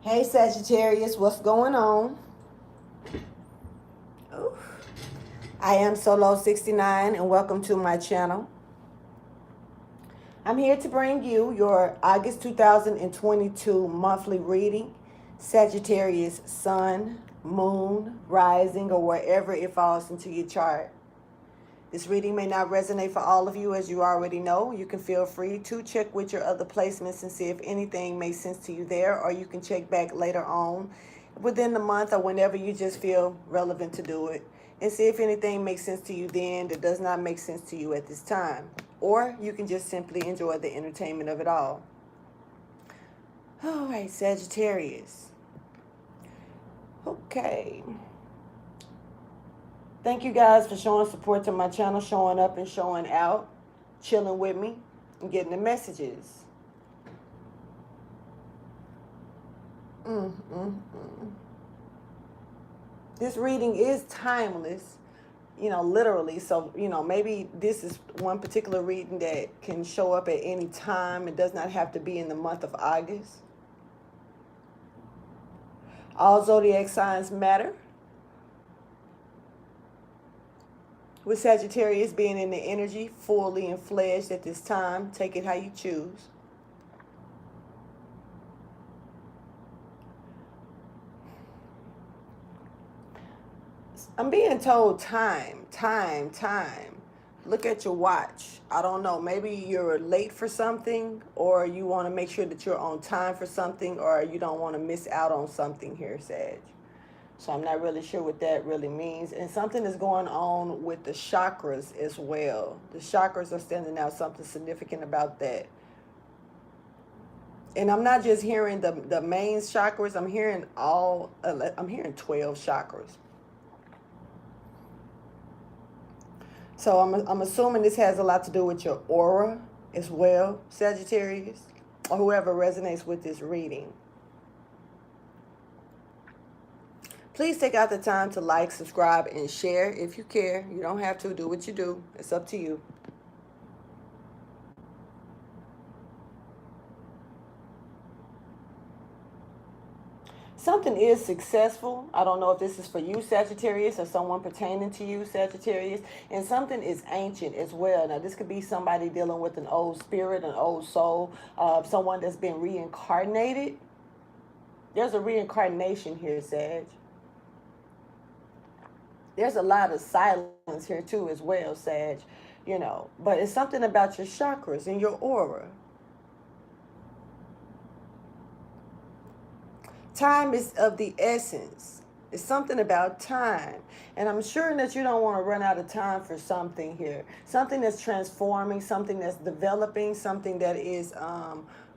Hey Sagittarius, what's going on? Ooh. I am Solo69 and welcome to my channel. I'm here to bring you your August 2022 monthly reading. Sagittarius sun, moon, rising, or wherever it falls into your chart. This reading may not resonate for all of you, as you already know. You can feel free to check with your other placements and see if anything makes sense to you there, or you can check back later on within the month or whenever you just feel relevant to do it, and see if anything makes sense to you then that does not make sense to you at this time. Or you can just simply enjoy the entertainment of it all. All right, Sagittarius. Okay. Thank you guys for showing support to my channel, showing up and showing out, chilling with me, and getting the messages. This reading is timeless, literally. So, maybe this is one particular reading that can show up at any time. It does not have to be in the month of August. All zodiac signs matter. With Sagittarius being in the energy, fully and fledged at this time, take it how you choose. I'm being told time. Look at your watch. I don't know. Maybe you're late for something, or you want to make sure that you're on time for something, or you don't want to miss out on something here, Sag. So I'm not really sure what that really means. And something is going on with the chakras as well. The chakras are standing out, something significant about that. And I'm not just hearing the main chakras. I'm hearing 12 chakras. So I'm assuming this has a lot to do with your aura as well, Sagittarius, or whoever resonates with this reading. Please take out the time to like, subscribe, and share if you care. You don't have to. Do what you do. It's up to you. Something is successful. I don't know if this is for you, Sagittarius, or someone pertaining to you, Sagittarius. And something is ancient as well. Now, this could be somebody dealing with an old spirit, an old soul, someone that's been reincarnated. There's a reincarnation here, Sag. There's a lot of silence here too as well, Sag, but it's something about your chakras and your aura. Time is of the essence. It's something about time. And I'm sure that you don't want to run out of time for something here. Something that's transforming, something that's developing, something that is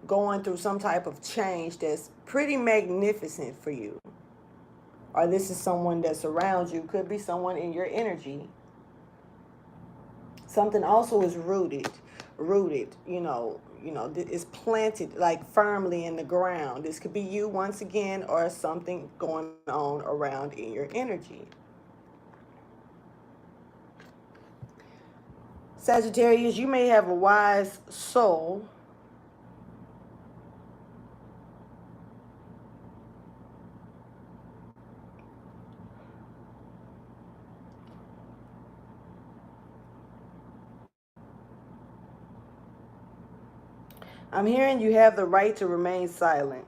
going through some type of change that's pretty magnificent for you. Or this is someone that's around you. Could be someone in your energy. Something also is rooted, it's planted like firmly in the ground. This could be you once again, or something going on around in your energy. Sagittarius, you may have a wise soul. I'm hearing you have the right to remain silent.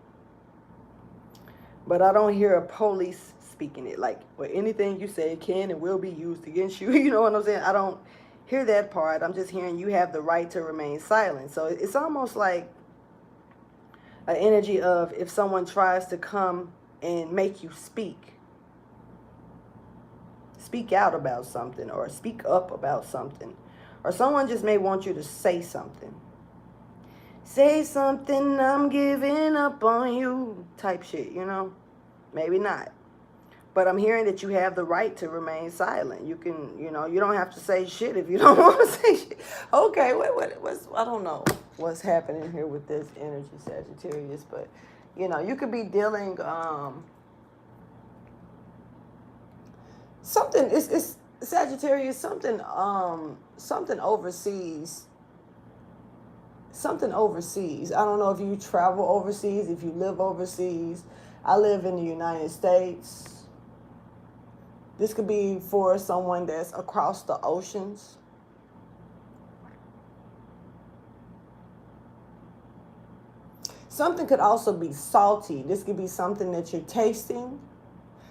But I don't hear a police speaking it. Like, or anything you say can and will be used against you. You know what I'm saying? I don't hear that part. I'm just hearing you have the right to remain silent. So it's almost like an energy of if someone tries to come and make you speak out about something, or speak up about something, or someone just may want you to say something. Say something, I'm giving up on you type shit, Maybe not. But I'm hearing that you have the right to remain silent. You can, you don't have to say shit if you don't want to say shit. Okay, I don't know what's happening here with this energy, Sagittarius, but, you could be dealing, something, it's Sagittarius, something overseas. Something overseas. I don't know if you travel overseas, if you live overseas. I live in the United States. This could be for someone that's across the oceans. Something could also be salty. This could be something that you're tasting.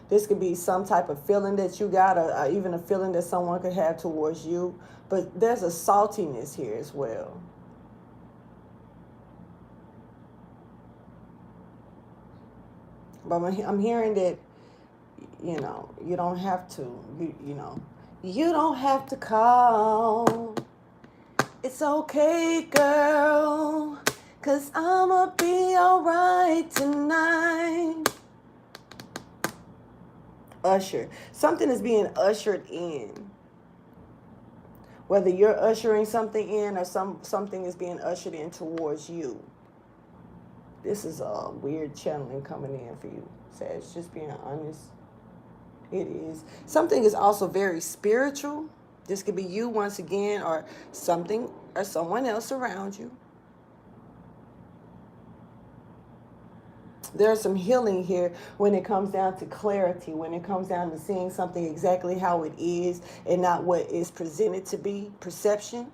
This could be some type of feeling that you got, or even a feeling that someone could have towards you. But there's a saltiness here as well. But I'm hearing that, you know, you don't have to, you don't have to call. It's okay, girl, 'cause I'ma be alright tonight. Usher. Something is being ushered in. Whether you're ushering something in or something is being ushered in towards you. This is a weird channeling coming in for you, Sag. Just being honest. It is. Something is also very spiritual. This could be you once again, or something or someone else around you. There's some healing here when it comes down to clarity, when it comes down to seeing something exactly how it is and not what is presented to be, perception.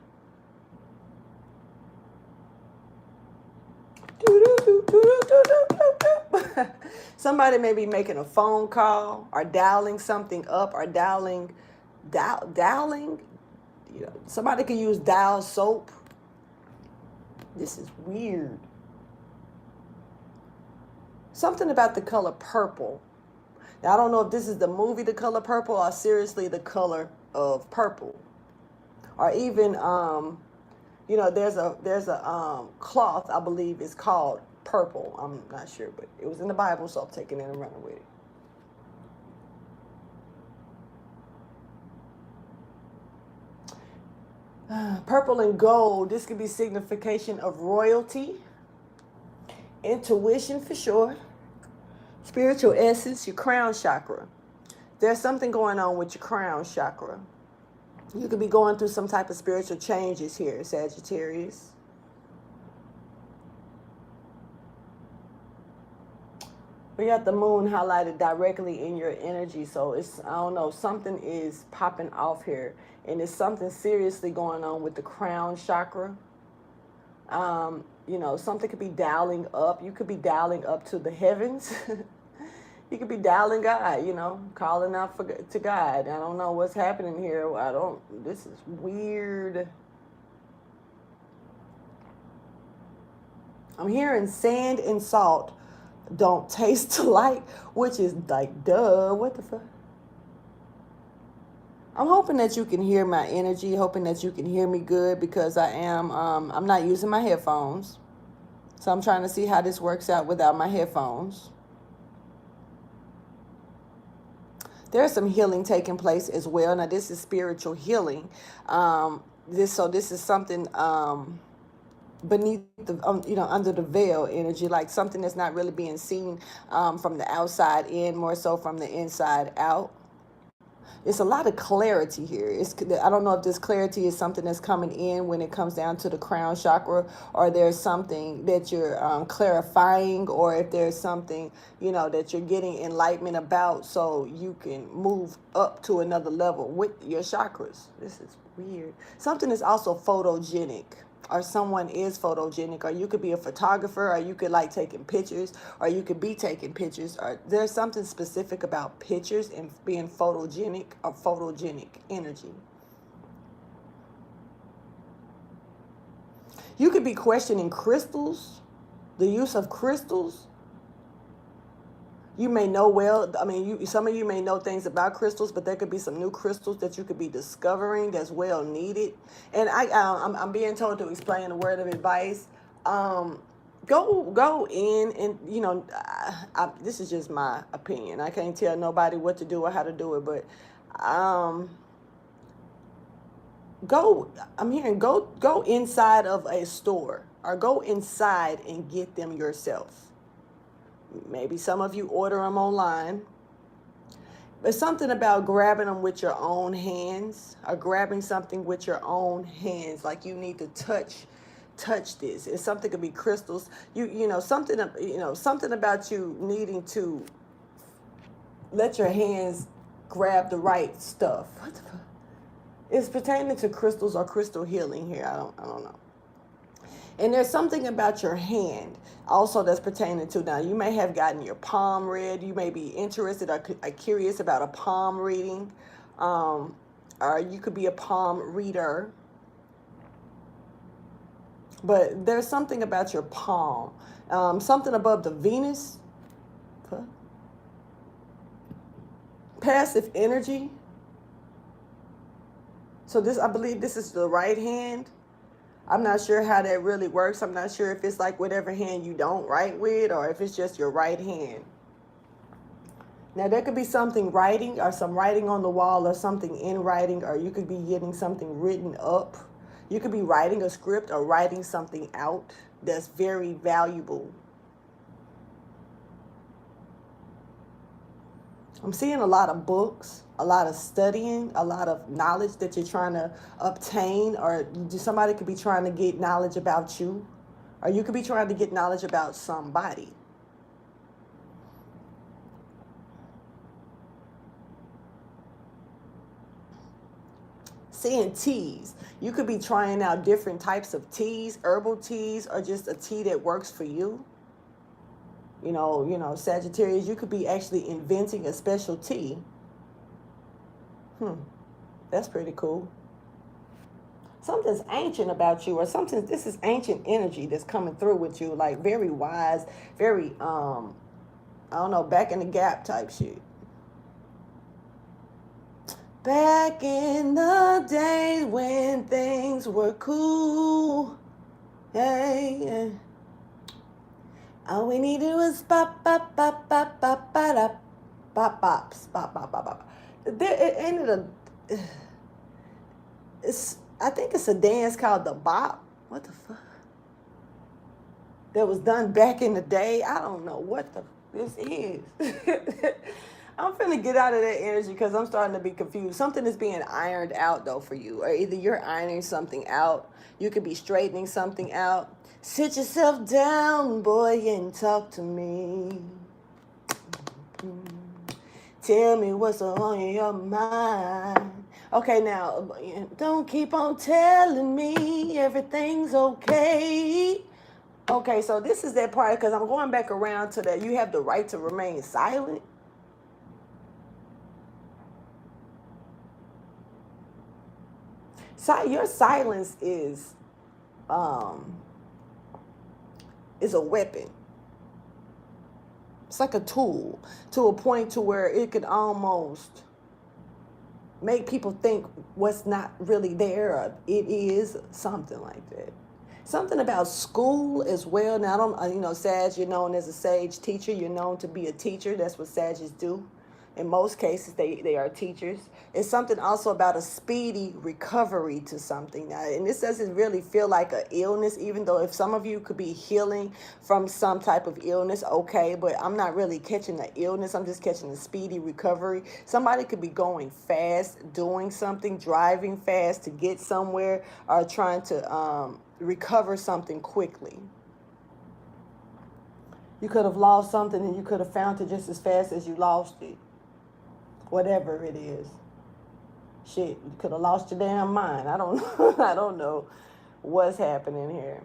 Somebody may be making a phone call or dialing something up or dialing. You know, somebody could use dial soap. This is weird. Something about the color purple. Now, I don't know if this is the movie The Color Purple or seriously the color of purple. Or even, you know, there's a cloth, I believe is called purple. I'm not sure, but it was in the Bible, so I'm taking it and running with it. Purple and gold. This could be signification of royalty. Intuition for sure. Spiritual essence, your crown chakra. There's something going on with your crown chakra. You could be going through some type of spiritual changes here, Sagittarius. We got the moon highlighted directly in your energy. So it's, I don't know, something is popping off here. And it's something seriously going on with the crown chakra. You know, something could be dialing up. You could be dialing up to the heavens. You could be dialing God, you know, calling out to God. I don't know what's happening here. This is weird. I'm hearing sand and salt don't taste alike, which is like, duh, what the fuck? I'm hoping that you can hear my energy, hoping that you can hear me good, because I'm not using my headphones. So I'm trying to see how this works out without my headphones. There's some healing taking place as well. Now, this is spiritual healing. This is something beneath the, you know, under the veil energy, like something that's not really being seen from the outside in, more so from the inside out. It's a lot of clarity here. I don't know if this clarity is something that's coming in when it comes down to the crown chakra, or there's something that you're clarifying, or if there's something, you know, that you're getting enlightenment about, so you can move up to another level with your chakras. This is weird. Something is also photogenic, or someone is photogenic, or you could be a photographer, or you could like taking pictures, or you could be taking pictures, or there's something specific about pictures and being photogenic, or photogenic energy. You could be questioning crystals, the use of crystals. You may know some of you may know things about crystals, but there could be some new crystals that you could be discovering that's well needed. And I'm being told to explain a word of advice. Go in and, you know, this is just my opinion. I can't tell nobody what to do or how to do it, but go inside of a store, or go inside and get them yourself. Maybe some of you order them online. But something about grabbing them with your own hands, or grabbing something with your own hands, like you need to touch touch this. And something could be crystals. You know, something, something about you needing to let your hands grab the right stuff. What the fuck? It's pertaining to crystals or crystal healing here. I don't know. And there's something about your hand also that's pertaining to, now you may have gotten your palm read. You may be interested or curious about a palm reading. Or you could be a palm reader. But there's something about your palm. Something above the Venus. Huh? Passive energy. So this, I believe this is the right hand. I'm not sure how that really works. I'm not sure if it's like whatever hand you don't write with, or if it's just your right hand. Now there could be something writing, or some writing on the wall, or something in writing, or you could be getting something written up. You could be writing a script or writing something out that's very valuable. I'm seeing a lot of books, a lot of studying, a lot of knowledge that you're trying to obtain, or somebody could be trying to get knowledge about you, or you could be trying to get knowledge about somebody. Seeing teas. You could be trying out different types of teas, herbal teas, or just a tea that works for you. You know, Sagittarius, you could be actually inventing a special tea. That's pretty cool. Something's ancient about you, or something, this is ancient energy that's coming through with you, like very wise, very, I don't know, back in the gap type shit. Back in the days when things were cool. Hey. All we needed was bop, bop, bop, bop, bop, bop, bop, bops, bop, bop, bop, bop. It ended I think it's a dance called the bop. What the fuck? That was done back in the day. I don't know what this is. I'm finna get out of that energy because I'm starting to be confused. Something is being ironed out though for you, or either you're ironing something out. You could be straightening something out. Sit yourself down, boy, and talk to me. Tell me what's on your mind. Okay, now, don't keep on telling me everything's okay. Okay, so this is that part, because I'm going back around to that. You have the right to remain silent. So your silence is a weapon. It's like a tool to a point to where it could almost make people think what's not really there, or it is, something like that. Something about school as well. Now, I don't, Sag, you're known as a sage teacher. You're known to be a teacher. That's what Sages do. In most cases, they are teachers. It's something also about a speedy recovery to something. Now, and this doesn't really feel like an illness, even though if some of you could be healing from some type of illness, okay, but I'm not really catching the illness. I'm just catching a speedy recovery. Somebody could be going fast, doing something, driving fast to get somewhere, or trying to recover something quickly. You could have lost something and you could have found it just as fast as you lost it. Whatever it is. Shit, you could have lost your damn mind. I don't know. I don't know what's happening here.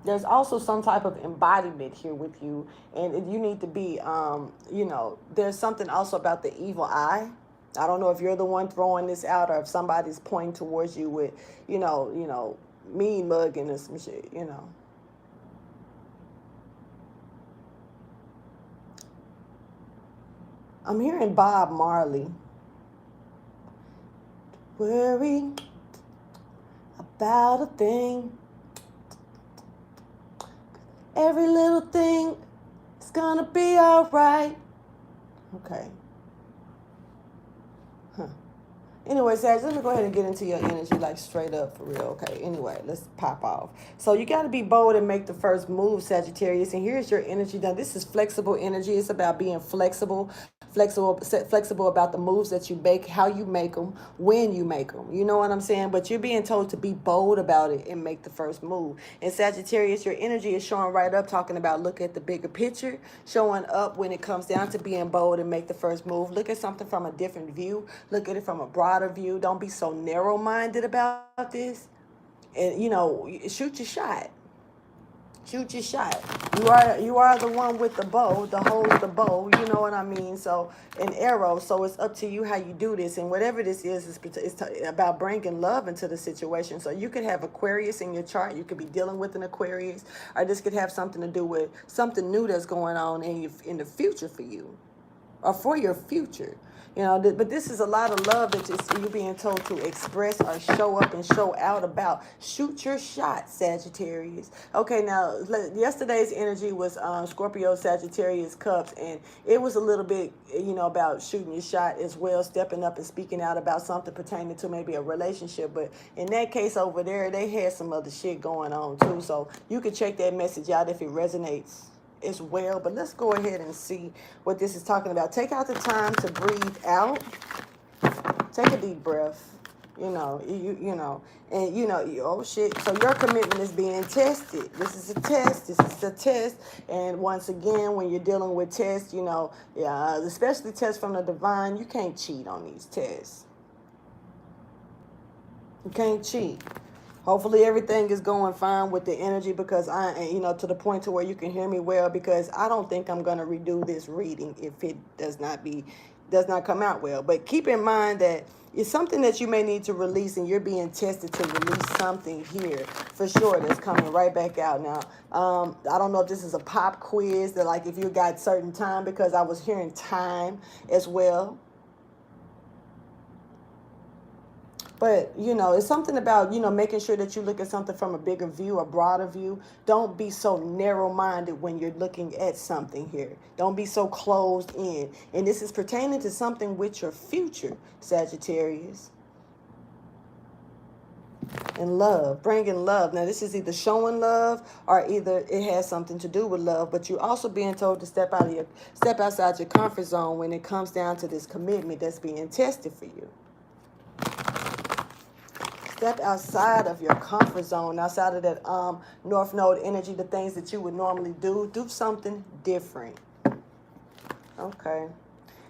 There's also some type of embodiment here with you. And you need to be, there's something also about the evil eye. I don't know if you're the one throwing this out, or if somebody's pointing towards you with, mean mugging or some shit, I'm hearing Bob Marley. Worry about a thing. Every little thing is gonna be all right. Okay. Anyway, Sag, let me go ahead and get into your energy, like straight up for real. Okay, anyway, let's pop off. So you got to be bold and make the first move, Sagittarius. And here's your energy. Now, this is flexible energy. It's about being flexible. flexible about the moves that you make, how you make them, when you make them. You know what I'm saying? But you're being told to be bold about it and make the first move. And Sagittarius, your energy is showing right up, talking about look at the bigger picture, showing up when it comes down to being bold and make the first move. Look at something from a different view. Look at it from a broader view. Don't be so narrow-minded about this. And, you know, shoot your shot. Shoot your shot. You are the one with the bow, the holds the bow. You know what I mean? So an arrow. So it's up to you how you do this, and whatever this is, it's about bringing love into the situation. So you could have Aquarius in your chart. You could be dealing with an Aquarius, or this could have something to do with something new that's going on in the future for you, or for your future. You know, but this is a lot of love that you're being told to express or show up and show out about. Shoot your shot, Sagittarius. Okay, now, yesterday's energy was Scorpio, Sagittarius, Cups, and it was a little bit, you know, about shooting your shot as well, stepping up and speaking out about something pertaining to maybe a relationship. But in that case over there, they had some other shit going on, too. So you can check that message out if it resonates as well. But let's go ahead and see what this is talking about. Take out the time to breathe out. Take a deep breath. You know, you know, and you know, oh shit. So your commitment is being tested. This is a test. This is a test. And once again, when you're dealing with tests, you know, especially tests from the divine, you can't cheat on these tests. You can't cheat. Hopefully everything is going fine with the energy, because you know, to the point to where you can hear me well, because I don't think I'm going to redo this reading if it does not come out well. But keep in mind that it's something that you may need to release, and you're being tested to release something here for sure that's coming right back out. Now, I don't know if this is a pop quiz that, like, if you got certain time, because I was hearing time as well. But, you know, it's something about, you know, making sure that you look at something from a bigger view, a broader view. Don't be so narrow-minded when you're looking at something here. Don't be so closed in. And this is pertaining to something with your future, Sagittarius. And love, bringing love. Now, this is either showing love or either it has something to do with love. But you're also being told to step outside your comfort zone when it comes down to this commitment that's being tested for you. Step outside of your comfort zone, outside of that North Node energy, the things that you would normally do. Do something different. Okay.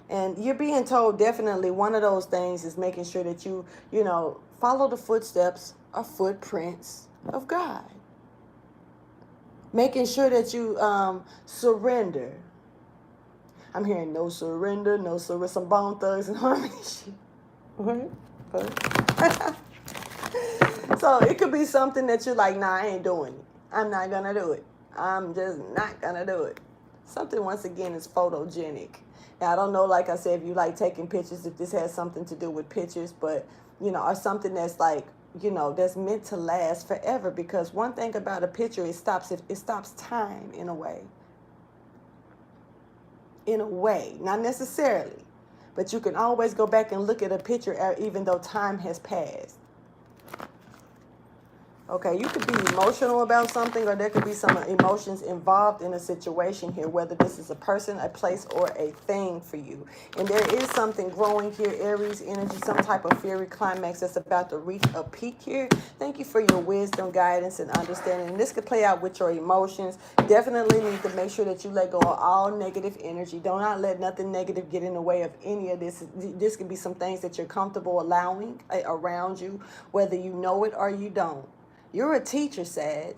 And you're being told definitely one of those things is making sure that you know, follow the footsteps or footprints of God. Making sure that you surrender. I'm hearing no surrender, no surrender, some Bone Thugs and Harmony shit. So it could be something that you're like, nah, I ain't doing it. I'm not going to do it. I'm just not going to do it. Something, once again, is photogenic. Now, I don't know, like I said, if you like taking pictures, if this has something to do with pictures, but, you know, or something that's like, you know, that's meant to last forever. Because one thing about a picture, it stops time in a way. In a way, not necessarily, but you can always go back and look at a picture even though time has passed. Okay, you could be emotional about something, or there could be some emotions involved in a situation here, whether this is a person, a place, or a thing for you. And there is something growing here, Aries energy, some type of fiery climax that's about to reach a peak here. Thank you for your wisdom, guidance, and understanding. And this could play out with your emotions. Definitely need to make sure that you let go of all negative energy. Do not let nothing negative get in the way of any of this. This could be some things that you're comfortable allowing around you, whether you know it or you don't. You're a teacher, Sag.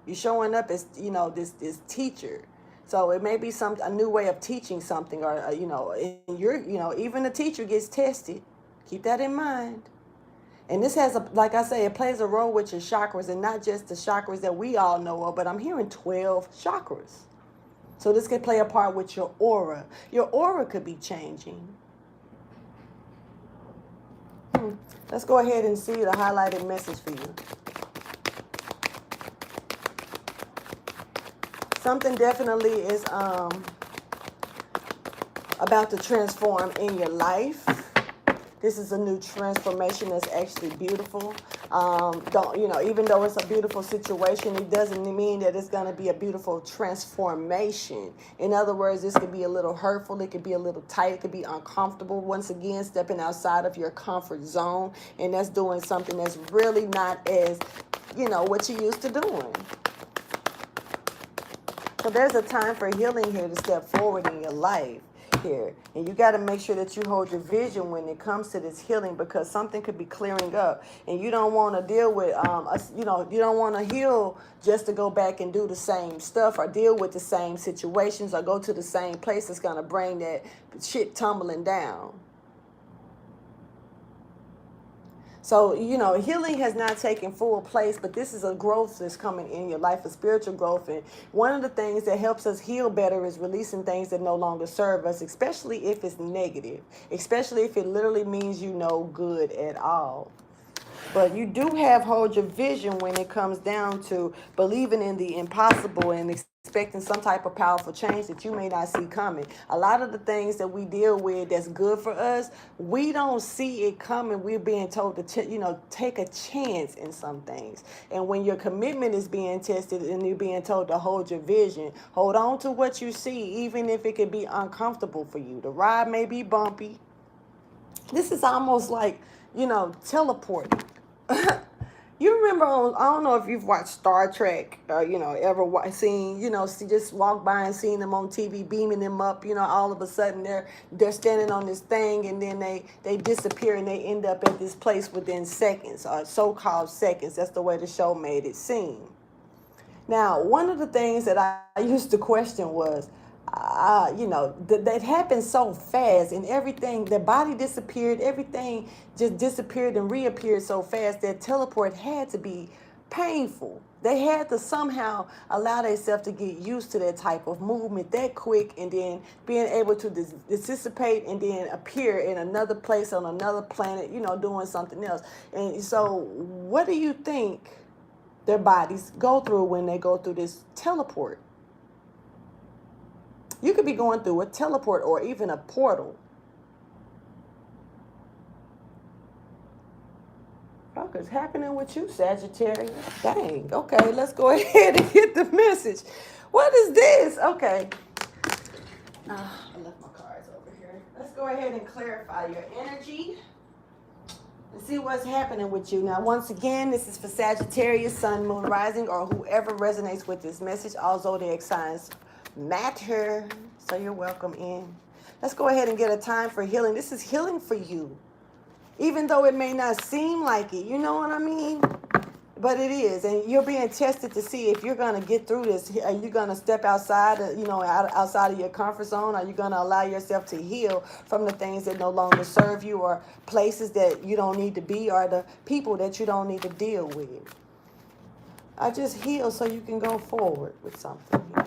You're showing up as, you know, this teacher. So it may be a new way of teaching something, or, you know, even a teacher gets tested. Keep that in mind. And this has, like I say, it plays a role with your chakras, and not just the chakras that we all know of, but I'm hearing 12 chakras. So this could play a part with your aura. Your aura could be changing. Let's go ahead and see the highlighted message for you. Something definitely is about to transform in your life. This is a new transformation that's actually beautiful. Don't, you know, even though it's a beautiful situation, it doesn't mean that it's going to be a beautiful transformation. In other words, this could be a little hurtful, it could be a little tight, it could be uncomfortable. Once again, stepping outside of your comfort zone, and that's doing something that's really not as, you know, what you used to doing. So there's a time for healing here to step forward in your life here. And you got to make sure that you hold your vision when it comes to this healing, because something could be clearing up. And you don't want to deal with, you know, you don't want to heal just to go back and do the same stuff or deal with the same situations or go to the same place that's going to bring that shit tumbling down. So, you know, healing has not taken full place, but this is a growth that's coming in your life, a spiritual growth. And one of the things that helps us heal better is releasing things that no longer serve us, especially if it's negative, especially if it literally means you no good at all. But you do have hold your vision when it comes down to believing in the impossible and expecting some type of powerful change that you may not see coming. A lot of the things that we deal with that's good for us, we don't see it coming. We're being told to, you know, take a chance in some things. And when your commitment is being tested and you're being told to hold your vision, hold on to what you see, even if it could be uncomfortable for you. The ride may be bumpy. This is almost like, you know, teleporting. You remember on, I don't know if you've watched Star Trek or, you know, ever seen, you know, just walk by and seen them on TV beaming them up, you know, all of a sudden they're standing on this thing and then they disappear and they end up at this place within seconds, or so-called seconds. That's the way the show made it seem. Now, one of the things that I used to question was, you know, that happened so fast, and everything, the body disappeared, everything just disappeared and reappeared so fast that teleport had to be painful. They had to somehow allow themselves to get used to that type of movement that quick, and then being able to dissipate and then appear in another place on another planet, you know, doing something else. And so what do you think their bodies go through when they go through this teleport? You could be going through a teleport or even a portal. Fuck is happening with you, Sagittarius? Dang. Okay, let's go ahead and get the message. What is this? Okay. I left my cards over here. Let's go ahead and clarify your energy and see what's happening with you. Now, once again, this is for Sagittarius, Sun, Moon, Rising, or whoever resonates with this message. All zodiac signs matter, so you're welcome in. Let's go ahead and get a time for healing. This is healing for you, even though it may not seem like it, you know what I mean? But it is, and you're being tested to see if you're going to get through this. Are you going to step outside, you know, outside of your comfort zone? Are you going to allow yourself to heal from the things that no longer serve you, or places that you don't need to be, or the people that you don't need to deal with? I just heal so you can go forward with something here.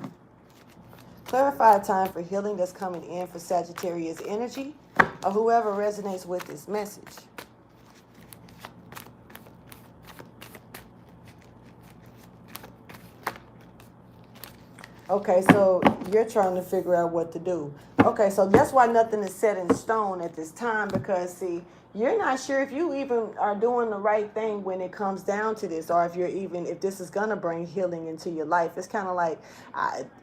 Clarify a time for healing that's coming in for Sagittarius energy, or whoever resonates with this message. Okay, so you're trying to figure out what to do. Okay, so that's why nothing is set in stone at this time, because, see, you're not sure if you even are doing the right thing when it comes down to this, or if this is going to bring healing into your life. It's kind of like,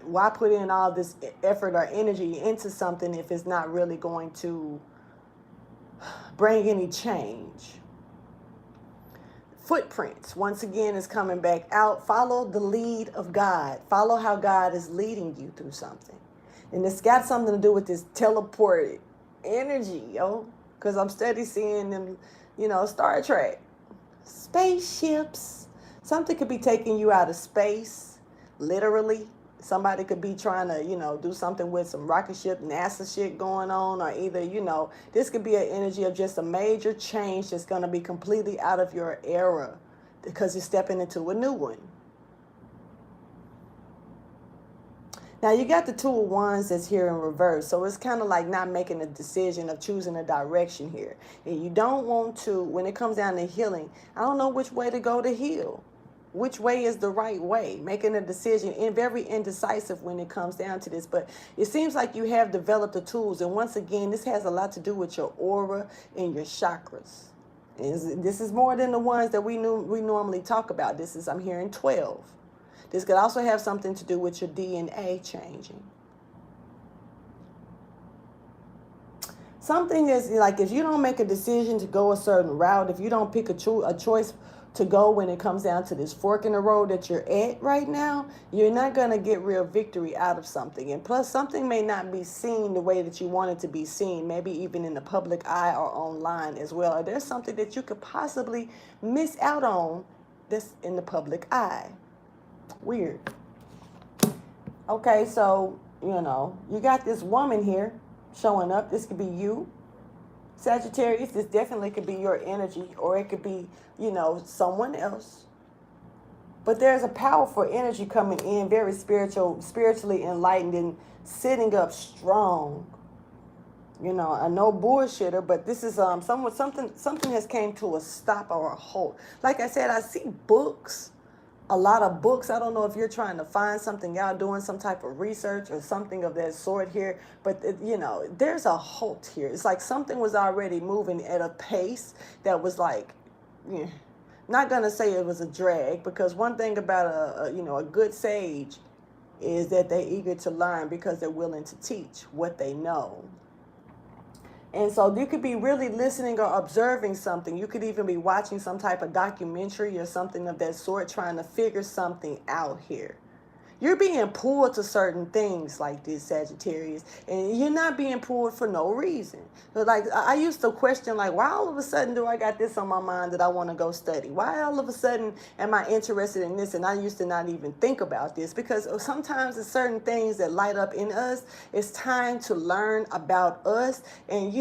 why put in all this effort or energy into something if it's not really going to bring any change? Footprints, once again, is coming back out. Follow the lead of God. Follow how God is leading you through something. And it's got something to do with this teleported energy, yo. Because I'm steady seeing them, you know, Star Trek. Spaceships. Something could be taking you out of space, literally. Somebody could be trying to, you know, do something with some rocket ship, NASA shit going on, or either, you know, this could be an energy of just a major change that's going to be completely out of your era because you're stepping into a new one. Now, you got the Two of Wands that's here in reverse. So it's kind of like not making a decision of choosing a direction here. And you don't want to, when it comes down to healing, I don't know which way to go to heal. Which way is the right way? Making a decision, and very indecisive when it comes down to this. But it seems like you have developed the tools. And once again, this has a lot to do with your aura and your chakras. This is more than the ones that we normally talk about. I'm hearing 12. This could also have something to do with your DNA changing. Something is like, if you don't make a decision to go a certain route, if you don't pick a choice to go when it comes down to this fork in the road that you're at right now, you're not going to get real victory out of something. And plus, something may not be seen the way that you want it to be seen, maybe even in the public eye or online as well. Or there's something that you could possibly miss out on that's in the public eye. Weird. Okay, so, you got this woman here showing up. This could be you, Sagittarius. This definitely could be your energy, or it could be, someone else. But there's a powerful energy coming in, very spiritually enlightened, and sitting up strong. A no bullshitter, but this is something has came to a stop or a halt. Like I said, I see books. A lot of books. I don't know if you're trying to find something out, doing some type of research or something of that sort here, but there's a halt here. It's like something was already moving at a pace that was like, not gonna say it was a drag, because one thing about a good sage is that they're eager to learn because they're willing to teach what they know. And so you could be really listening or observing something. You could even be watching some type of documentary or something of that sort, trying to figure something out here. You're being pulled to certain things like this, Sagittarius, and you're not being pulled for no reason. But like, I used to question, like, why all of a sudden do I got this on my mind that I want to go study? Why all of a sudden am I interested in this? And I used to not even think about this, because sometimes there's certain things that light up in us. It's time to learn about us. And,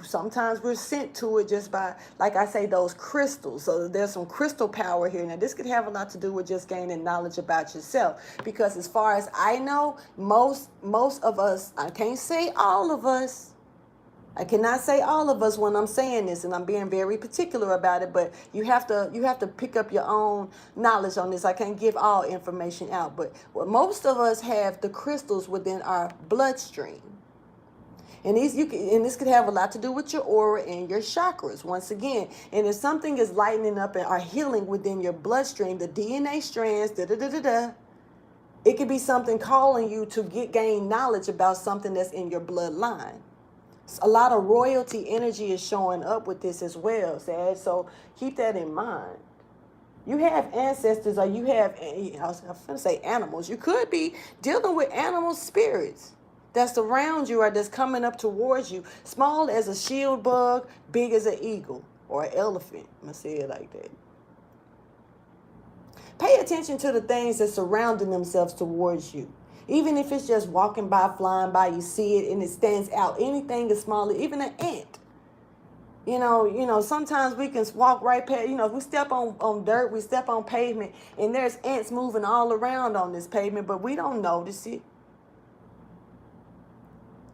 sometimes we're sent to it just by, like I say, those crystals. So there's some crystal power here. Now, this could have a lot to do with just gaining knowledge about yourself. Because as far as I know, most of us, I can't say all of us. I cannot say all of us when I'm saying this, and I'm being very particular about it, but you have to pick up your own knowledge on this. I can't give all information out, but most of us have the crystals within our bloodstream. And this could have a lot to do with your aura and your chakras, once again. And if something is lightening up and are healing within your bloodstream, the DNA strands, it could be something calling you to gain knowledge about something that's in your bloodline. A lot of royalty energy is showing up with this as well, Sag. So keep that in mind. You have ancestors, or you have, I was going to say animals. You could be dealing with animal spirits that's around you or that's coming up towards you. Small as a shield bug, big as an eagle or an elephant. I'm going to say it like that. Pay attention to the things that's surrounding themselves towards you. Even if it's just walking by, flying by, you see it and it stands out. Anything is smaller, even an ant. Sometimes we can walk right past, we step on dirt, we step on pavement, and there's ants moving all around on this pavement, but we don't notice it.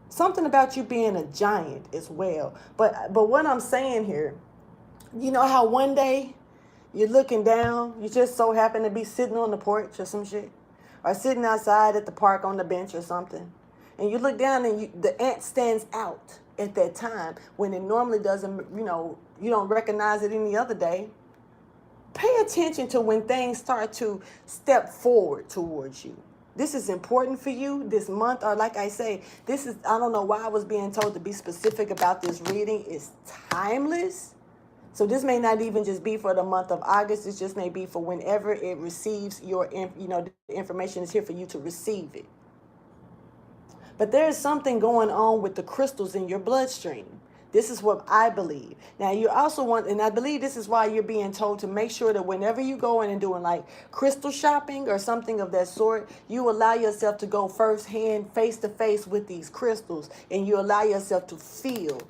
Something about you being a giant as well. But what I'm saying here, how one day you're looking down, you just so happen to be sitting on the porch or some shit, or sitting outside at the park on the bench or something, and you look down and the ant stands out at that time when it normally doesn't, you don't recognize it any other day. Pay attention to when things start to step forward towards you. This is important for you this month, or like I say, I don't know why I was being told to be specific about this reading. It's timeless. So this may not even just be for the month of August. It just may be for whenever it receives the information is here for you to receive it. But there is something going on with the crystals in your bloodstream. This is what I believe. Now, you also want, and I believe this is why you're being told to make sure that whenever you go in and doing like crystal shopping or something of that sort, you allow yourself to go firsthand, face to face with these crystals, and you allow yourself to feel.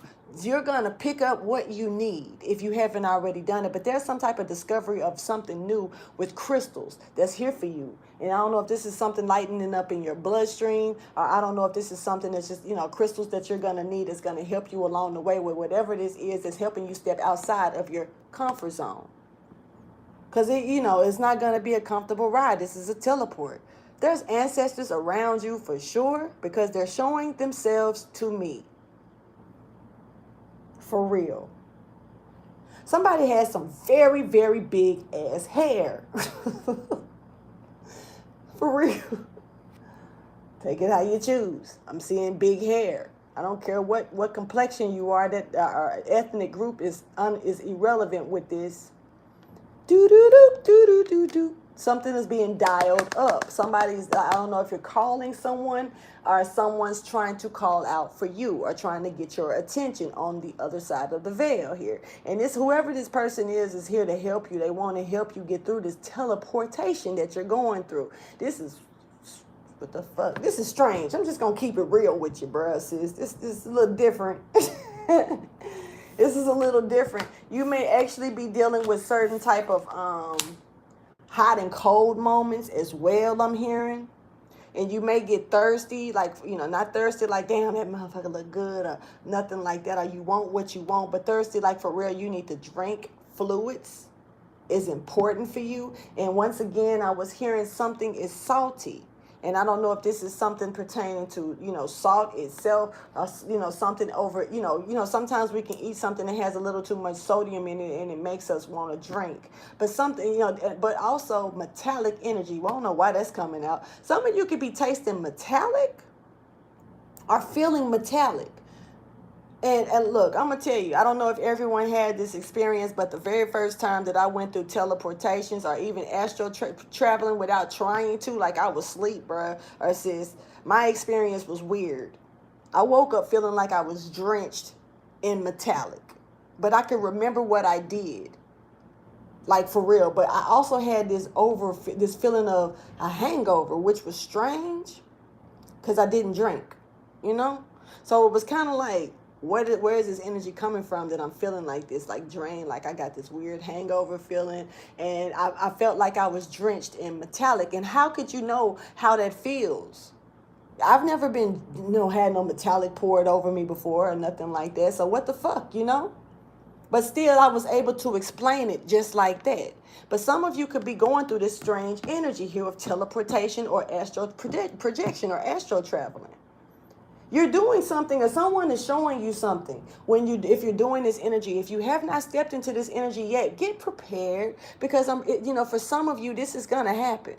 You're going to pick up what you need if you haven't already done it. But there's some type of discovery of something new with crystals that's here for you. And I don't know if this is something lightening up in your bloodstream, or I don't know if this is something that's just, crystals that you're going to need that's going to help you along the way with whatever this is that's helping you step outside of your comfort zone. Because, it's not going to be a comfortable ride. This is a teleport. There's ancestors around you for sure, because they're showing themselves to me. For real. Somebody has some very, very big ass hair. For real. Take it how you choose. I'm seeing big hair. I don't care what complexion you are. That our ethnic group is irrelevant with this. Do do do do do do do. Something is being dialed up. Somebody's, I don't know if you're calling someone or someone's trying to call out for you or trying to get your attention on the other side of the veil here. And this, whoever this person is here to help you. They want to help you get through this teleportation that you're going through. This is, what the fuck? This is strange. I'm just going to keep it real with you, bruh, sis. This is a little different. This is a little different. You may actually be dealing with certain type of hot and cold moments as well, I'm hearing. And you may get thirsty, like, you know, not thirsty like, damn, that motherfucker look good or nothing like that, or you want what you want, but thirsty like for real, you need to drink fluids is important for you. And once again, I was hearing something is salty. And I don't know if this is something pertaining to, you know, salt itself, or, you know, something over, you know, sometimes we can eat something that has a little too much sodium in it and it makes us want to drink. But something, you know, but also metallic energy. Well, I don't know why that's coming out. Some of you could be tasting metallic or feeling metallic. And look, I'm going to tell you, I don't know if everyone had this experience, but the very first time that I went through teleportations or even astral traveling without trying to, like I was asleep, bruh, or sis, my experience was weird. I woke up feeling like I was drenched in metallic, but I can remember what I did, like for real. But I also had this feeling of a hangover, which was strange because I didn't drink, you know? So it was kind of like, where is this energy coming from that I'm feeling like this, like drained, like I got this weird hangover feeling, and I felt like I was drenched in metallic. And how could you know how that feels? I've never been, you know, had no metallic poured over me before or nothing like that. So what the fuck, you know? But still, I was able to explain it just like that. But some of you could be going through this strange energy here of teleportation or astral projection or astral traveling. You're doing something, or someone is showing you something. If you're doing this energy, if you have not stepped into this energy yet, get prepared, because for some of you, this is gonna happen.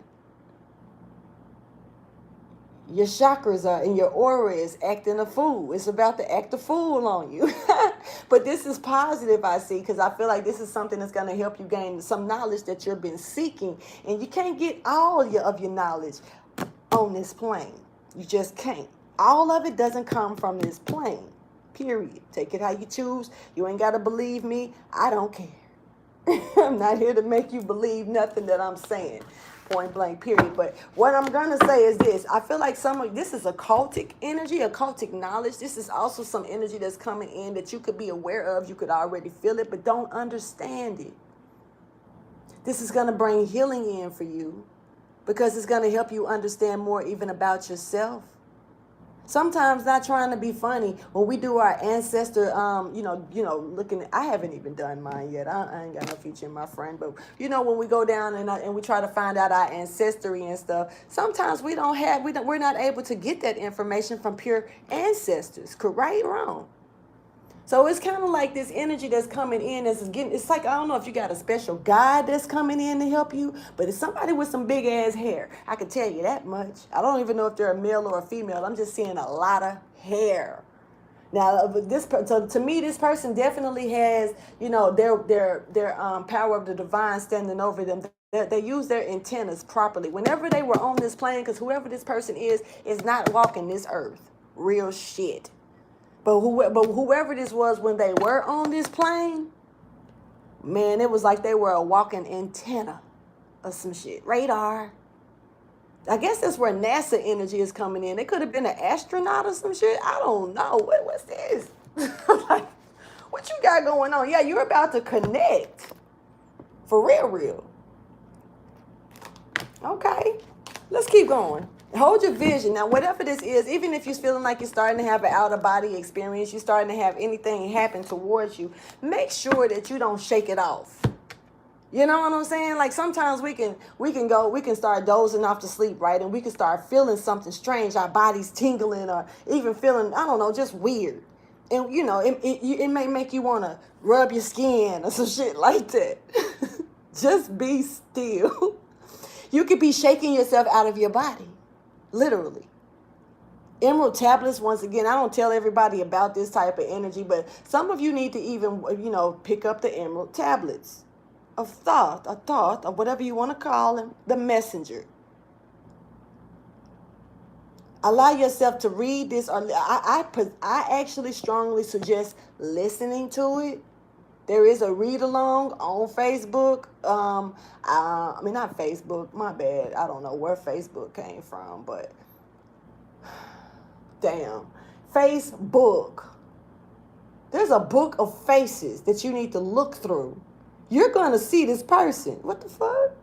Your chakras are, and your aura is acting a fool. It's about to act a fool on you. But this is positive, I see, because I feel like this is something that's going to help you gain some knowledge that you've been seeking. And you can't get all of your knowledge on this plane. You just can't. All of it doesn't come from this plane, period. Take it how you choose. You ain't got to believe me. I don't care. I'm not here to make you believe nothing that I'm saying. Point blank, period. But what I'm going to say is this. I feel like this is occultic energy, occultic knowledge. This is also some energy that's coming in that you could be aware of. You could already feel it, but don't understand it. This is going to bring healing in for you, because it's going to help you understand more even about yourself. Sometimes, not trying to be funny, when we do our ancestor, looking, I haven't even done mine yet. I ain't got no future in my friend, but when we go down and we try to find out our ancestry and stuff, sometimes we're not able to get that information from pure ancestors, right or wrong. So it's kind of like this energy that's coming in. It's like, I don't know if you got a special guide that's coming in to help you, but it's somebody with some big ass hair. I can tell you that much. I don't even know if they're a male or a female. I'm just seeing a lot of hair. Now, to me, this person definitely has, their power of the divine standing over them. They use their antennas properly. Whenever they were on this plane, because whoever this person is not walking this earth. Real shit. But whoever this was when they were on this plane, man, it was like they were a walking antenna or some shit. Radar. I guess that's where NASA energy is coming in. They could have been an astronaut or some shit. I don't know. What's this? Like, what you got going on? Yeah, you're about to connect. For real. Okay. Let's keep going. Hold your vision. Now, whatever this is, even if you're feeling like you're starting to have an out-of-body experience, you're starting to have anything happen towards you, make sure that you don't shake it off. You know what I'm saying? Like sometimes we can start dozing off to sleep, right? And we can start feeling something strange, our body's tingling, or even feeling, I don't know, just weird. And you know, it may make you want to rub your skin or some shit like that. Just be still. You could be shaking yourself out of your body, literally. Emerald tablets, once again, I don't tell everybody about this type of energy, but some of you need to even, you know, pick up the emerald tablets of thought, or whatever you want to call them, the messenger. Allow yourself to read this, or I actually strongly suggest listening to it. There is a read along on Facebook. I mean, not Facebook, my bad. I don't know where Facebook came from, but damn. Facebook. There's a book of faces that you need to look through. You're going to see this person. What the fuck?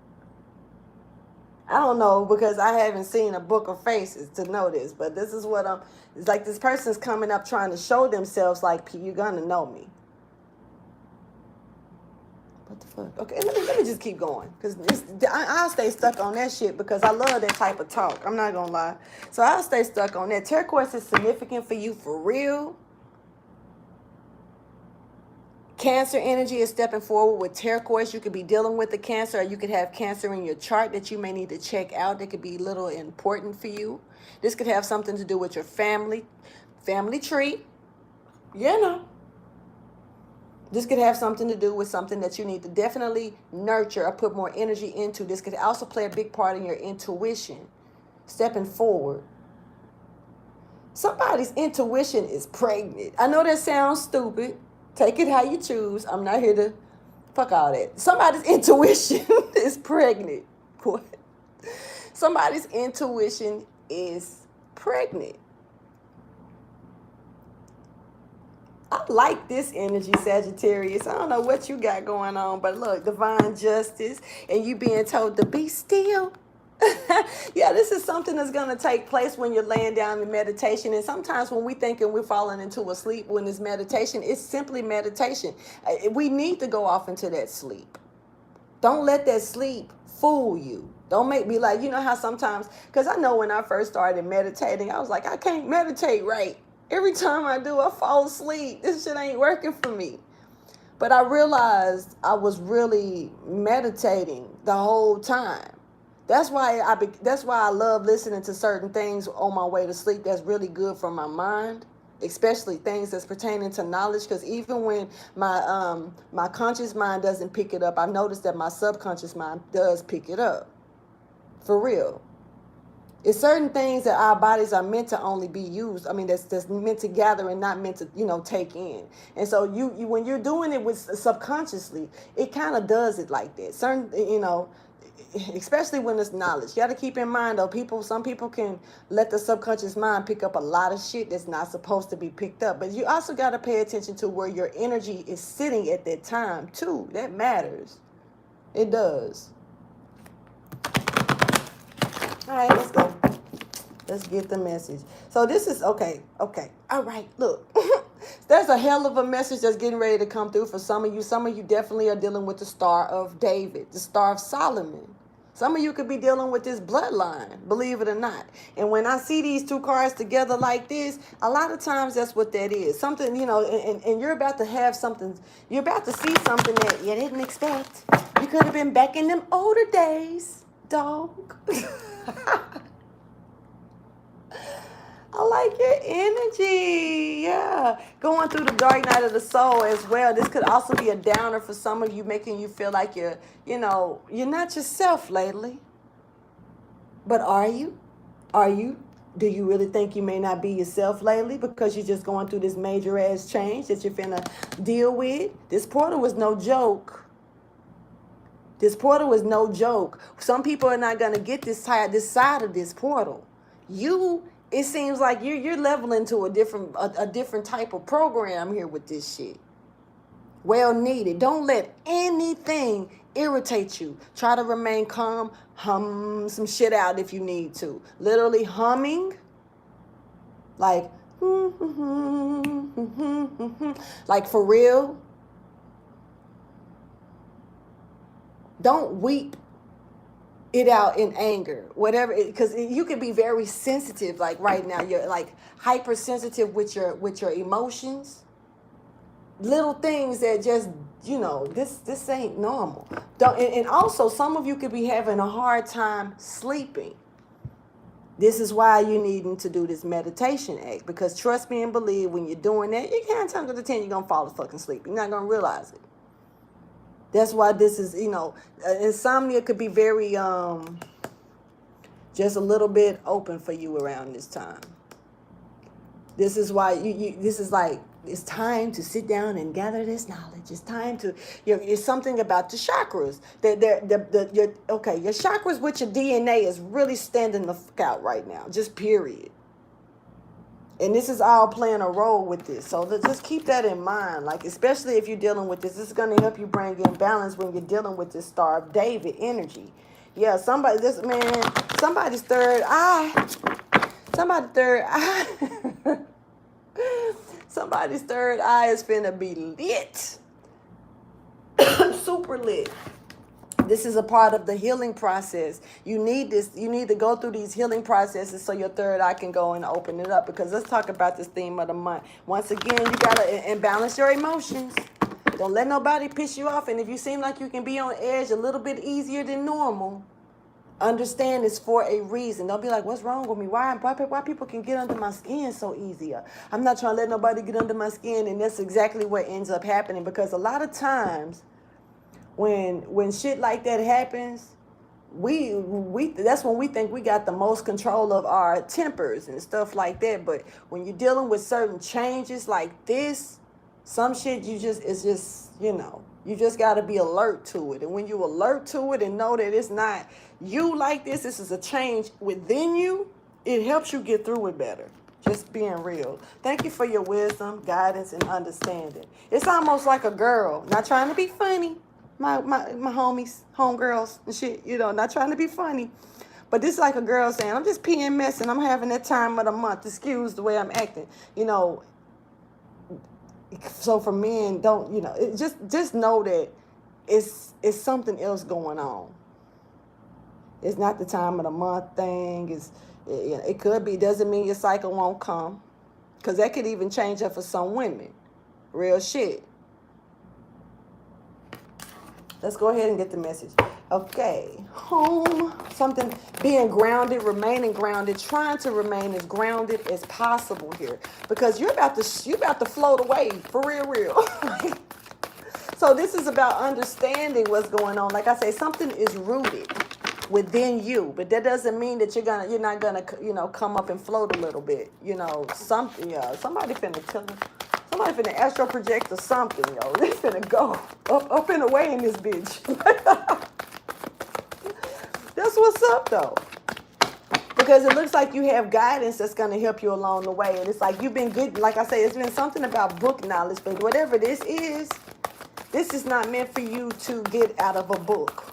I don't know, because I haven't seen a book of faces to know this, but this is what it's like. This person's coming up trying to show themselves like, you're going to know me. What the fuck? Okay, let me just keep going, because I'll stay stuck on that shit because I love that type of talk. I'm not going to lie. So I'll stay stuck on that. Turquoise is significant for you for real. Cancer energy is stepping forward with turquoise. You could be dealing with the cancer, or you could have cancer in your chart that you may need to check out. That could be a little important for you. This could have something to do with your family tree. You know. This could have something to do with something that you need to definitely nurture or put more energy into. This could also play a big part in your intuition, stepping forward. Somebody's intuition is pregnant. I know that sounds stupid. Take it how you choose. I'm not here to fuck all that. Somebody's intuition is pregnant. What? Somebody's intuition is pregnant. I like this energy, Sagittarius. I don't know what you got going on, but look, divine justice and you being told to be still. Yeah, this is something that's going to take place when you're laying down in meditation. And sometimes when we thinking we're falling into a sleep when it's meditation, it's simply meditation. We need to go off into that sleep. Don't let that sleep fool you. Don't make me like, you know how sometimes, because I know when I first started meditating, I was like, I can't meditate right. Every time I do, I fall asleep. This shit ain't working for me. But I realized I was really meditating the whole time. That's why I love listening to certain things on my way to sleep. That's really good for my mind, especially things that's pertaining to knowledge. Because even when my conscious mind doesn't pick it up, I've noticed that my subconscious mind does pick it up. For real. It's certain things that our bodies are meant to only be used. I mean, that's meant to gather and not meant to, you know, take in. And so you when you're doing it with subconsciously, it kind of does it like that. Certain, you know, especially when it's knowledge. You got to keep in mind, though, some people can let the subconscious mind pick up a lot of shit that's not supposed to be picked up. But you also got to pay attention to where your energy is sitting at that time, too. That matters. It does. All right, let's go. Let's get the message. So this is, okay. All right, look. There's a hell of a message that's getting ready to come through for some of you. Some of you definitely are dealing with the Star of David, the Star of Solomon. Some of you could be dealing with this bloodline, believe it or not. And when I see these two cards together like this, a lot of times that's what that is. Something, you know, and you're about to have something, you're about to see something that you didn't expect. You could have been back in them older days, dog. I like your energy. Yeah. Going through the dark night of the soul as well. This could also be a downer for some of you, making you feel like you're not yourself lately. But are you? Do you really think you may not be yourself lately because you're just going through this major ass change that you're finna deal with? This portal was no joke. Some people are not going to get this side of this portal. It seems like you're leveling to a different type of program here with this shit. Well needed. Don't let anything irritate you. Try to remain calm. Hum some shit out if you need to. Literally humming. Like, like for real. Don't weep it out in anger, whatever, because you can be very sensitive. Like right now, you're like hypersensitive with your emotions. Little things that just, this ain't normal. Don't, and also some of you could be having a hard time sleeping. This is why you needing to do this meditation act, because trust me and believe, when you're doing that, you can't tell to the 10 you're gonna fall fucking asleep. You're not gonna realize it. That's why this is, insomnia could be very just a little bit open for you around this time. This is why this is like, it's time to sit down and gather this knowledge. It's time to, it's something about the chakras. Your chakras with your DNA is really standing the fuck out right now, just period. And this is all playing a role with this. So just keep that in mind. Like, especially if you're dealing with this is going to help you bring in balance when you're dealing with this Star of David energy. Yeah, somebody's third eye. Somebody's third eye is finna be lit. Super lit. This is a part of the healing process. You need this. You need to go through these healing processes so your third eye can go and open it up. Because let's talk about this theme of the month. Once again, you got to balance your emotions. Don't let nobody piss you off. And if you seem like you can be on edge a little bit easier than normal, understand it's for a reason. Don't be like, what's wrong with me? Why people can get under my skin so easier? I'm not trying to let nobody get under my skin. And that's exactly what ends up happening. Because a lot of times, when shit like that happens, we that's when we think we got the most control of our tempers and stuff like that. But when you're dealing with certain changes like this, some shit you just got to be alert to it. And when you alert to it and know that it's not you like this is a change within you, it helps you get through it better. Just being real. Thank you for your wisdom, guidance, and understanding. It's almost like a girl, not trying to be funny. My homies, homegirls and shit, not trying to be funny. But this is like a girl saying, I'm just PMS and I'm having that time of the month. Excuse the way I'm acting. So for men, don't, just know that it's something else going on. It's not the time of the month thing. It could be, doesn't mean your cycle won't come. Because that could even change up for some women. Real shit. Let's go ahead and get the message. Okay. Home. Something, being grounded, remaining grounded, trying to remain as grounded as possible here. Because you're about to float away, for real. So this is about understanding what's going on. Like I say, something is rooted within you, but that doesn't mean that you're not gonna come up and float a little bit. Somebody finna astral project or something, They finna go up and away in this bitch. That's what's up, though. Because it looks like you have guidance that's gonna help you along the way. And it's like you've been good. Like I say, it's been something about book knowledge, but whatever this is not meant for you to get out of a book.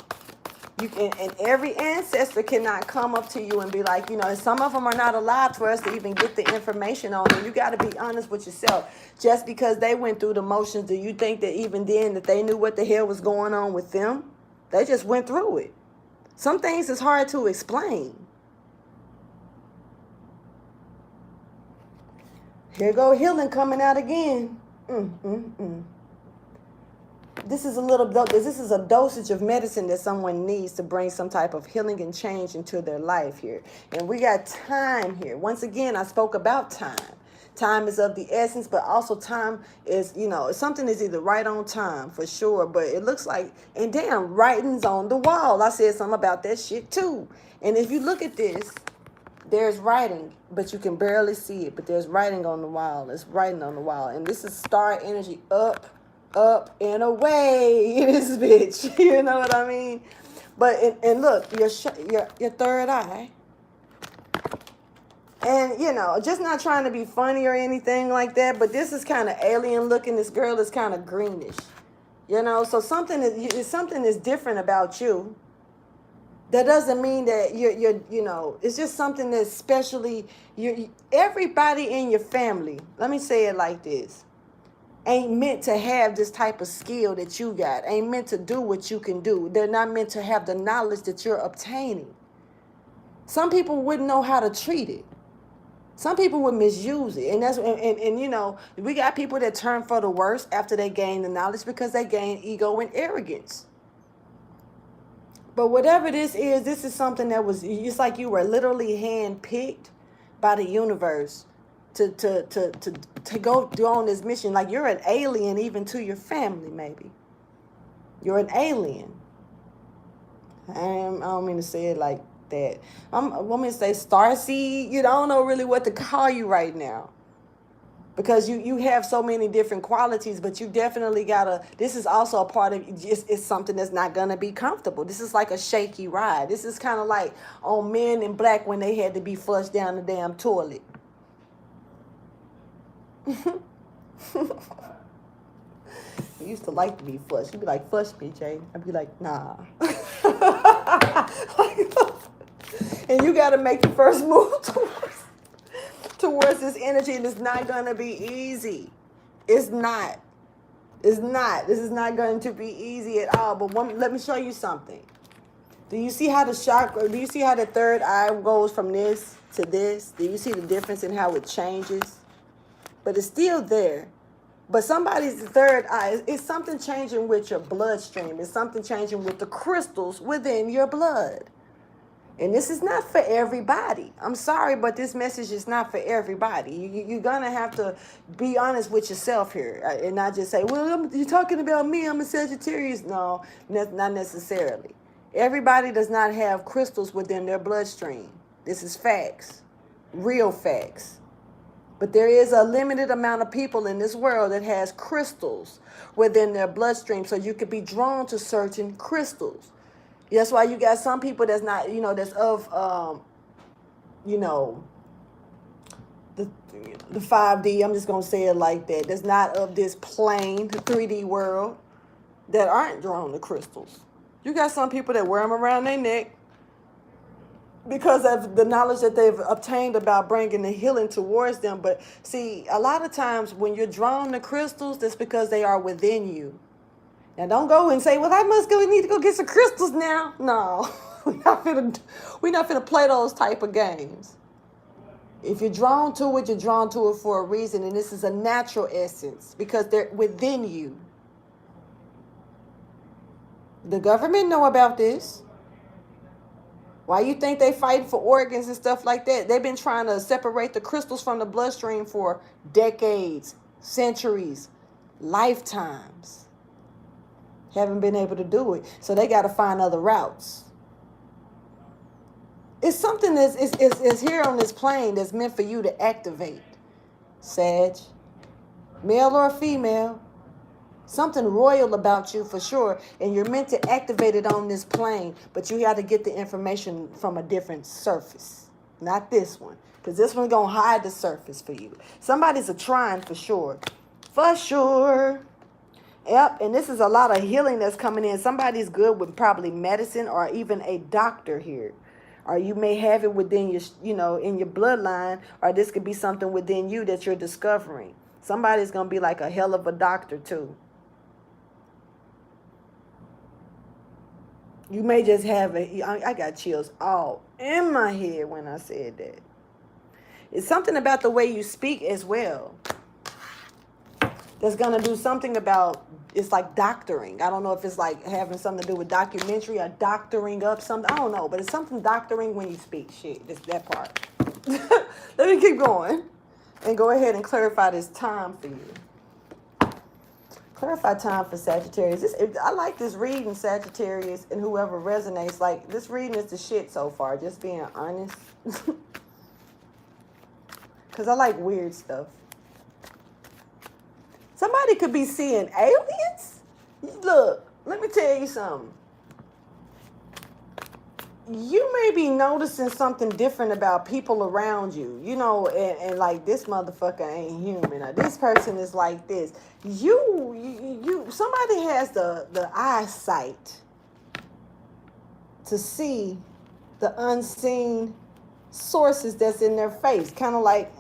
You can, and every ancestor cannot come up to you and be like, some of them are not alive for us to even get the information on. And you got to be honest with yourself. Just because they went through the motions, do you think that even then that they knew what the hell was going on with them? They just went through it. Some things is hard to explain. Here go healing coming out again. This is a dosage of medicine that someone needs to bring some type of healing and change into their life here. And we got time here. Once again, I spoke about time. Time is of the essence, but also time is, something is either right on time for sure, but it looks like, and damn, writing's on the wall. I said something about that shit too. And if you look at this, there's writing, but you can barely see it, but there's writing on the wall. It's writing on the wall. And this is star energy up and away, this bitch. You know what I mean? But and look, your third eye, and just not trying to be funny or anything like that. But this is kind of alien looking. This girl is kind of greenish, So something is different about you. That doesn't mean that you're it's just something that's especially everybody in your family. Let me say it like this. ain't meant to have this type of skill that you got, ain't meant to do what you can do. They're not meant to have the knowledge that you're obtaining. Some people wouldn't know how to treat it. Some people would misuse it. And you know, we got people that turn for the worse after they gain the knowledge because they gain ego and arrogance. But whatever this is something that was, it's like you were literally handpicked by the universe to go on this mission. Like you're an alien even to your family, maybe. You're an alien. I don't mean to say it like that. I want me to say starseed. You know, I don't know really what to call you right now. Because you have so many different qualities, but you definitely gotta, this is also a part of, it's something that's not gonna be comfortable. This is like a shaky ride. This is kind of like on Men in Black when they had to be flushed down the damn toilet. You used to like to be flushed. You'd be like, flush me, Jay. I'd be like, nah. And you gotta make the first move towards this energy, and it's not going to be easy. It's not. This is not going to be easy at all. But let me show you something. Do you see how the chakra, do you see how the third eye goes from this to this? Do you see the difference in how it changes? But it's still there. But somebody's third eye, it's something changing with your bloodstream. It's something changing with the crystals within your blood. And this is not for everybody. I'm sorry, but this message is not for everybody. You're going to have to be honest with yourself here and not just say, well, you're talking about me. I'm a Sagittarius. No, not necessarily. Everybody does not have crystals within their bloodstream. This is facts, real facts. But there is a limited amount of people in this world that has crystals within their bloodstream. So you could be drawn to certain crystals. That's why you got some people that's not, you know, that's of, you know, the 5D, I'm just going to say it like that. That's not of this plane, the 3D world, that aren't drawn to crystals. You got some people that wear them around their neck because of the knowledge that they've obtained about bringing the healing towards them. But see, a lot of times when you're drawn to crystals, that's because they are within you. Now, don't go and say, well, I must go, need to go get some crystals now. No, we're not finna play those type of games. If you're drawn to it, you're drawn to it for a reason. And this is a natural essence because they're within you. The government know about this. Why you think they fight for organs and stuff like that? They've been trying to separate the crystals from the bloodstream for decades, centuries, lifetimes. Haven't been able to do it. So they got to find other routes. It's something that's here on this plane that's meant for you to activate. Sag, male or female, something royal about you for sure. And you're meant to activate it on this plane. But you got to get the information from a different surface. Not this one. Because this one's going to hide the surface for you. Somebody's a trine for sure. For sure. Yep, and this is a lot of healing that's coming in. Somebody's good with probably medicine or even a doctor here. Or you may have it within your, you know, in your bloodline, or this could be something within you that you're discovering. Somebody's going to be like a hell of a doctor too. You may just have I got chills all in my head when I said that. It's something about the way you speak as well. That's going to do something about, it's like doctoring. I don't know if it's like having something to do with documentary or doctoring up something. I don't know, but it's something doctoring when you speak. Shit, just that part. Let me keep going and go ahead and clarify this time for you. Clarify time for Sagittarius. I like this reading, Sagittarius, and whoever resonates. Like, this reading is the shit so far, just being honest. Because I like weird stuff. Somebody could be seeing aliens. Look, let me tell you something. You may be noticing something different about people around you, you know, and like, this motherfucker ain't human, or this person is like this. Somebody has the eyesight to see the unseen sources that's in their face, kind of like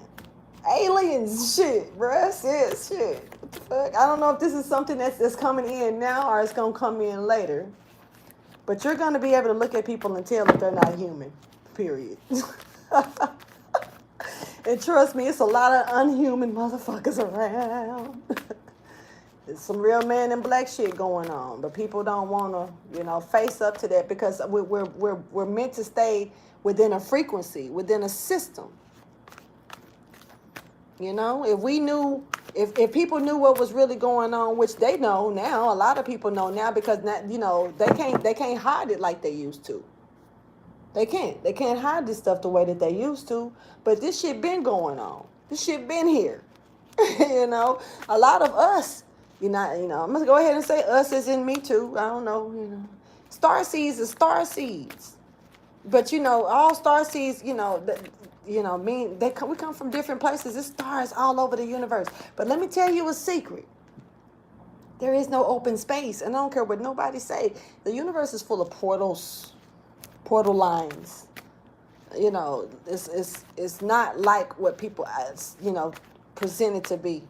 aliens shit, bruh. Shit. Fuck, I don't know if this is something that's coming in now or it's going to come in later. But you're going to be able to look at people and tell if they're not human. Period. And trust me, it's a lot of unhuman motherfuckers around. There's some real man in black shit going on, but people don't want to, face up to that because we're meant to stay within a frequency, within a system. If we knew, if people knew what was really going on, which they know now, a lot of people know now because now, they can't hide it like they used to. They can't hide this stuff the way that they used to. But this shit been going on. This shit been here. A lot of us. I'm gonna go ahead and say us is in me too. I don't know. Star seeds are star seeds. But all star seeds. We come from different places. There's stars all over the universe. But let me tell you a secret. There is no open space, and I don't care what nobody say. The universe is full of portals. Portal lines, it's not like what people, present it to be.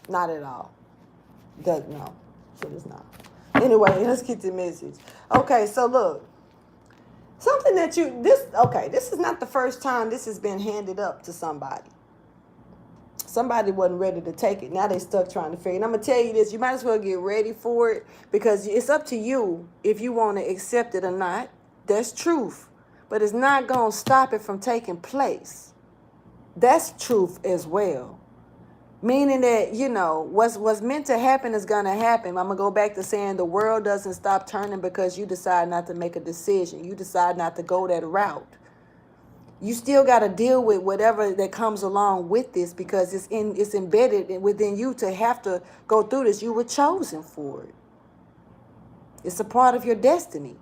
Not at all. No, shit is not. Anyway, let's get the message. Okay, so look, something that this is not the first time this has been handed up to somebody. Somebody wasn't ready to take it. Now they stuck trying to figure it. And I'm going to tell you this, you might as well get ready for it because it's up to you if you want to accept it or not. That's truth, but it's not going to stop it from taking place. That's truth as well. Meaning that, what's meant to happen is going to happen. I'm going to go back to saying the world doesn't stop turning because you decide not to make a decision. You decide not to go that route. You still got to deal with whatever that comes along with this because it's embedded within you to have to go through this. You were chosen for it. It's a part of your destiny.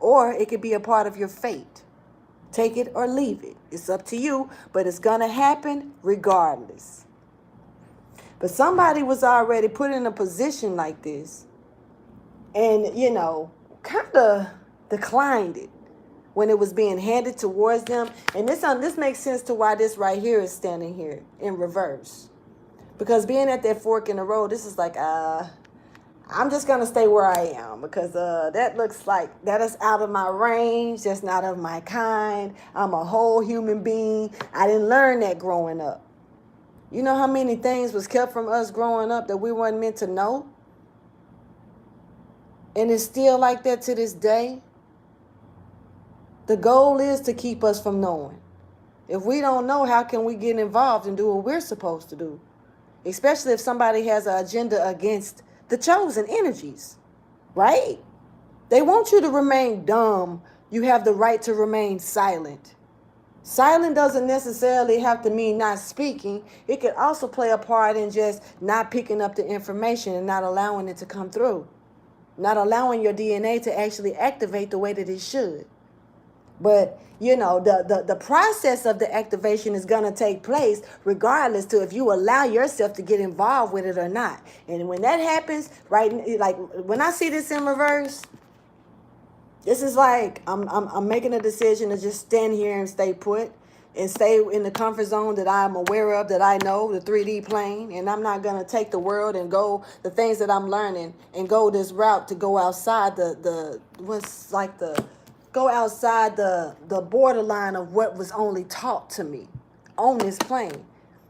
Or it could be a part of your fate. Take it or leave it. It's up to you, but it's going to happen regardless. But somebody was already put in a position like this and, kind of declined it when it was being handed towards them. And this makes sense to why this right here is standing here in reverse. Because being at that fork in the road, this is like, I'm just going to stay where I am because that looks like that is out of my range. That's not of my kind. I'm a whole human being. I didn't learn that growing up. You know how many things was kept from us growing up that we weren't meant to know? And it's still like that to this day. The goal is to keep us from knowing. If we don't know, how can we get involved and do what we're supposed to do? Especially if somebody has an agenda against the chosen energies, right? They want you to remain dumb. You have the right to remain silent. Silent doesn't necessarily have to mean not speaking. It could also play a part in just not picking up the information and not allowing it to come through. Not allowing your DNA to actually activate the way that it should. But, the process of the activation is going to take place regardless to if you allow yourself to get involved with it or not. And when that happens, right, like when I see this in reverse, this is like I'm making a decision to just stand here and stay put and stay in the comfort zone that I'm aware of, that I know, the 3D plane. And I'm not going to take the world and go the things that I'm learning and go this route to go outside go outside the borderline of what was only taught to me on this plane.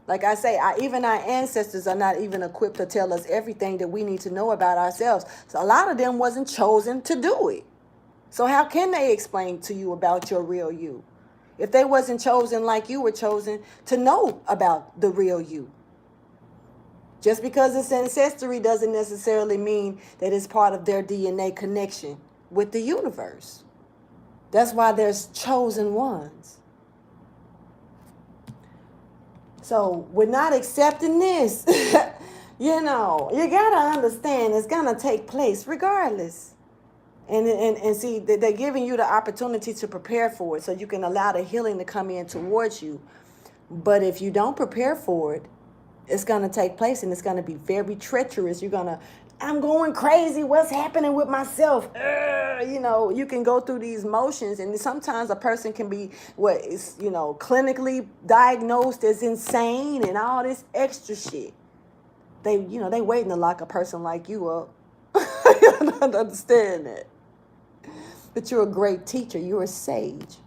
Like I say, even our ancestors are not even equipped to tell us everything that we need to know about ourselves. So a lot of them wasn't chosen to do it. So how can they explain to you about your real you? If they wasn't chosen like you were chosen to know about the real you. Just because it's ancestry doesn't necessarily mean that it's part of their DNA connection with the universe. That's why there's chosen ones. So we're not accepting this. You got to understand it's going to take place regardless. And see, they're giving you the opportunity to prepare for it so you can allow the healing to come in towards you. But if you don't prepare for it, it's going to take place and it's going to be very treacherous. I'm going crazy. What's happening with myself? You can go through these motions, and sometimes a person can be clinically diagnosed as insane and all this extra shit. they waiting to lock a person like you up. I don't understand that. But you're a great teacher. You're a sage.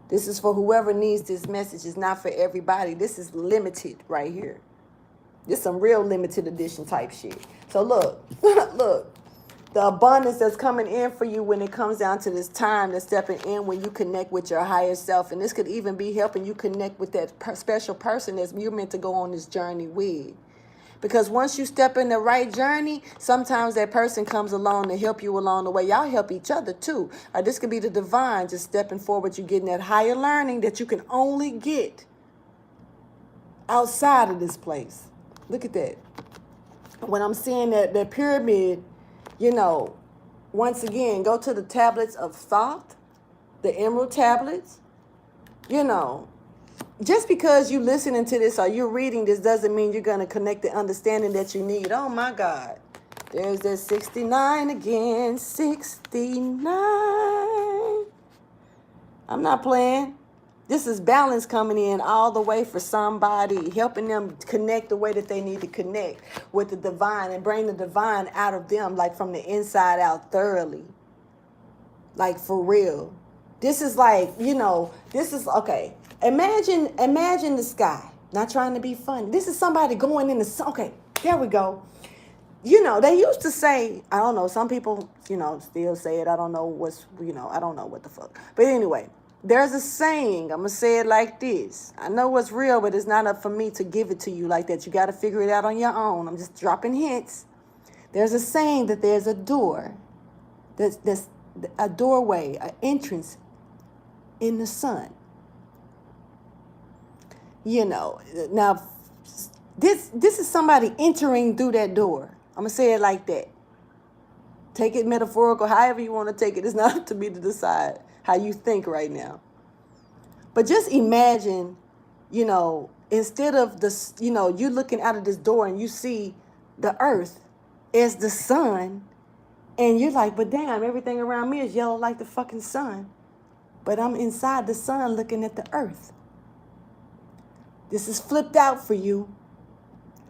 This is for whoever needs this message. It's not for everybody. This is limited right here. This is some real limited edition type shit. So look, look. The abundance that's coming in for you when it comes down to this time that's stepping in when you connect with your higher self. And this could even be helping you connect with that special person that you're meant to go on this journey with. Because once you step in the right journey, sometimes that person comes along to help you along the way. Y'all help each other too. This could be the divine just stepping forward. You're getting that higher learning that you can only get outside of this place. Look at that. When I'm seeing that pyramid, once again, go to the tablets of thought, the emerald tablets. Just because you're listening to this or you're reading this doesn't mean you're going to connect the understanding that you need. Oh, my God. There's that 69 again. 69. I'm not playing. This is balance coming in all the way for somebody, helping them connect the way that they need to connect with the divine and bring the divine out of them, like from the inside out thoroughly. Like for real. This is like, this is, okay. Imagine the sky. Not trying to be funny. This is somebody going in the sun. Okay, there we go. They used to say, I don't know, some people, still say it. I don't know I don't know what the fuck. But anyway, there's a saying. I'm going to say it like this. I know what's real, but it's not up for me to give it to you like that. You got to figure it out on your own. I'm just dropping hints. There's a saying that there's a door. There's a doorway, an entrance in the sun. Now, this is somebody entering through that door. I'm going to say it like that. Take it metaphorical, however you want to take it. It's not up to me to decide how you think right now. But just imagine, instead of you looking out of this door and you see the earth as the sun, and you're like, but damn, everything around me is yellow like the fucking sun. But I'm inside the sun looking at the earth. This is flipped out for you.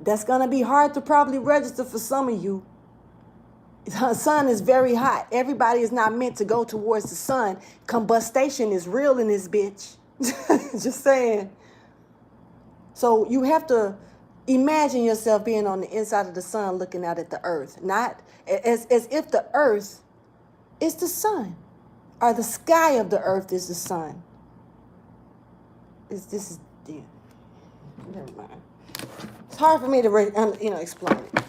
That's going to be hard to probably register for some of you. The sun is very hot. Everybody is not meant to go towards the sun. Combustion is real in this bitch. Just saying. So you have to imagine yourself being on the inside of the sun looking out at the earth. Not as if the earth is the sun. Or the sky of the earth is the sun. Yeah. Never mind. It's hard for me to, explain it.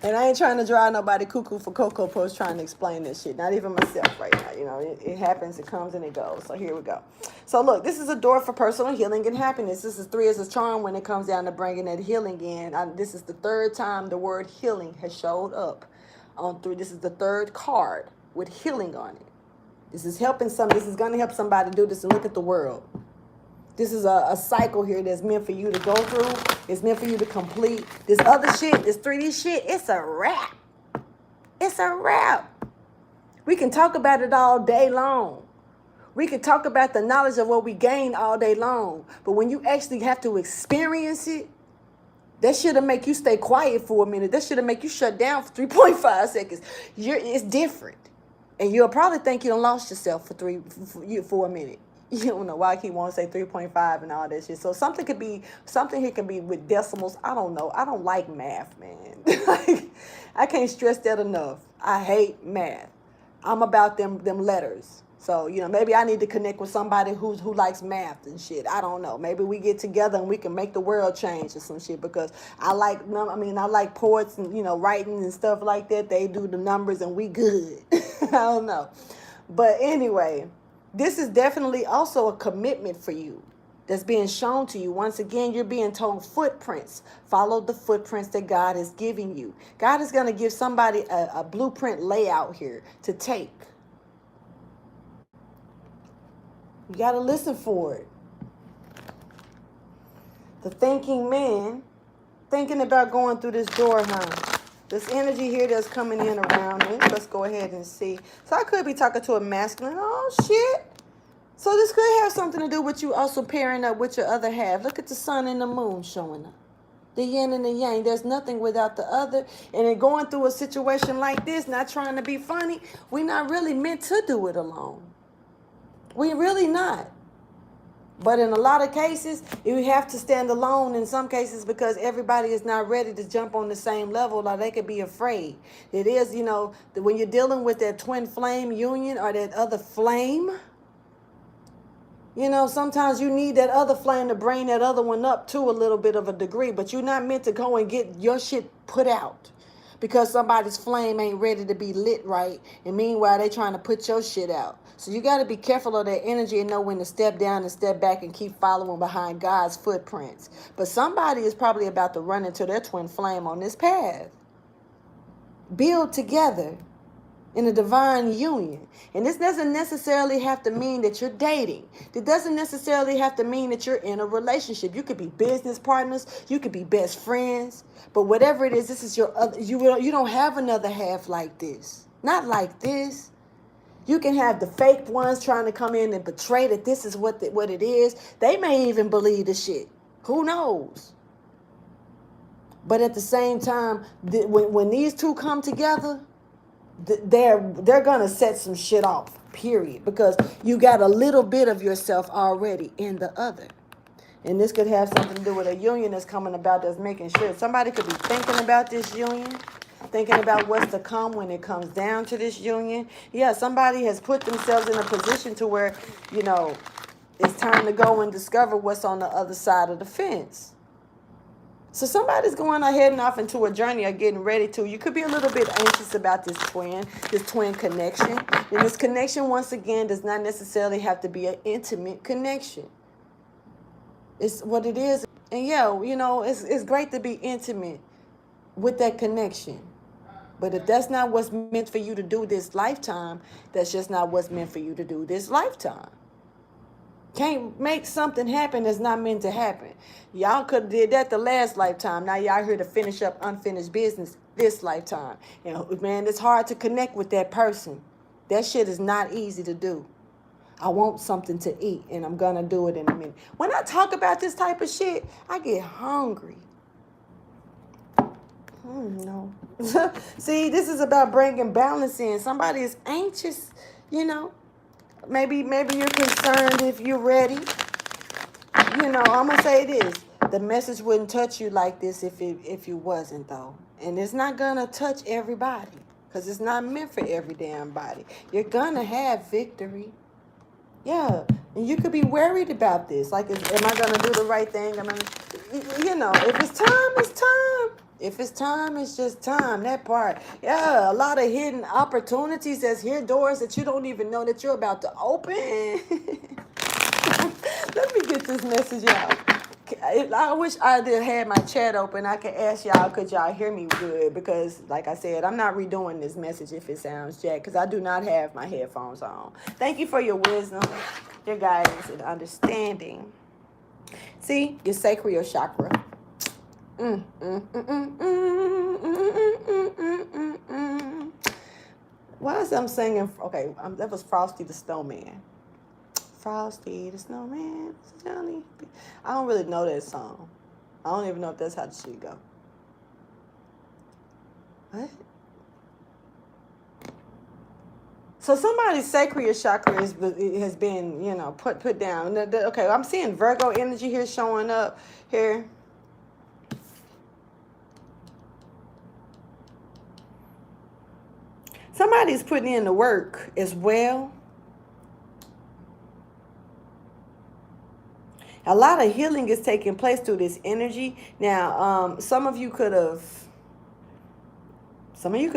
And I ain't trying to drive nobody cuckoo for Cocoa Post trying to explain this shit. Not even myself right now. It happens, it comes, and it goes. So here we go. So look, this is a door for personal healing and happiness. This is 3 as a charm when it comes down to bringing that healing in. This is the 3rd time the word healing has showed up on 3. This is the 3rd card with healing on it. This is This is going to help somebody do this and look at the world. This is a cycle here that's meant for you to go through. It's meant for you to complete. This other shit, this 3D shit, it's a wrap. It's a wrap. We can talk about it all day long. We can talk about the knowledge of what we gain all day long. But when you actually have to experience it, that should've make you stay quiet for a minute. That should've make you shut down for 3.5 seconds. It's different. And you'll probably think you done lost yourself for a minute. You don't know why I keep wanting to say 3.5 and all that shit. So something here can be with decimals. I don't know. I don't like math, man. I can't stress that enough. I hate math. I'm about them letters. So, maybe I need to connect with somebody who likes math and shit. I don't know. Maybe we get together and we can make the world change or some shit, because I like poets and, writing and stuff like that. They do the numbers and we good. I don't know. But anyway, this is definitely also a commitment for you that's being shown to you. Once again, you're being told footprints. Follow the footprints that God is giving you. God is going to give somebody a blueprint layout here to take. You got to listen for it. The thinking man, thinking about going through this door, huh? This energy here that's coming in around it. Let's go ahead and see. So I could be talking to a masculine. Oh, shit. So this could have something to do with you also pairing up with your other half. Look at the sun and the moon showing up. The yin and the yang. There's nothing without the other. And in going through a situation like this, not trying to be funny, we're not really meant to do it alone. We really not. But in a lot of cases, you have to stand alone in some cases because everybody is not ready to jump on the same level, or they could be afraid. It is, when you're dealing with that twin flame union or that other flame, sometimes you need that other flame to bring that other one up to a little bit of a degree, but you're not meant to go and get your shit put out because somebody's flame ain't ready to be lit right, and meanwhile they trying to put your shit out. So you got to be careful of that energy and know when to step down and step back and keep following behind God's footprints. But somebody is probably about to run into their twin flame on this path. Build together in a divine union. And this doesn't necessarily have to mean that you're dating. It doesn't necessarily have to mean that you're in a relationship. You could be business partners. You could be best friends. But whatever it is, this is your other. You don't have another half like this. Not like this. You can have the fake ones trying to come in and betray that this is what it is. They may even believe the shit. Who knows? But at the same time, when these two come together, they're gonna set some shit off, period, because you got a little bit of yourself already in the other. And this could have something to do with a union that's coming about, that's making sure somebody could be thinking about this union, thinking about what's to come when it comes down to this union. Yeah, somebody has put themselves in a position to where, it's time to go and discover what's on the other side of the fence. So somebody's going ahead and off into a journey or getting ready to. You could be a little bit anxious about this twin connection. And this connection, once again, does not necessarily have to be an intimate connection. It's what it is. And it's great to be intimate with that connection. But if that's not what's meant for you to do this lifetime, that's just not what's meant for you to do this lifetime. Can't make something happen that's not meant to happen. Y'all could have did that the last lifetime. Now y'all here to finish up unfinished business this lifetime. And man, it's hard to connect with that person. That shit is not easy to do. I want something to eat, and I'm gonna do it in a minute. When I talk about this type of shit, I get hungry. No. See, this is about bringing balance in. Somebody is anxious, Maybe you're concerned if you're ready. I'm going to say this. The message wouldn't touch you like this if you wasn't, though. And it's not going to touch everybody because it's not meant for every damn body. You're going to have victory. Yeah. And you could be worried about this. Like, am I going to do the right thing? If it's time, it's time. If it's time, it's just time. That part. Yeah, a lot of hidden opportunities that's here, doors that you don't even know that you're about to open. Let me get this message out. I wish I did had my chat open. I could ask y'all, could y'all hear me good? Because, like I said, I'm not redoing this message if it sounds jacked, because I do not have my headphones on. Thank you for your wisdom, your guidance, and understanding. See, your sacral chakra. Why is I'm singing? Okay, that was Frosty the Snowman. Frosty the Snowman, Johnny. I don't really know that song. I don't even know if that's how the shit go. What? So somebody's sacral chakra has been, put down. Okay, I'm seeing Virgo energy here showing up here. Somebody's putting in the work as well. A lot of healing is taking place through this energy. Now, some of you could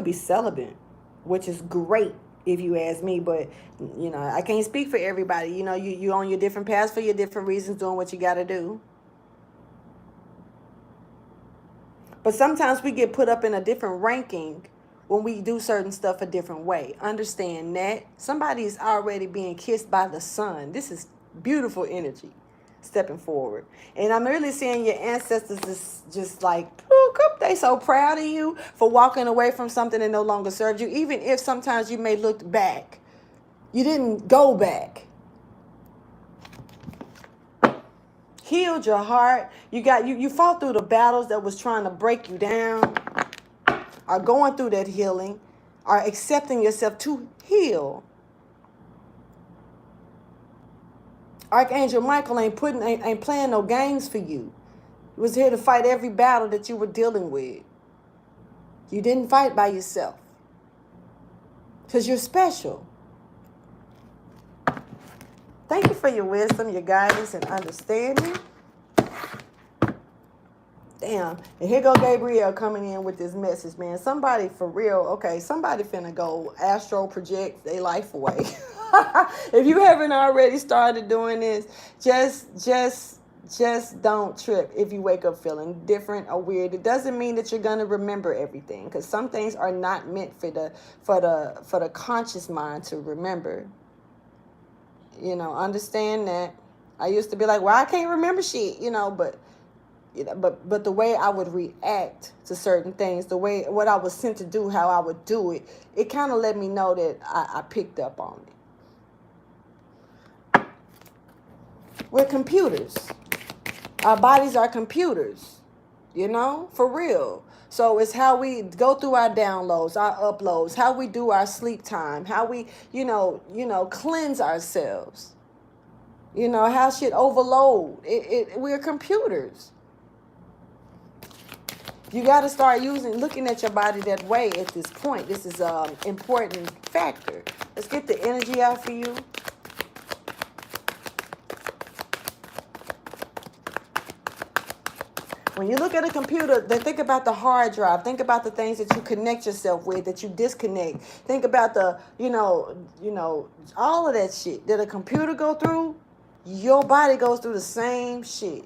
be celibate, which is great if you ask me, but I can't speak for everybody. You on your different paths for your different reasons, doing what you got to do. But sometimes we get put up in a different ranking when we do certain stuff a different way. Understand that. Somebody's already being kissed by the sun. This is beautiful energy stepping forward. And I'm really seeing your ancestors just like, they so proud of you for walking away from something that no longer served you. Even if sometimes you may look back, you didn't go back. healed your heart. You fought through the battles that was trying to break you down, are going through that healing, are accepting yourself to heal. Archangel Michael ain't playing no games for you. He was here to fight every battle that you were dealing with. You didn't fight by yourself. Because you're special. Thank you for your wisdom, your guidance, and understanding. Damn. And here go Gabriel coming in with this message, man. Somebody for real, okay, somebody finna go astral project their life away. If you haven't already started doing this, just don't trip if you wake up feeling different or weird. It doesn't mean that you're gonna remember everything, because some things are not meant for the conscious mind to remember. You know, understand that. I used to be like, well, I can't remember shit, but the way I would react to certain things, what I was sent to do, how I would do it, it kind of let me know that I picked up on it. We're computers. Our bodies are computers, for real. So it's how we go through our downloads, our uploads, how we do our sleep time, how we, cleanse ourselves. How shit overload. We're computers. You got to start looking at your body that way at this point. This is an important factor. Let's get the energy out for you. When you look at a computer, then think about the hard drive. Think about the things that you connect yourself with, that you disconnect. Think about the, all of that shit that a computer go through. Your body goes through the same shit.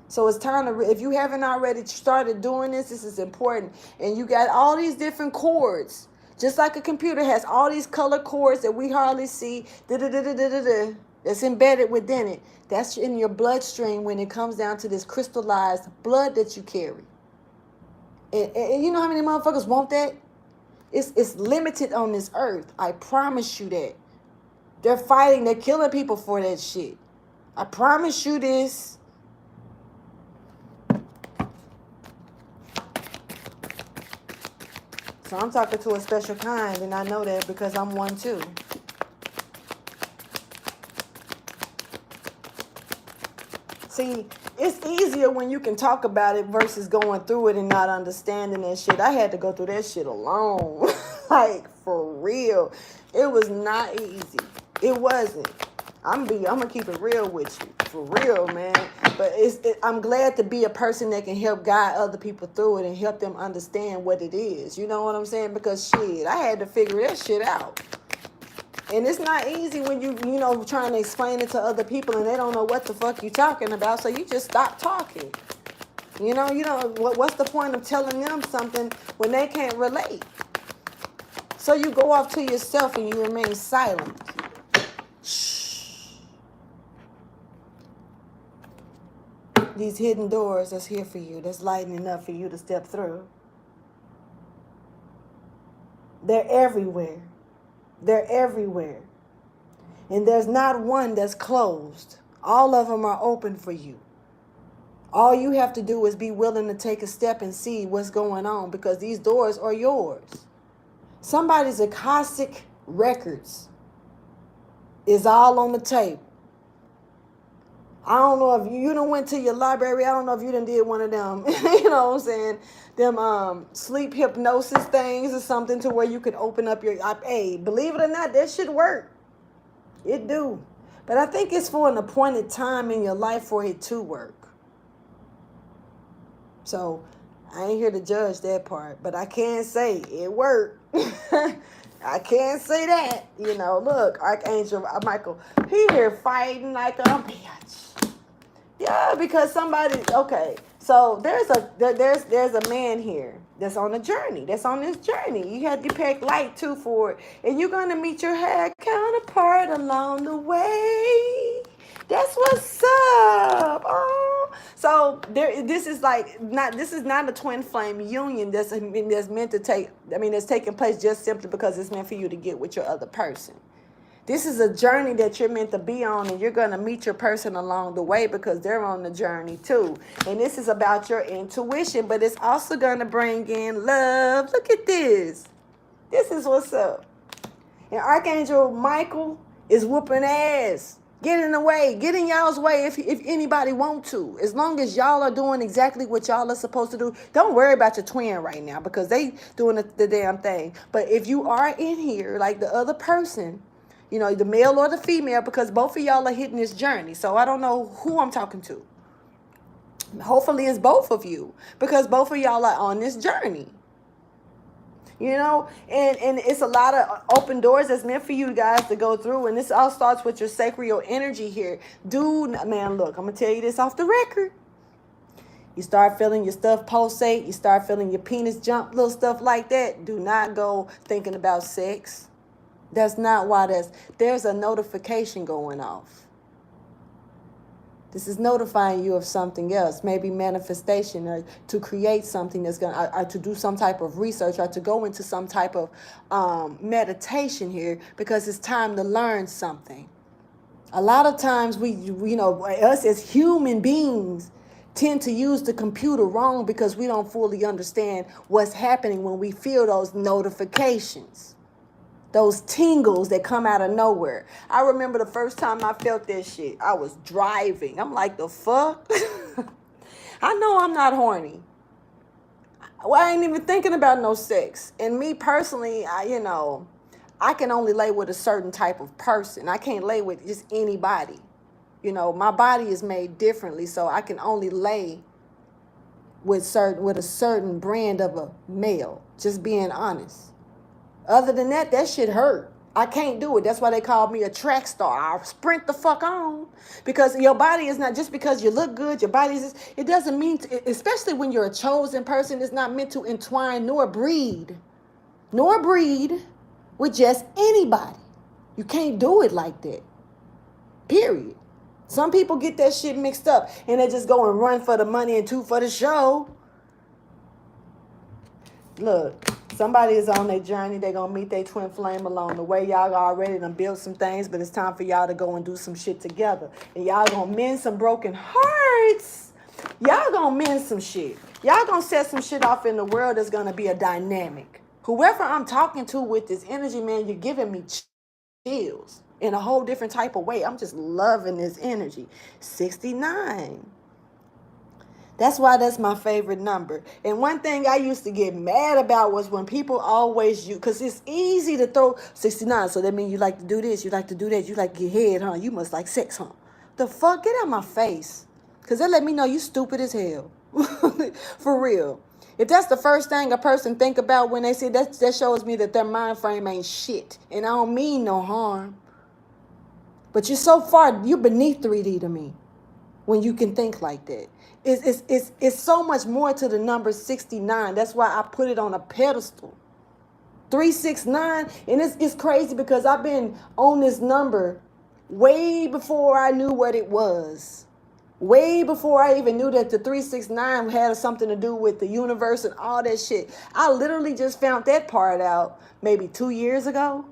So it's time to, if you haven't already started doing this is important. And you got all these different cords. Just like a computer has all these color cords that we hardly see. That's embedded within it. That's in your bloodstream when it comes down to this crystallized blood that you carry. And you know how many motherfuckers want that? It's limited on this earth. I promise you that. They're fighting. They're killing people for that shit. I promise you this. So I'm talking to a special kind, and I know that because I'm one too. See, it's easier when you can talk about it versus going through it and not understanding that shit. I had to go through that shit alone. Like, for real. It was not easy. It wasn't. I'm gonna keep it real with you. For real, man. But I'm glad to be a person that can help guide other people through it and help them understand what it is. You know what I'm saying? Because shit, I had to figure that shit out. And it's not easy when you trying to explain it to other people and they don't know what the fuck you talking about. So you just stop talking. What's the point of telling them something when they can't relate? So you go off to yourself and you remain silent. Shh. These hidden doors that's here for you, that's lightening up for you to step through. They're everywhere. They're everywhere. And there's not one that's closed. All of them are open for you. All you have to do is be willing to take a step and see what's going on, because these doors are yours. Somebody's Akashic records is all on the table. I don't know if you done went to your library. I don't know if you done did one of them, you know what I'm saying? Them sleep hypnosis things or something to where you could open up your, hey, believe it or not, that shit work. It do. But I think it's for an appointed time in your life for it to work. So I ain't here to judge that part, but I can say it worked. I can't say that. Look, Archangel Michael, he here fighting like a bitch. Yeah, because somebody, okay. So there's a man here that's on a journey. That's on this journey. You have to pack light too for it. And you're gonna meet your hair counterpart along the way. That's what's up. Oh, so this is not a twin flame union that's meant to take. That's taking place just simply because it's meant for you to get with your other person. This is a journey that you're meant to be on, and you're going to meet your person along the way because they're on the journey too. And this is about your intuition, but it's also going to bring in love. Look at this. This is what's up. And Archangel Michael is whooping ass. Get in the way. Get in y'all's way if anybody want to. As long as y'all are doing exactly what y'all are supposed to do. Don't worry about your twin right now because they doing the damn thing. But if you are in here like the other person, you know, the male or the female, because both of y'all are hitting this journey. So I don't know who I'm talking to. Hopefully it's both of you because both of y'all are on this journey. You know, and it's a lot of open doors that's meant for you guys to go through. And this all starts with your sacral energy here. Dude, man, look, I'm going to tell you this off the record. You start feeling your stuff pulsate. You start feeling your penis jump, little stuff like that. Do not go thinking about sex. That's not why there's a notification going off. This is notifying you of something else, maybe manifestation, or to create something that's going to, to do some type of research, or to go into some type of meditation here, because it's time to learn something. A lot of times us as human beings tend to use the computer wrong because we don't fully understand what's happening when we feel those notifications. Those tingles that come out of nowhere. I remember the first time I felt that shit. I was driving. I'm like, the fuck? I know I'm not horny. Well, I ain't even thinking about no sex. And me personally, I can only lay with a certain type of person. I can't lay with just anybody. You know, my body is made differently, so I can only lay with a certain brand of a male. Just being honest. Other than that, that shit hurt. I can't do it. That's why they call me a track star. I'll sprint the fuck on. Because your body is not, just because you look good, your body is, it doesn't mean, especially when you're a chosen person, it's not meant to entwine nor breed with just anybody. You can't do it like that. Period. Some people get that shit mixed up and they just go and run for the money and two for the show. Look. Somebody is on their journey. They're going to meet their twin flame along the way. Y'all already done built some things, but it's time for y'all to go and do some shit together. And y'all going to mend some broken hearts. Y'all going to mend some shit. Y'all going to set some shit off in the world that's going to be a dynamic. Whoever I'm talking to with this energy, man, you're giving me chills in a whole different type of way. I'm just loving this energy. 69. That's why that's my favorite number. And one thing I used to get mad about was when people always use, because it's easy to throw 69. So that means you like to do this, you like to do that, you like to get head, huh? You must like sex, huh? The fuck? Get out of my face. Because that let me know you stupid as hell. For real. If that's the first thing a person think about when they say that shows me that their mind frame ain't shit. And I don't mean no harm. But you're beneath 3D to me when you can think like that. It's so much more to the number 69. That's why I put it on a pedestal. 369. And it's crazy because I've been on this number way before I knew what it was. Way before I even knew that the 369 had something to do with the universe and all that shit. I literally just found that part out maybe 2 years ago.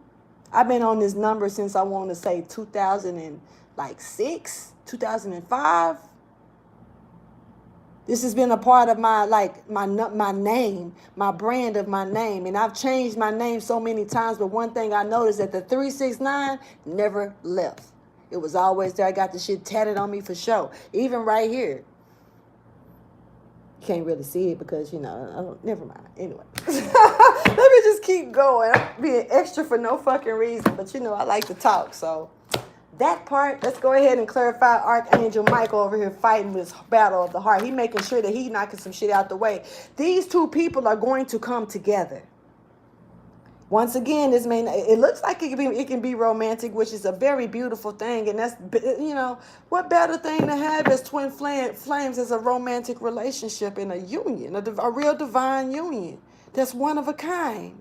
I've been on this number since I want to say 2006, 2005. This has been a part of my name, my brand of my name. And I've changed my name so many times. But one thing I noticed that the 369 never left. It was always there. I got the shit tatted on me for sure. Even right here. You can't really see it because, never mind. Anyway. Let me just keep going. I'm being extra for no fucking reason. But, I like to talk, so... That part, let's go ahead and clarify. Archangel Michael over here fighting this battle of the heart. He making sure that he knocking some shit out the way. These two people are going to come together. Once again, it looks like it can be romantic, which is a very beautiful thing. And that's, what better thing to have as twin flames as a romantic relationship in a union, a real divine union. That's one of a kind.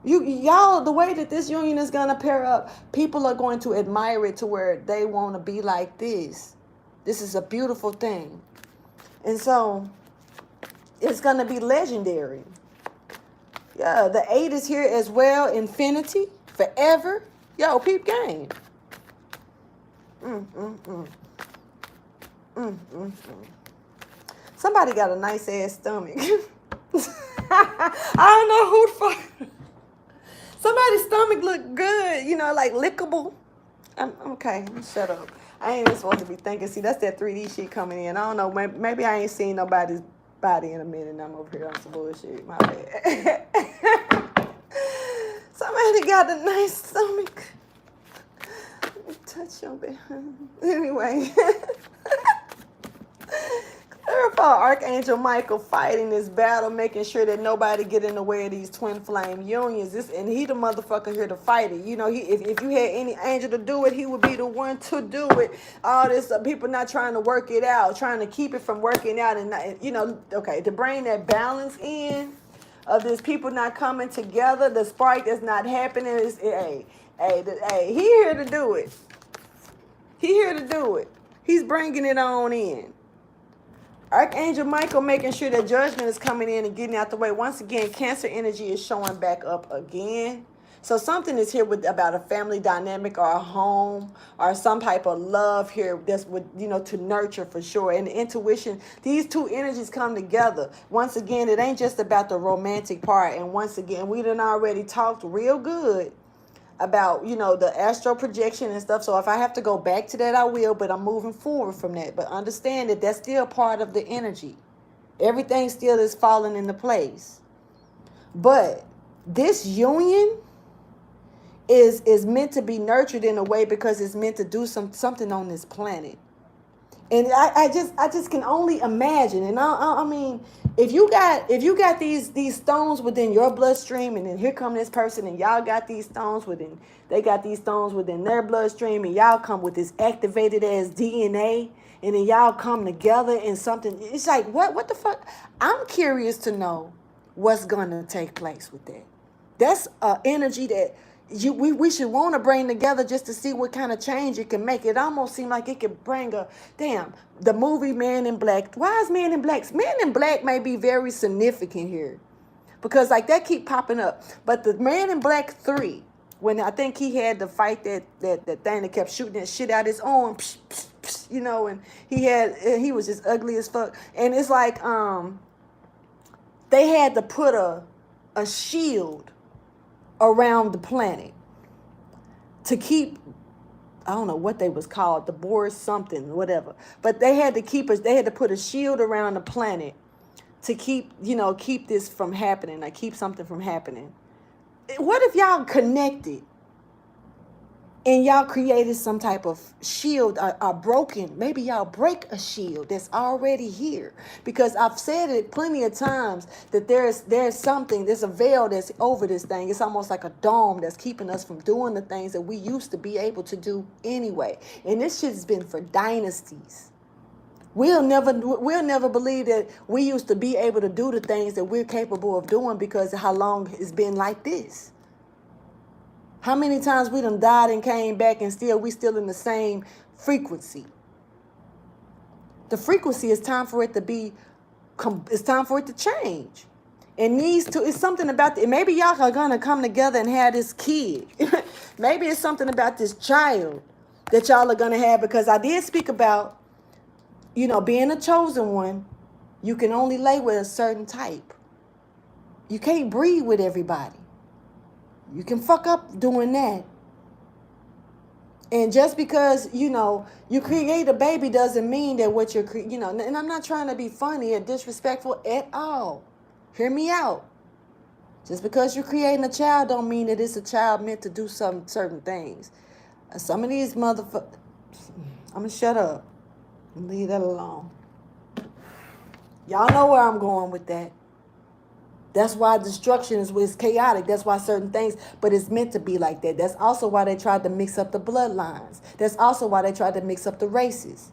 Y'all, the way that this union is going to pair up, people are going to admire it to where they want to be like this. This is a beautiful thing. And so it's going to be legendary. Yeah, the 8 is here as well. Infinity, forever. Yo, peep game. Mm, mm, mm. Mm, mm, mm. Somebody got a nice ass stomach. I don't know who the fuck. Somebody's stomach look good, you know, like lickable. I'm okay. Shut up. I ain't even supposed to be thinking. See, that's that 3D shit coming in. I don't know. Maybe I ain't seen nobody's body in a minute and I'm over here on some bullshit. My bad. Somebody got a nice stomach. Let me touch your behind. Anyway. Clarify Archangel Michael fighting this battle, making sure that nobody get in the way of these twin flame unions. And he the motherfucker here to fight it. You know, if you had any angel to do it, he would be the one to do it. All this people not trying to work it out, trying to keep it from working out, and not, you know, okay, to bring that balance in of this people not coming together, the spark that's not happening is he here to do it. He here to do it. He's bringing it on in. Archangel Michael making sure that judgment is coming in and getting out the way. Once again, Cancer energy is showing back up again. So something is here about a family dynamic or a home or some type of love here that's with, you know, to nurture for sure. And intuition, these two energies come together. Once again, it ain't just about the romantic part. And once again, we done already talked real good about, you know, the astral projection and stuff. So if I have to go back to that, I will, but I'm moving forward from that. But understand that that's still part of the energy. Everything still is falling into place. But this union is meant to be nurtured in a way because it's meant to do something on this planet. And I just can only imagine. And I mean, if you got these stones within your bloodstream, and then here come this person, and y'all got these stones within, they got these stones within their bloodstream, and y'all come with this activated as DNA, and then y'all come together in something. It's like, what the fuck? I'm curious to know what's gonna take place with that. That's energy that we should want to bring together just to see what kind of change it can make. It almost seems like it could bring the movie Man in Black. Why is Man in Black? Man in Black may be very significant here because like that keep popping up. But the Man in Black 3, when I think he had to fight that thing that kept shooting that shit out his arm, you know, and he was just ugly as fuck. And it's like they had to put a shield around the planet to keep, I don't know what they was called, the Boers something, whatever. But they had to put a shield around the planet to keep this from happening, or keep something from happening. What if y'all connected and y'all created some type of shield or broken? Maybe y'all break a shield that's already here. Because I've said it plenty of times that there's a veil that's over this thing. It's almost like a dome that's keeping us from doing the things that we used to be able to do anyway. And this shit's been for dynasties. We'll never believe that we used to be able to do the things that we're capable of doing because of how long it's been like this. How many times we done died and came back and we still in the same frequency. The frequency is time for it to be, it's time for it to change. And it's something about it. Maybe y'all are going to come together and have this kid. Maybe it's something about this child that y'all are going to have, because I did speak about, you know, being a chosen one. You can only lay with a certain type. You can't breed with everybody. You can fuck up doing that. And just because, you know, you create a baby doesn't mean that what you're, and I'm not trying to be funny or disrespectful at all. Hear me out. Just because you're creating a child don't mean that it's a child meant to do some certain things. Some of these motherfuckers, I'm going to shut up and leave that alone. Y'all know where I'm going with that. That's why destruction is chaotic. That's why certain things, but it's meant to be like that. That's also why they tried to mix up the bloodlines. That's also why they tried to mix up the races.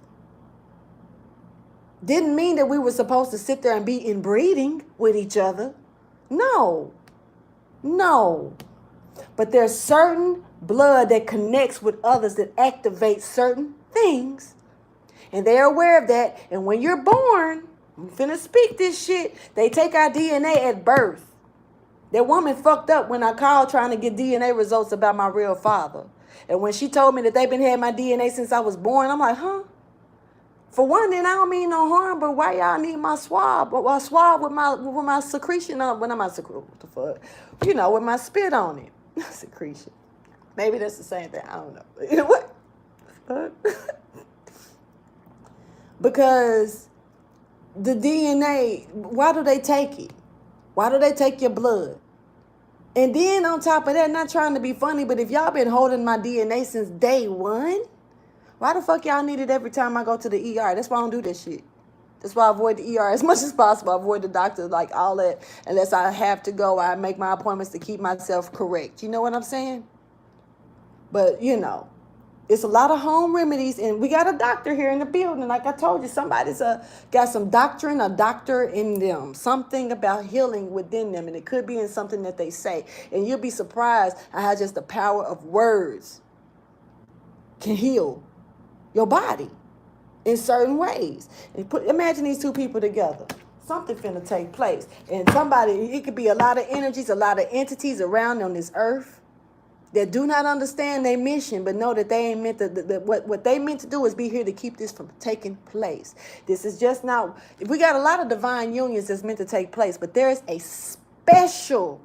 Didn't mean that we were supposed to sit there and be inbreeding with each other. No. But there's certain blood that connects with others that activates certain things. And they're aware of that. And when you're born, I'm finna speak this shit. They take our DNA at birth. That woman fucked up when I called trying to get DNA results about my real father. And when she told me that they've been having my DNA since I was born, I'm like, huh? For one, then I don't mean no harm, but why y'all need my swab? But I swab with my secretion on, when I'm secretion, what the fuck? You know, with my spit on it. Secretion. Maybe that's the same thing. I don't know. You know what? Because the DNA, why do they take it? Why do they take your blood? And then on top of that, not trying to be funny, but if y'all been holding my DNA since day one, why the fuck y'all need it every time I go to the ER? That's why I don't do this shit. That's why I avoid the ER as much as possible. I avoid the doctor, like all that. Unless I have to go, I make my appointments to keep myself correct. You know what I'm saying? But, you know, it's a lot of home remedies, and we got a doctor here in the building. Like I told you, somebody's got some doctrine, a doctor in them, something about healing within them, and it could be in something that they say. And you'll be surprised how just the power of words can heal your body in certain ways. And imagine these two people together. Something finna take place. And somebody, it could be a lot of energies, a lot of entities around on this earth that do not understand their mission, but know that they ain't meant to, what they meant to do is be here to keep this from taking place. This is just not, we got a lot of divine unions that's meant to take place, but there's a special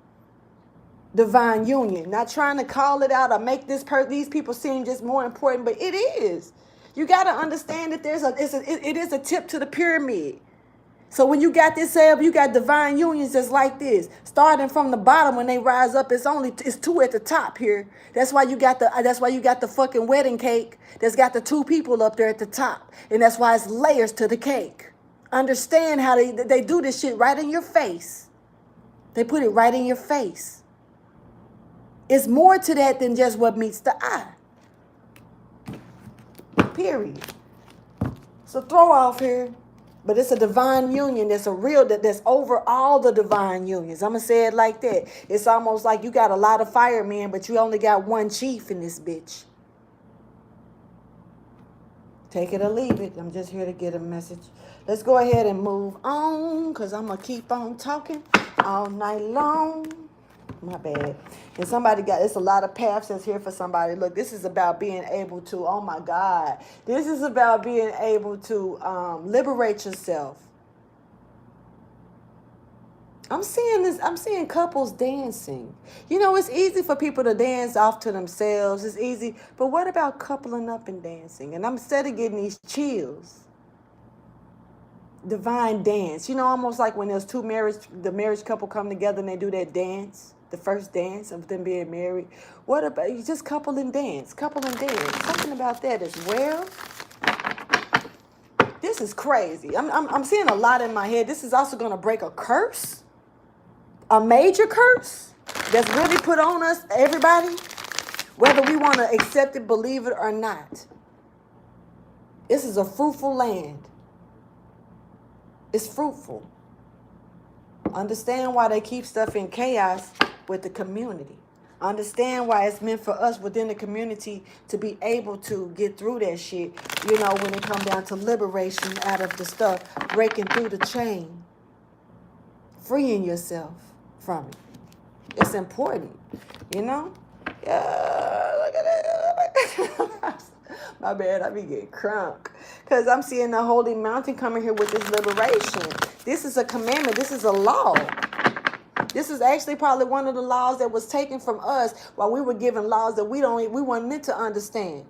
divine union. Not trying to call it out or make these people seem just more important, but it is. You got to understand that it is a tip to the pyramid. So when you got this up, you got divine unions just like this. Starting from the bottom, when they rise up, it's two at the top here. That's why you got the fucking wedding cake that's got the two people up there at the top. And that's why it's layers to the cake. Understand how they do this shit right in your face. They put it right in your face. It's more to that than just what meets the eye. Period. So throw off here. But it's a divine union that's that's over all the divine unions. I'm going to say it like that. It's almost like you got a lot of firemen, but you only got one chief in this bitch. Take it or leave it. I'm just here to get a message. Let's go ahead and move on, because I'm going to keep on talking all night long. My bad. And it's a lot of paths that's here for somebody. Look, this is about being able to, oh my God. This is about being able to liberate yourself. I'm seeing couples dancing. You know, it's easy for people to dance off to themselves. It's easy. But what about coupling up and dancing? And I'm instead of getting these chills. Divine dance. You know, almost like when there's the marriage couple come together and they do that dance. The first dance of them being married. What about you just couple and dance? Something about that as well. This is crazy. I'm seeing a lot in my head. This is also going to break a curse. A major curse that's really put on us, everybody. Whether we want to accept it, believe it or not. This is a fruitful land. It's fruitful. Understand why they keep stuff in chaos with the community. Understand why it's meant for us within the community to be able to get through that shit, you know, when it comes down to liberation out of the stuff, breaking through the chain, freeing yourself from it. It's important, you know? Yeah, look at that. My bad, I be getting crunk. Because I'm seeing the Holy Mountain coming here with this liberation. This is a commandment. This is a law. This is actually probably one of the laws that was taken from us while we were given laws that we weren't meant to understand.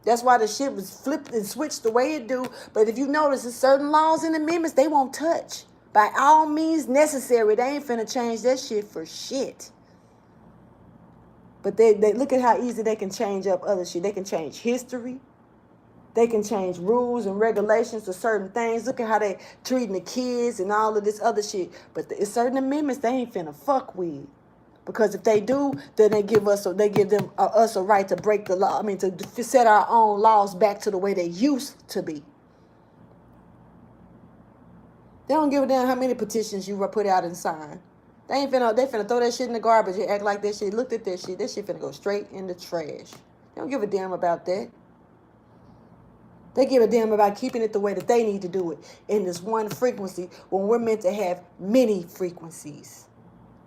That's why the shit was flipped and switched the way it do. But if you notice, there's certain laws and amendments they won't touch. By all means necessary, they ain't finna change that shit for shit. But they look at how easy they can change up other shit. They can change history. They can change rules and regulations to certain things. Look at how they treating the kids and all of this other shit. But there's certain amendments they ain't finna fuck with. Because if they do, then they give us a right to break the law. I mean, to set our own laws back to the way they used to be. They don't give a damn how many petitions you put out and sign. They finna throw that shit in the garbage and act like that shit. Looked at that shit. That shit finna go straight in the trash. They don't give a damn about that. They give a damn about keeping it the way that they need to do it in this one frequency when we're meant to have many frequencies.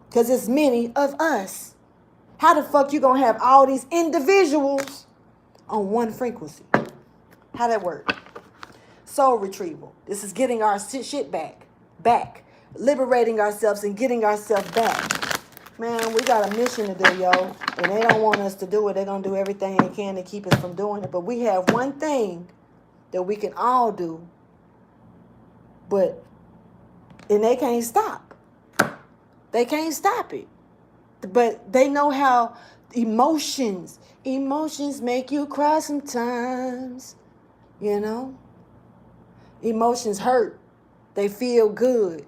Because it's many of us. How the fuck you gonna have all these individuals on one frequency? How that work? Soul retrieval. This is getting our shit back. Liberating ourselves and getting ourselves back. Man, we got a mission to do, yo. And they don't want us to do it. They're going to do everything they can to keep us from doing it. But we have one thing that we can all do. And they can't stop. They can't stop it. But they know how emotions make you cry sometimes. You know? Emotions hurt. They feel good.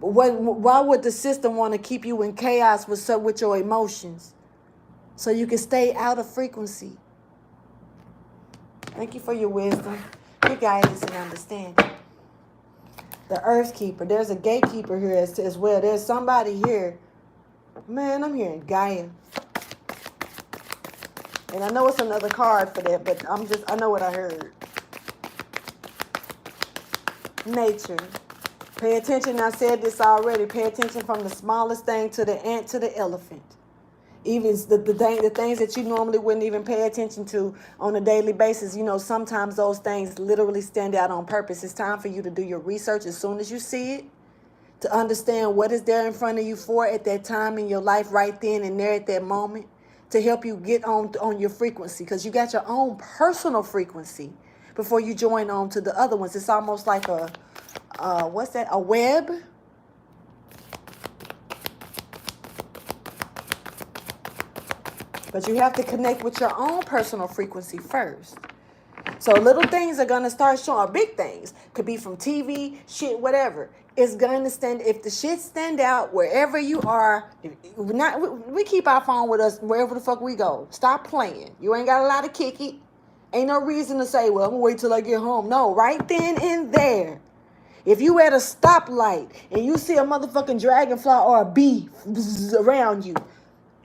But why would the system want to keep you in chaos with your emotions? So you can stay out of frequency. Thank you for your wisdom, your guidance, and understanding. The Earth Keeper. There's a gatekeeper here as well. There's somebody here. Man, I'm hearing Gaia. And I know it's another card for that, but I know what I heard. Nature. Pay attention. I said this already. Pay attention from the smallest thing to the ant to the elephant. Even the things that you normally wouldn't even pay attention to on a daily basis. You know, sometimes those things literally stand out on purpose. It's time for you to do your research as soon as you see it, to understand what is there in front of you for at that time in your life, right then and there at that moment, to help you get on your frequency, because you got your own personal frequency before you join on to the other ones. It's almost like a web. But you have to connect with your own personal frequency first. So little things are going to start showing. Big things. Could be from TV, shit, whatever. It's going to stand. If the shit stand out wherever you are, we keep our phone with us wherever the fuck we go. Stop playing. You ain't got a lot to kick it. Ain't no reason to say, well, I'm going to wait till I get home. No, right then and there. If you at a stoplight and you see a motherfucking dragonfly or a bee around you,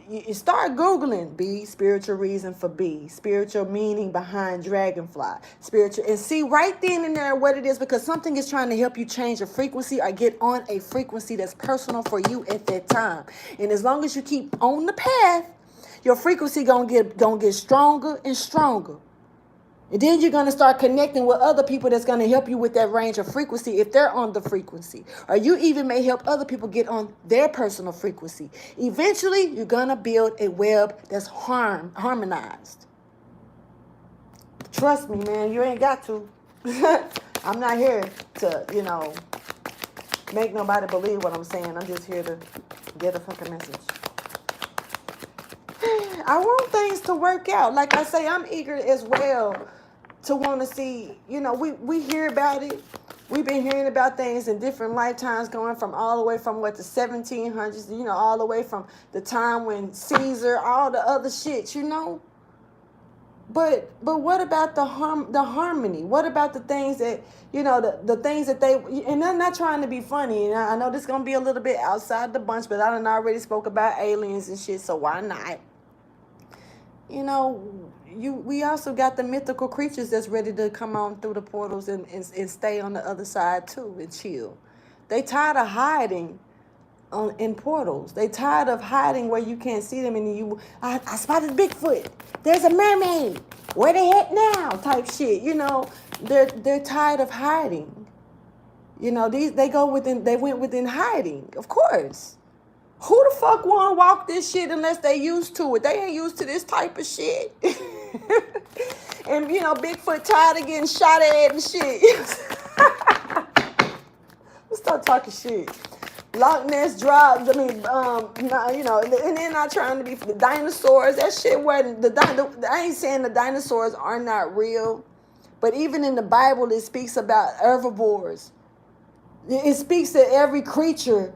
you start Googling bee, spiritual reason for bee, spiritual meaning behind dragonfly, spiritual, and see right then and there what it is, because something is trying to help you change your frequency or get on a frequency that's personal for you at that time. And as long as you keep on the path, your frequency gonna get stronger and stronger. And then you're going to start connecting with other people that's going to help you with that range of frequency if they're on the frequency. Or you even may help other people get on their personal frequency. Eventually, you're going to build a web that's harmonized. Trust me, man, you ain't got to. I'm not here to, make nobody believe what I'm saying. I'm just here to get a fucking message. I want things to work out. Like I say, I'm eager as well to want to see, we hear about it. We've been hearing about things in different lifetimes, going from all the way from the 1700s, all the way from the time when Caesar, all the other shit, But what about the harmony? What about the things that, the things that they, and I'm not trying to be funny, and I know this is going to be a little bit outside the bunch, but I done already spoke about aliens and shit, so why not? We also got the mythical creatures that's ready to come on through the portals and stay on the other side too and chill. They tired of hiding in portals. They tired of hiding where you can't see them, and I spotted Bigfoot. There's a mermaid. Where they at now? Type shit. They're tired of hiding. They went within hiding, of course. Who the fuck want to walk this shit unless they used to it? They ain't used to this type of shit. And, Bigfoot tired of getting shot at and shit. Let's start talking shit. Loch Ness dropped, and then not trying to be for the dinosaurs. That shit wasn't, I ain't saying the dinosaurs are not real. But even in the Bible, it speaks about herbivores. It speaks that every creature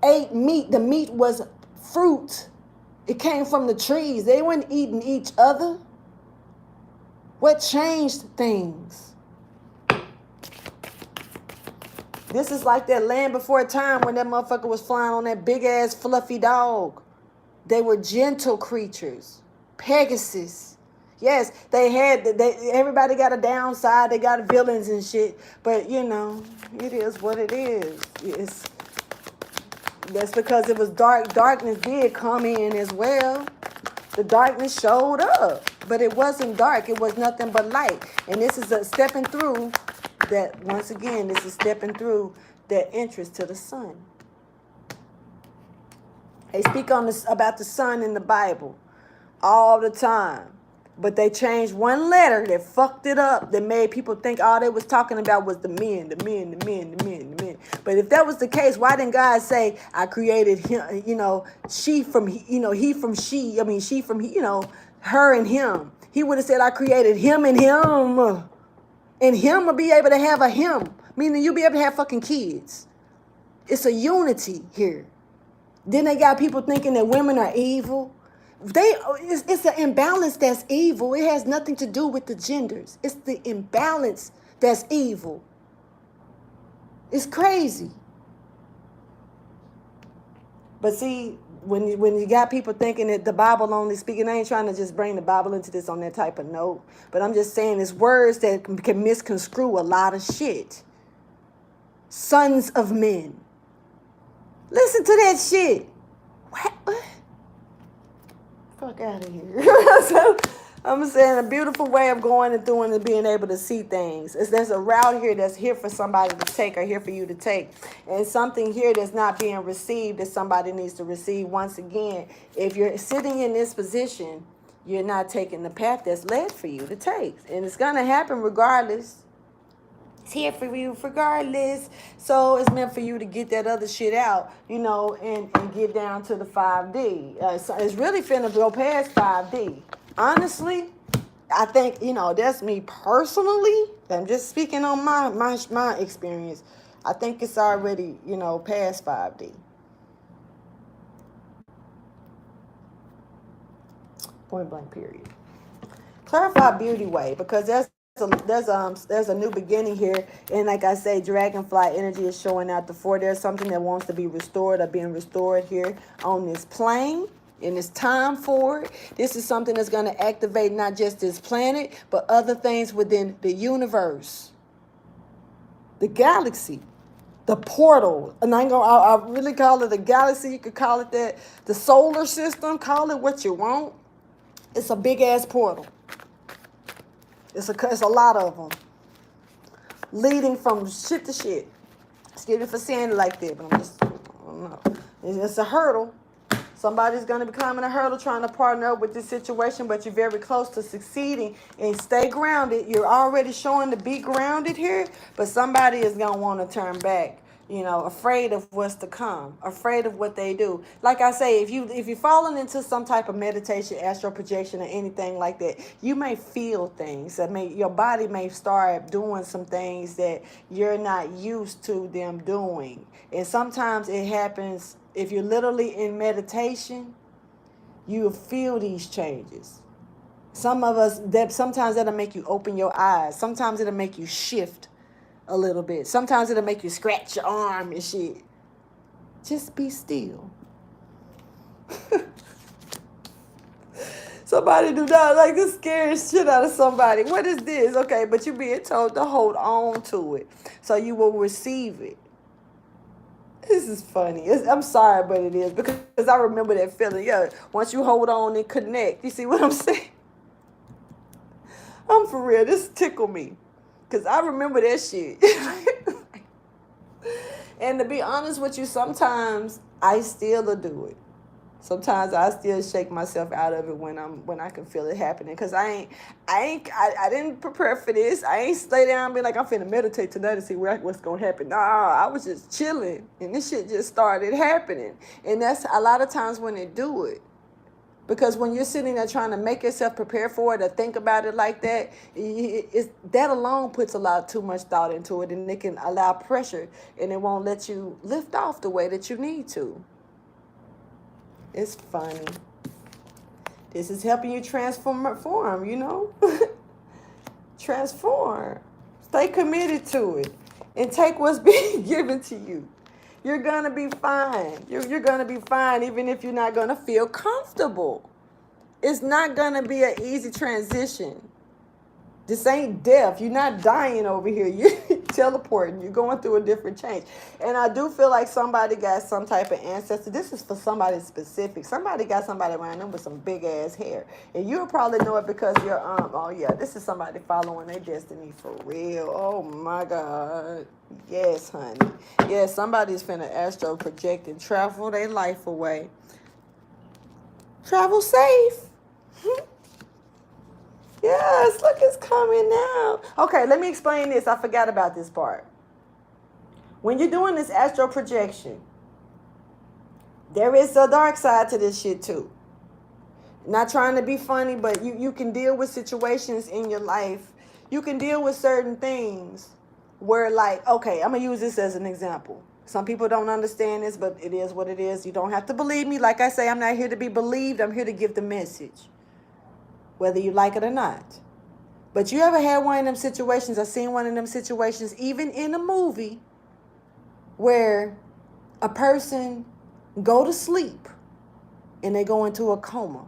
ate meat. The meat was fruit. It came from the trees. They weren't eating each other. What changed things? This is like that Land Before Time when that motherfucker was flying on that big ass fluffy dog. They were gentle creatures. Pegasus. Yes, everybody got a downside. They got villains and shit. But it is what it is. That's because it was dark. Darkness did come in as well. The darkness showed up, but it wasn't dark. It was nothing but light. And this is a stepping through that, once again, this is stepping through that entrance to the sun. They speak on this about the sun in the Bible all the time. But they changed one letter that fucked it up, that made people think all they was talking about was the men, the men, the men, the men, the men. But if that was the case, why didn't God say, I created him, she from, he from she, she from, her and him. He would have said, I created him and him. And him will be able to have a him, meaning you'll be able to have fucking kids. It's a unity here. Then they got people thinking that women are evil. It's an imbalance that's evil. It has nothing to do with the genders. It's the imbalance that's evil. It's crazy. But see, when you got people thinking that the Bible only speaking, I ain't trying to just bring the Bible into this on that type of note. But I'm just saying it's words that can misconstrue a lot of shit. Sons of men. Listen to that shit. What? Fuck out of here. So I'm saying a beautiful way of going and doing and being able to see things. There's a route here that's here for somebody to take or here for you to take. And something here that's not being received that somebody needs to receive. Once again, if you're sitting in this position, you're not taking the path that's led for you to take. And it's going to happen regardless. It's here for you regardless. So it's meant for you to get that other shit out, and get down to the 5D. So it's really finna go past 5D. Honestly, I think, that's me personally. I'm just speaking on my experience. I think it's already, past 5D. Point blank period. Clarify beauty way, because there's a new beginning here, and like I say, dragonfly energy is showing out the 4. There's something that wants to be restored or being restored here on this plane, and it's time for it. This is something that's going to activate not just this planet, but other things within the universe, the galaxy, the portal. And I really call it a galaxy. You could call it that, the solar system. Call it what you want. It's a big ass portal. It's a lot of them, leading from shit to shit. Excuse me for saying it like that, but I don't know. It's a hurdle. Somebody's going to be climbing a hurdle trying to partner up with this situation, but you're very close to succeeding. And stay grounded. You're already showing to be grounded here, but somebody is going to want to turn back. Afraid of what's to come, afraid of what they do. Like I say, if you're falling into some type of meditation, astral projection, or anything like that, you may feel things. Your body may start doing some things that you're not used to them doing. And sometimes it happens if you're literally in meditation, you feel these changes. Some of us, sometimes that'll make you open your eyes. Sometimes it'll make you shift a little bit. Sometimes it'll make you scratch your arm and shit. Just be still. Somebody do not like this scary shit out of somebody. What is this? Okay, but you're being told to hold on to it so you will receive it. This is funny. I'm sorry, but it is, because I remember that feeling. Yeah, once you hold on and connect. You see what I'm saying? I'm for real. This tickled me. Because I remember that shit. And to be honest with you, sometimes I still do it. Sometimes I still shake myself out of it when I can feel it happening. Because I didn't prepare for this. I ain't lay down and be like, I'm finna meditate tonight to see what's going to happen. Nah, I was just chilling. And this shit just started happening. And that's a lot of times when they do it. Because when you're sitting there trying to make yourself prepare for it or think about it like that, that alone puts a lot too much thought into it, and it can allow pressure, and it won't let you lift off the way that you need to. It's funny. This is helping you transform, transform. Stay committed to it and take what's being given to you. You're going to be fine. You're going to be fine even if you're not going to feel comfortable. It's not going to be an easy transition. This ain't death. You're not dying over here. teleporting. You're going through a different change. And I do feel like somebody got some type of ancestor. This is for somebody specific. Somebody got somebody around them with some big ass hair. And you'll probably know it because you're, oh yeah, this is somebody following their destiny for real. Oh my God. Yes, honey. Yes, somebody's finna astro project and travel their life away. Travel safe. Yes, look, it's coming now. Okay, let me explain this. I forgot about this part. When you're doing this astral projection, there is a dark side to this shit too. Not trying to be funny, but you can deal with situations in your life. You can deal with certain things where, like, okay, I'm going to use this as an example. Some people don't understand this, but it is what it is. You don't have to believe me. Like I say, I'm not here to be believed. I'm here to give the message, whether you like it or not. But you ever had one of them situations, I seen one of them situations, even in a movie, where a person go to sleep and they go into a coma.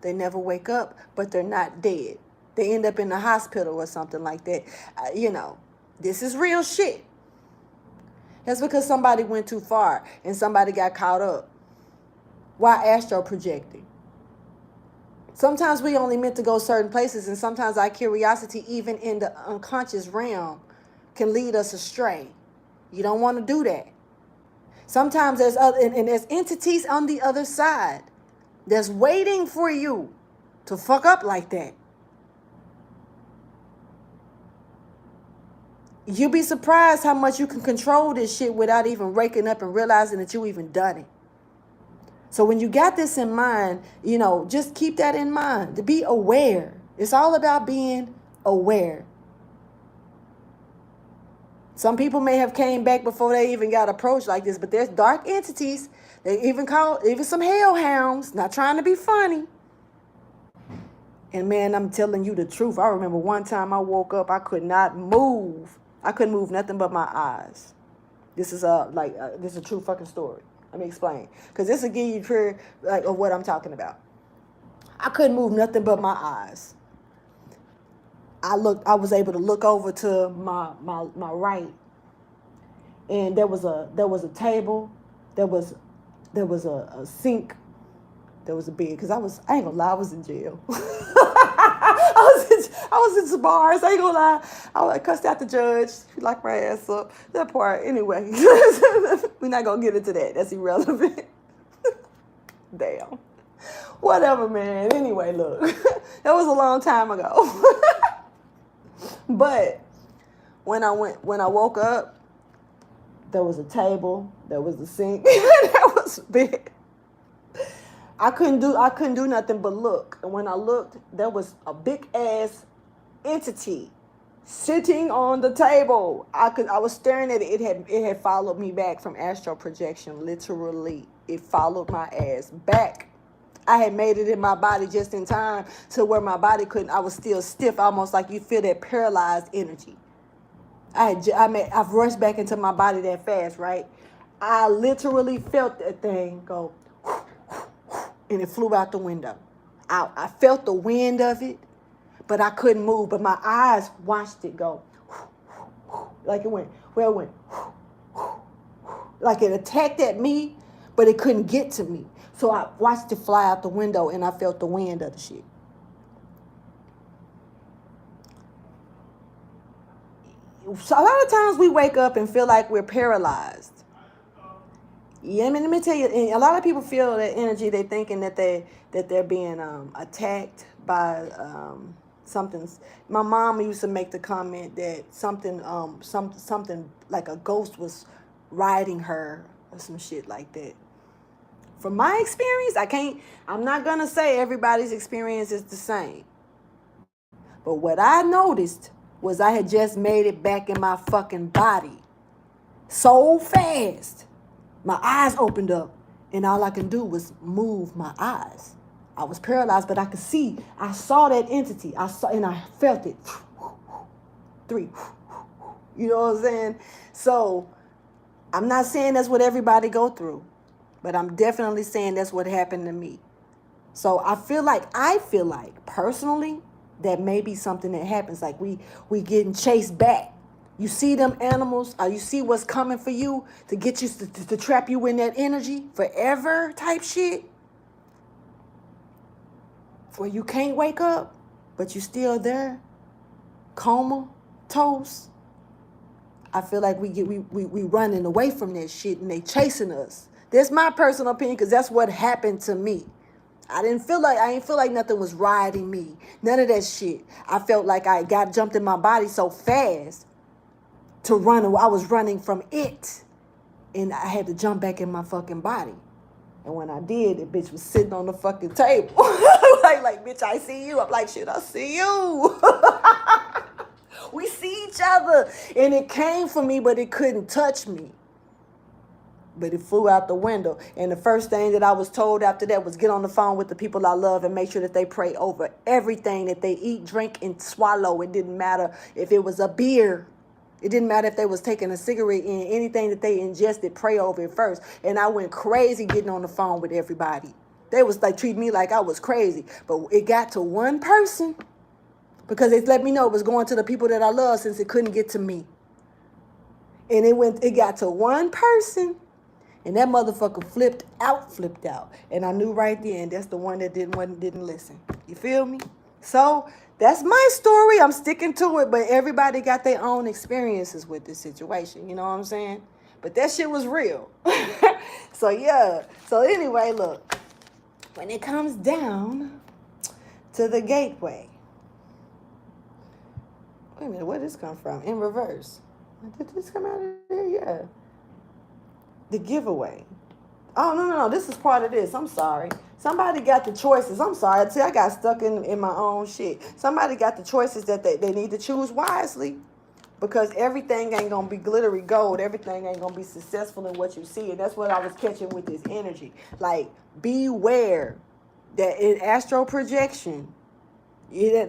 They never wake up, but they're not dead. They end up in the hospital or something like that. This is real shit. That's because somebody went too far and somebody got caught up while astro projecting. Sometimes we only meant to go certain places, and sometimes our curiosity, even in the unconscious realm, can lead us astray. You don't want to do that. Sometimes there's there's entities on the other side that's waiting for you to fuck up like that. You'll be surprised how much you can control this shit without even waking up and realizing that you even done it. So when you got this in mind, just keep that in mind, to be aware. It's all about being aware. Some people may have came back before they even got approached like this, but there's dark entities. They even some hellhounds, not trying to be funny. And man, I'm telling you the truth. I remember one time I woke up, I could not move. I couldn't move nothing but my eyes. This is this is a true fucking story. Let me explain, because this will give you clear of what I'm talking about. I couldn't move nothing but my eyes. I was able to look over to my right, and there was a table, there was a sink, there was a bed. Because I ain't gonna lie, I was in jail. I was in some bars. I ain't gonna lie. I cussed out the judge. He locked my ass up. That part, anyway. We're not gonna get into that. That's irrelevant. Damn. Whatever, man. Anyway, look. That was a long time ago. But when I woke up, there was a table, there was a sink, there was a bed. I couldn't do nothing but look. And when I looked, there was a big ass entity sitting on the table. I was staring at it. It had followed me back from astral projection. Literally, it followed my ass back. I had made it in my body just in time to where my body couldn't. I was still stiff, almost like you feel that paralyzed energy. I've rushed back into my body that fast, right? I literally felt that thing go, and it flew out the window. I felt the wind of it, but I couldn't move. But my eyes watched it go, like it went, like it attacked at me, but it couldn't get to me. So I watched it fly out the window, and I felt the wind of the shit. So a lot of times we wake up and feel like we're paralyzed. Yeah, let me tell you, a lot of people feel that energy. They're thinking that they're being attacked by something. My mom used to make the comment that something like a ghost was riding her or some shit like that. From my experience, I'm not gonna say everybody's experience is the same. But what I noticed was I had just made it back in my fucking body so fast. My eyes opened up, and all I can do was move my eyes. I was paralyzed, but I could see. I saw that entity. I felt it. 3. You know what I'm saying? So I'm not saying that's what everybody go through, but I'm definitely saying that's what happened to me. So I feel like personally, that may be something that happens. Like we getting chased back You see them animals, or you see what's coming for you to get you to trap you in that energy forever type shit. Where you can't wake up, but you still there. Coma, toast. I feel like we running away from that shit and they chasing us. That's my personal opinion, because that's what happened to me. I didn't feel like nothing was riding me. None of that shit. I felt like I got jumped in my body so fast to run. I was running from it. And I had to jump back in my fucking body. And when I did, the bitch was sitting on the fucking table. like, bitch, I see you. I'm like, shit, I see you. We see each other. And it came for me, but it couldn't touch me. But it flew out the window. And the first thing that I was told after that was get on the phone with the people I love and make sure that they pray over everything that they eat, drink, and swallow. It didn't matter if it was a beer. It didn't matter if they was taking a cigarette in. Anything that they ingested, pray over it first. And I went crazy getting on the phone with everybody. They was like treating me like I was crazy. But it got to one person because they let me know it was going to the people that I love since it couldn't get to me. And it got to one person. And that motherfucker flipped out. And I knew right then that's the one that didn't listen. You feel me? So that's my story. I'm sticking to it. But everybody got their own experiences with this situation. You know what I'm saying? But that shit was real. So yeah. So anyway, look. When it comes down to the gateway. Wait a minute. Where did this come from? In reverse. Did this come out of there? Yeah. The giveaway. Oh, no. This is part of this. I'm sorry. Somebody got the choices. I'm sorry. I got stuck in my own shit. Somebody got the choices that they need to choose wisely. Because everything ain't going to be glittery gold. Everything ain't going to be successful in what you see. And that's what I was catching with this energy. Like, beware that in astral projection, you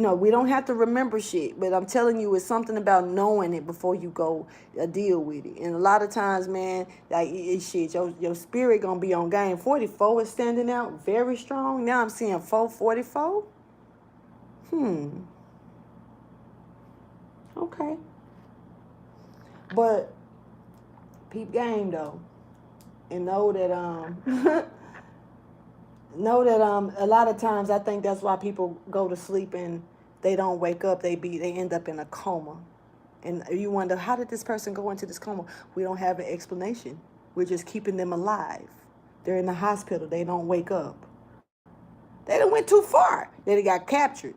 know, we don't have to remember shit, but I'm telling you, it's something about knowing it before you go deal with it. And a lot of times, man, like shit, your spirit gonna be on game. 44 is standing out very strong. Now I'm seeing 444. Okay. But peep game though, and know that a lot of times I think that's why people go to sleep and they don't wake up. They end up in a coma. And you wonder, how did this person go into this coma? We don't have an explanation. We're just keeping them alive. They're in the hospital. They don't wake up. They done went too far. They got captured.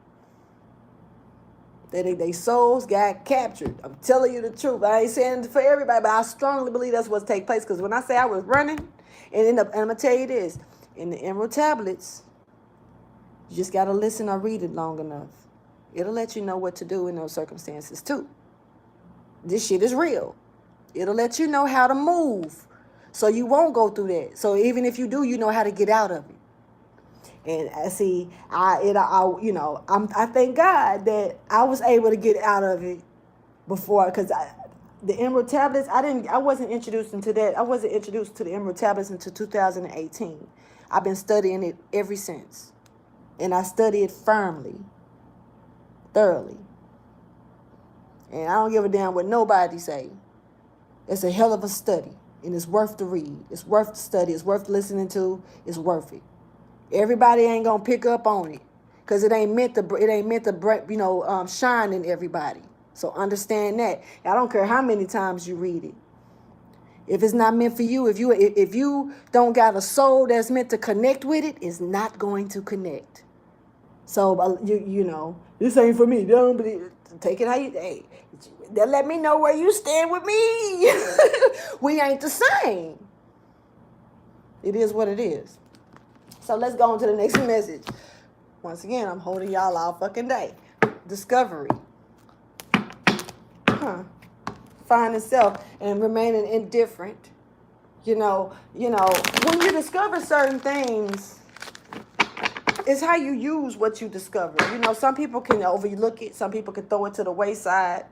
They souls got captured. I'm telling you the truth. I ain't saying it for everybody, but I strongly believe that's what's take place. Because when I say I was running, and I'm going to tell you this, in the emerald tablets, you just got to listen or read it long enough. It'll let you know what to do in those circumstances too. This shit is real. It'll let you know how to move so you won't go through that. So even if you do, you know how to get out of it. And I see, I thank God that I was able to get out of it before, because the emerald tablets, I wasn't introduced into that. I wasn't introduced to the emerald tablets until 2018. I've been studying it ever since. And I study it firmly, thoroughly. And I don't give a damn what nobody say. It's a hell of a study. And it's worth to read. It's worth to study. It's worth listening to. It's worth it. Everybody ain't gonna pick up on it. Because it ain't meant to shine in everybody. So understand that. I don't care how many times you read it. If it's not meant for you, if you don't got a soul that's meant to connect with it, it's not going to connect. So this ain't for me. Don't believe it. Take it how you. Hey, they let me know where you stand with me. We ain't the same. It is what it is. So let's go on to the next message. Once again, I'm holding y'all all fucking day. Discovery. Finding self and remaining indifferent. When you discover certain things, it's how you use what you discover. Some people can overlook it. Some people can throw it to the wayside.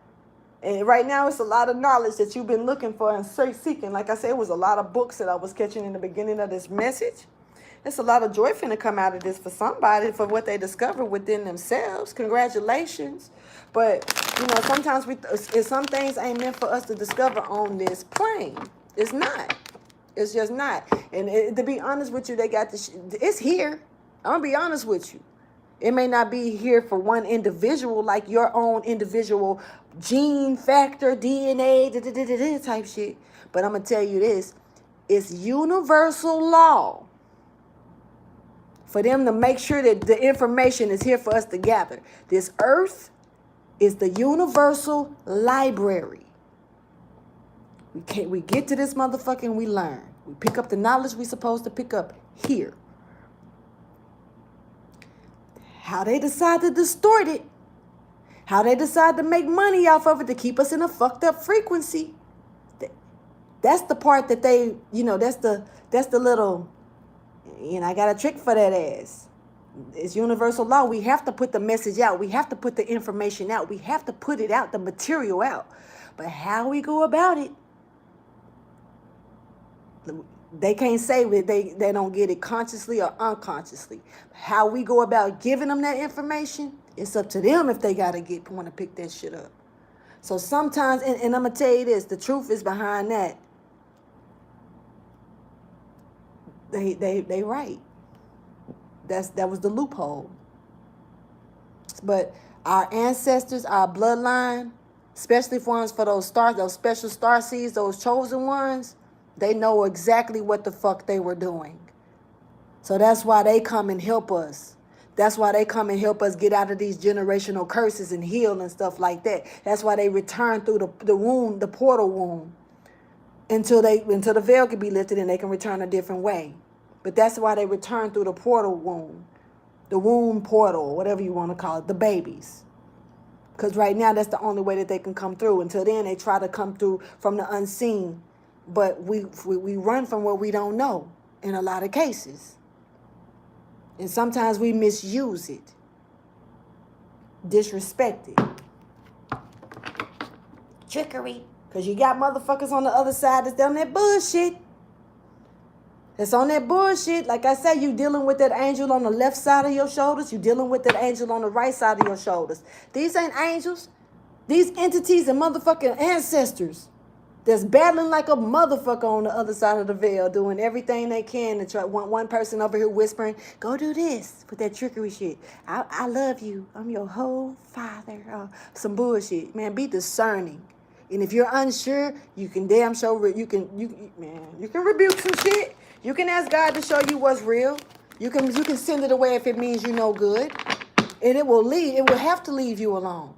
And right now, it's a lot of knowledge that you've been looking for and seeking. Like I said, it was a lot of books that I was catching in the beginning of this message. It's a lot of joy finna come out of this for somebody for what they discover within themselves. Congratulations. But, you know, sometimes some things ain't meant for us to discover on this plane. It's not. It's just not. And to be honest with you, they got this. It's here. I'm going to be honest with you. It may not be here for one individual, like your own individual gene factor, DNA, type shit. But I'm going to tell you this. It's universal law for them to make sure that the information is here for us to gather. This earth is the universal library. We get to this motherfucker and we learn. We pick up the knowledge we're supposed to pick up here. How they decide to distort it, how they decide to make money off of it to keep us in a fucked up frequency. That's the part that they, you know, that's the little, you know, I got a trick for that ass. It's universal law. We have to put the message out. We have to put the information out. We have to put it out, the material out. But how we go about it, they can't say they don't get it consciously or unconsciously. How we go about giving them that information, it's up to them if they want to pick that shit up. So sometimes, and I'm going to tell you this, the truth is behind that. They right. That was the loophole. But our ancestors, our bloodline, especially for those stars, those special star seeds, those chosen ones, they know exactly what the fuck they were doing. So that's why they come and help us. That's why they come and help us get out of these generational curses and heal and stuff like that. That's why they return through the womb, the portal womb, until the veil can be lifted and they can return a different way. But that's why they return through the portal womb, the womb portal, whatever you want to call it, the babies. Because right now that's the only way that they can come through. Until then, they try to come through from the unseen. But we run from what we don't know in a lot of cases. And sometimes we misuse it, disrespect it. Trickery. Because you got motherfuckers on the other side that's on that bullshit. That's on that bullshit. Like I said, you dealing with that angel on the left side of your shoulders. You dealing with that angel on the right side of your shoulders. These ain't angels. These entities are motherfucking ancestors that's battling like a motherfucker on the other side of the veil, doing everything they can to try. One person over here whispering, go do this, with that trickery shit. I love you. I'm your whole father. Some bullshit. Man, be discerning. And if you're unsure, you can damn sure, you can rebuke some shit. You can ask God to show you what's real. You can send it away if it means you no good. And it will have to leave you alone.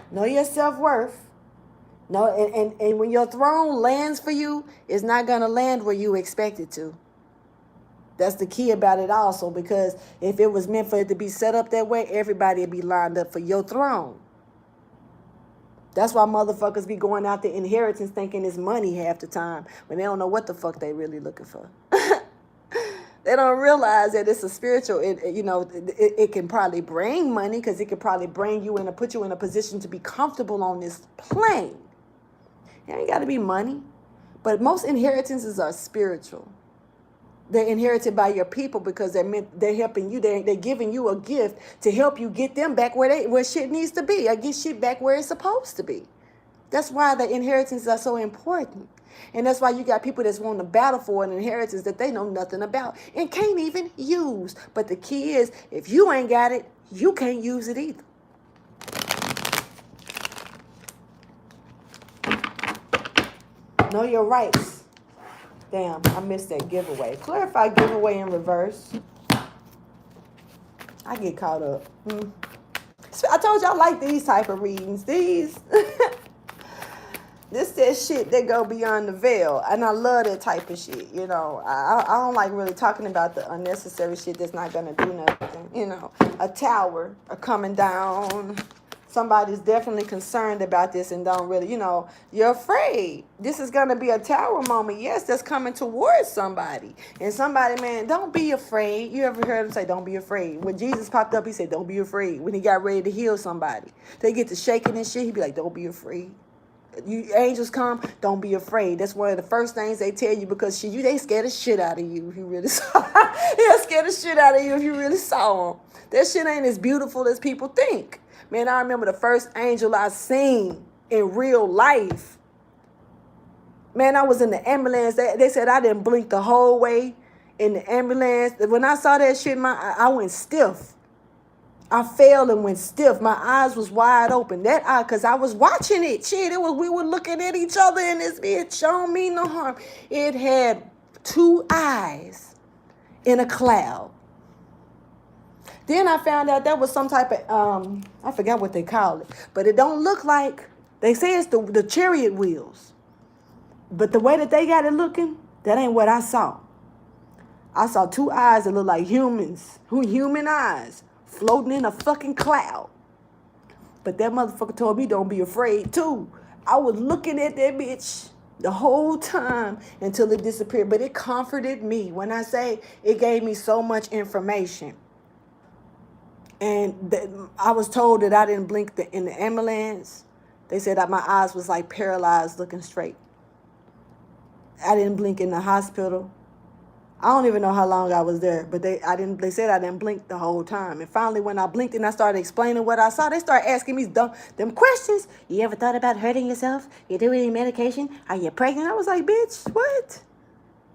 Know your self-worth. No, and when your throne lands for you, it's not going to land where you expect it to. That's the key about it also, because if it was meant for it to be set up that way, everybody would be lined up for your throne. That's why motherfuckers be going out the inheritance thinking it's money half the time when they don't know what the fuck they really looking for. They don't realize that it's a spiritual, it can probably bring money because it can probably put you in a position to be comfortable on this plane. It ain't got to be money. But most inheritances are spiritual. They're inherited by your people because they're helping you. They're giving you a gift to help you get them back where shit needs to be. Or get shit back where it's supposed to be. That's why the inheritances are so important. And that's why you got people that's wanting to battle for an inheritance that they know nothing about and can't even use. But the key is, if you ain't got it, you can't use it either. Know your rights. Damn, I missed that giveaway. Clarify giveaway in reverse. I get caught up. I told you I like these type of readings. These. This that shit that go beyond the veil. And I love that type of shit, you know. I don't like really talking about the unnecessary shit that's not going to do nothing. You know, a tower coming down. Somebody's definitely concerned about this and don't really, you're afraid. This is going to be a tower moment. Yes, that's coming towards somebody. And somebody, man, don't be afraid. You ever heard him say, don't be afraid? When Jesus popped up, he said, don't be afraid. When he got ready to heal somebody. They get to shaking and shit, he'd be like, don't be afraid. You angels come, don't be afraid. That's one of the first things they tell you, because they scared the shit out of you if you really saw. They'll scare the shit out of you if you really saw them. That shit ain't as beautiful as people think. Man, I remember the first angel I seen in real life. Man, I was in the ambulance. They said I didn't blink the whole way in the ambulance. When I saw that shit, I went stiff. I fell and went stiff. My eyes was wide open. That eye, because I was watching it. Shit, we were looking at each other, and this bitch don't mean no harm. It had 2 eyes in a cloud. Then I found out that was some type of, I forgot what they call it, but it don't look like, they say it's the chariot wheels. But the way that they got it looking, that ain't what I saw. I saw 2 eyes that look like humans, human eyes, floating in a fucking cloud. But that motherfucker told me don't be afraid too. I was looking at that bitch the whole time until it disappeared. But it comforted me. When I say it gave me so much information. And I was told that I didn't blink in the ambulance. They said that my eyes was like paralyzed looking straight. I didn't blink in the hospital. I don't even know how long I was there, but they said I didn't blink the whole time. And finally, when I blinked and I started explaining what I saw, they started asking me them questions. You ever thought about hurting yourself? You do any medication? Are you pregnant? I was like, bitch, what?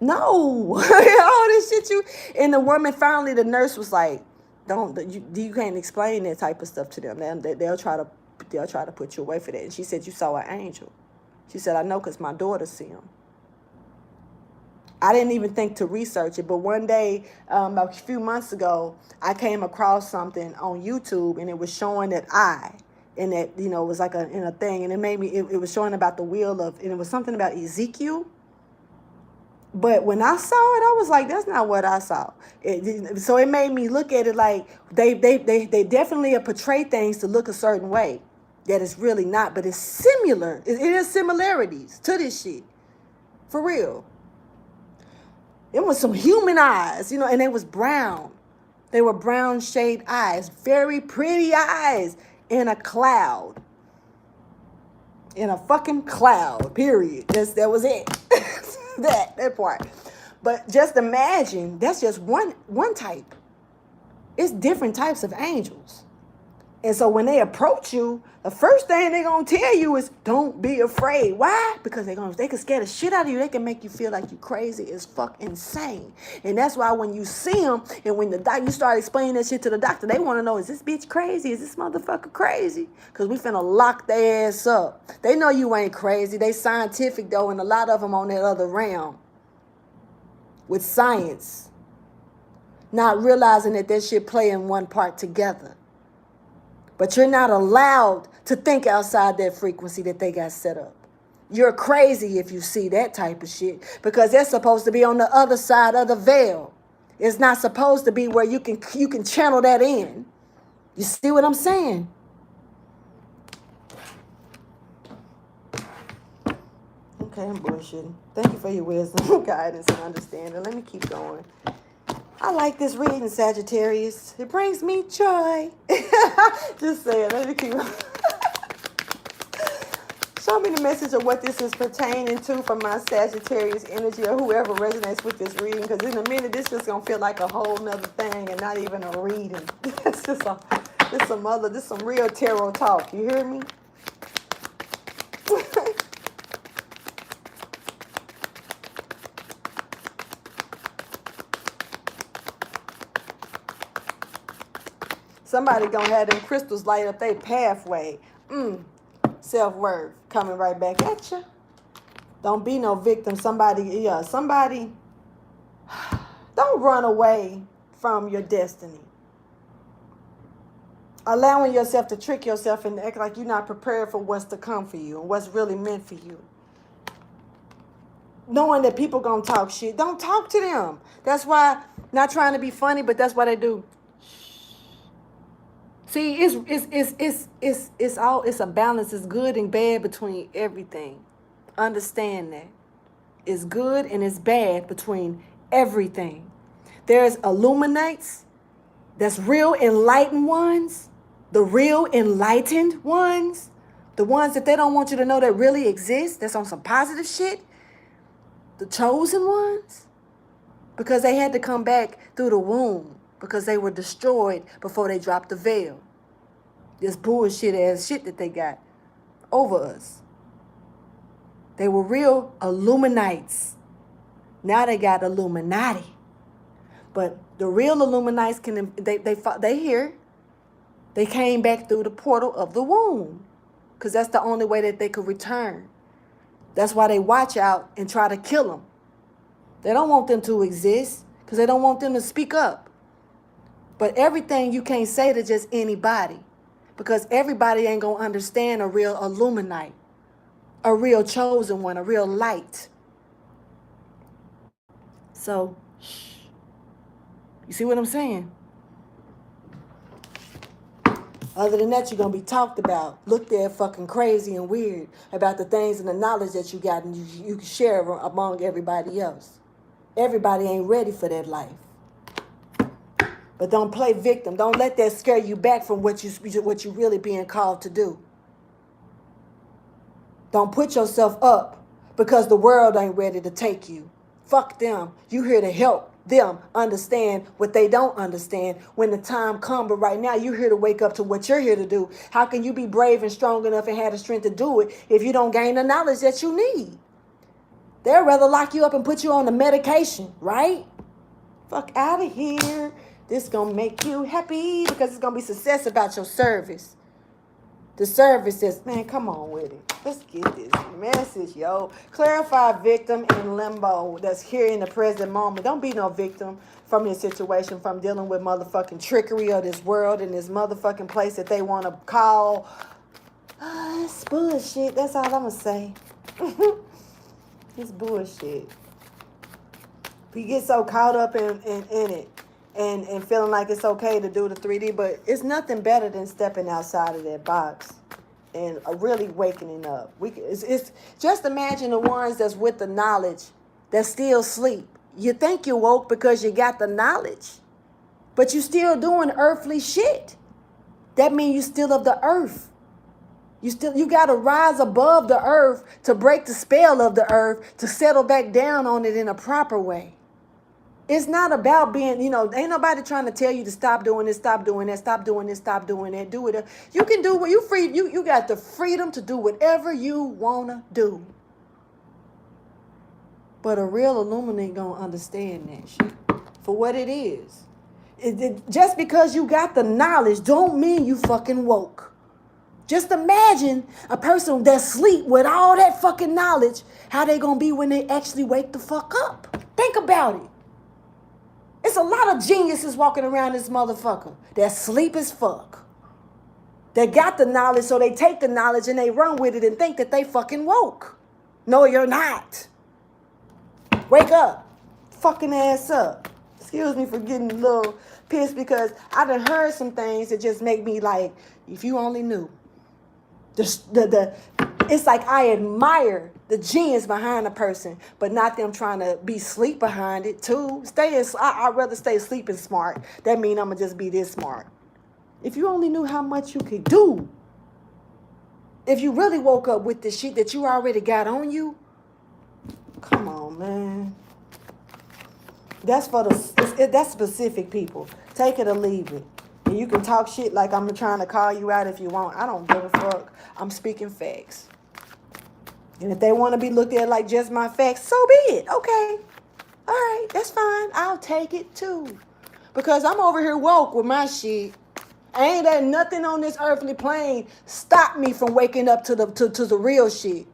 No. All this shit and the woman, finally, the nurse was like, you can't explain that type of stuff to them. They'll try to put you away for that. And she said, you saw an angel. She said, I know, because my daughter see him. I didn't even think to research it, but one day, a few months ago, I came across something on YouTube, and it was showing that and that, it was like in a thing, and it made me, it was showing about the wheel and it was something about Ezekiel. But when I saw it, I was like, that's not what I saw. So it made me look at it like they definitely portray things to look a certain way that it's really not, but it's similar. It is similarities to this shit, for real. It was some human eyes, and they was brown. They were brown shade eyes, very pretty eyes in a cloud. In a fucking cloud, period. That was it. that part. But just imagine, that's just one type. It's different types of angels. And so when they approach you, the first thing they're going to tell you is don't be afraid. Why? Because they can scare the shit out of you. They can make you feel like you're crazy as fuck insane. And that's why when you see them and when you start explaining that shit to the doctor, they want to know, is this bitch crazy? Is this motherfucker crazy? Because we finna lock their ass up. They know you ain't crazy. They scientific though, and a lot of them on that other realm with science. Not realizing that shit playing one part together. But you're not allowed to think outside that frequency that they got set up. You're crazy if you see that type of shit, because they're supposed to be on the other side of the veil. It's not supposed to be where you can channel that in. You see what I'm saying? Okay, I'm bullshitting. Thank you for your wisdom, guidance, and understanding. Let me keep going. I like this reading, Sagittarius. It brings me joy. Just saying. Let me keep. Show me the message of what this is pertaining to for my Sagittarius energy, or whoever resonates with this reading. Because in a minute, this is gonna feel like a whole nother thing and not even a reading. It's just some real tarot talk. You hear me? Somebody gonna have them crystals light up their pathway. Self-worth coming right back at you. Don't be no victim. Somebody, don't run away from your destiny. Allowing yourself to trick yourself and act like you're not prepared for what's to come for you and what's really meant for you. Knowing that people gonna talk shit. Don't talk to them. That's why, not trying to be funny, but that's what they do. See, it's a balance. It's good and bad between everything. Understand that. It's good and it's bad between everything. There's illuminates, that's real enlightened ones, the real enlightened ones, The ones that they don't want you to know that really exist, that's on some positive shit. The chosen ones. Because they had to come back through the womb. Because they were destroyed before they dropped the veil. This bullshit ass shit that they got over us. They were real Illuminates. Now they got Illuminati. But the real Illuminates they here. They came back through the portal of the womb. Because that's the only way that they could return. That's why they watch out and try to kill them. They don't want them to exist because they don't want them to speak up. But everything you can't say to just anybody because everybody ain't going to understand a real Illuminate, a real chosen one, a real light. So, you see what I'm saying? Other than that, you're going to be talked about, looked at fucking crazy and weird about the things and the knowledge that you got and you can share among everybody else. Everybody ain't ready for that life. But don't play victim. Don't let that scare you back from what you really being called to do. Don't put yourself up because the world ain't ready to take you. Fuck them. You here to help them understand what they don't understand when the time comes. But right now, you're here to wake up to what you're here to do. How can you be brave and strong enough and have the strength to do it if you don't gain the knowledge that you need? They'd rather lock you up and put you on the medication, right? Fuck out of here. This gonna make you happy because it's gonna be success about your service. The service is, man, come on with it. Let's get this message, yo. Clarify victim in limbo that's here in the present moment. Don't be no victim from your situation, from dealing with motherfucking trickery of this world and this motherfucking place that they want to call. It's bullshit. That's all I'm going to say. It's bullshit. We get so caught up in it. And feeling like it's okay to do the 3D, but it's nothing better than stepping outside of that box and really waking up. It's just imagine the ones that's with the knowledge that still sleep. You think you woke because you got the knowledge, but you still doing earthly shit. That means you still of the earth. You got to rise above the earth to break the spell of the earth, to settle back down on it in a proper way. It's not about being, ain't nobody trying to tell you to stop doing this, stop doing that, stop doing this, stop doing that, do it. You can do what you free. You got the freedom to do whatever you want to do. But a real illuminate gonna understand that shit for what it is. Just because you got the knowledge don't mean you fucking woke. Just imagine a person that sleep with all that fucking knowledge, how they gonna be when they actually wake the fuck up. Think about it. It's a lot of geniuses walking around this motherfucker that sleep as fuck. They got the knowledge, so they take the knowledge and they run with it and think that they fucking woke. No, you're not. Wake up. Fucking ass up. Excuse me for getting a little pissed because I done heard some things that just make me like, if you only knew. It's like I admire the genius behind a person, but not them trying to be sleep behind it too. I'd rather stay sleeping smart. That mean I'm going to just be this smart. If you only knew how much you could do. If you really woke up with the shit that you already got on you. Come on, man. That's that's specific people. Take it or leave it. And you can talk shit like I'm trying to call you out if you want. I don't give a fuck. I'm speaking facts. And if they want to be looked at like just my facts, so be it. Okay. All right. That's fine. I'll take it too. Because I'm over here woke with my shit. Ain't there nothing on this earthly plane stop me from waking up to the real shit.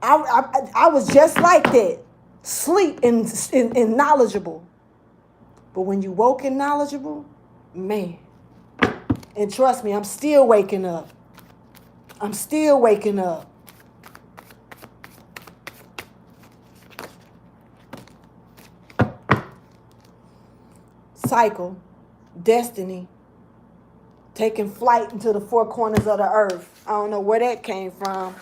I was just like that. Sleep and knowledgeable. But when you woke and knowledgeable, man. And trust me, I'm still waking up. I'm still waking up. Cycle, destiny, taking flight into the four corners of the earth. I don't know where that came from.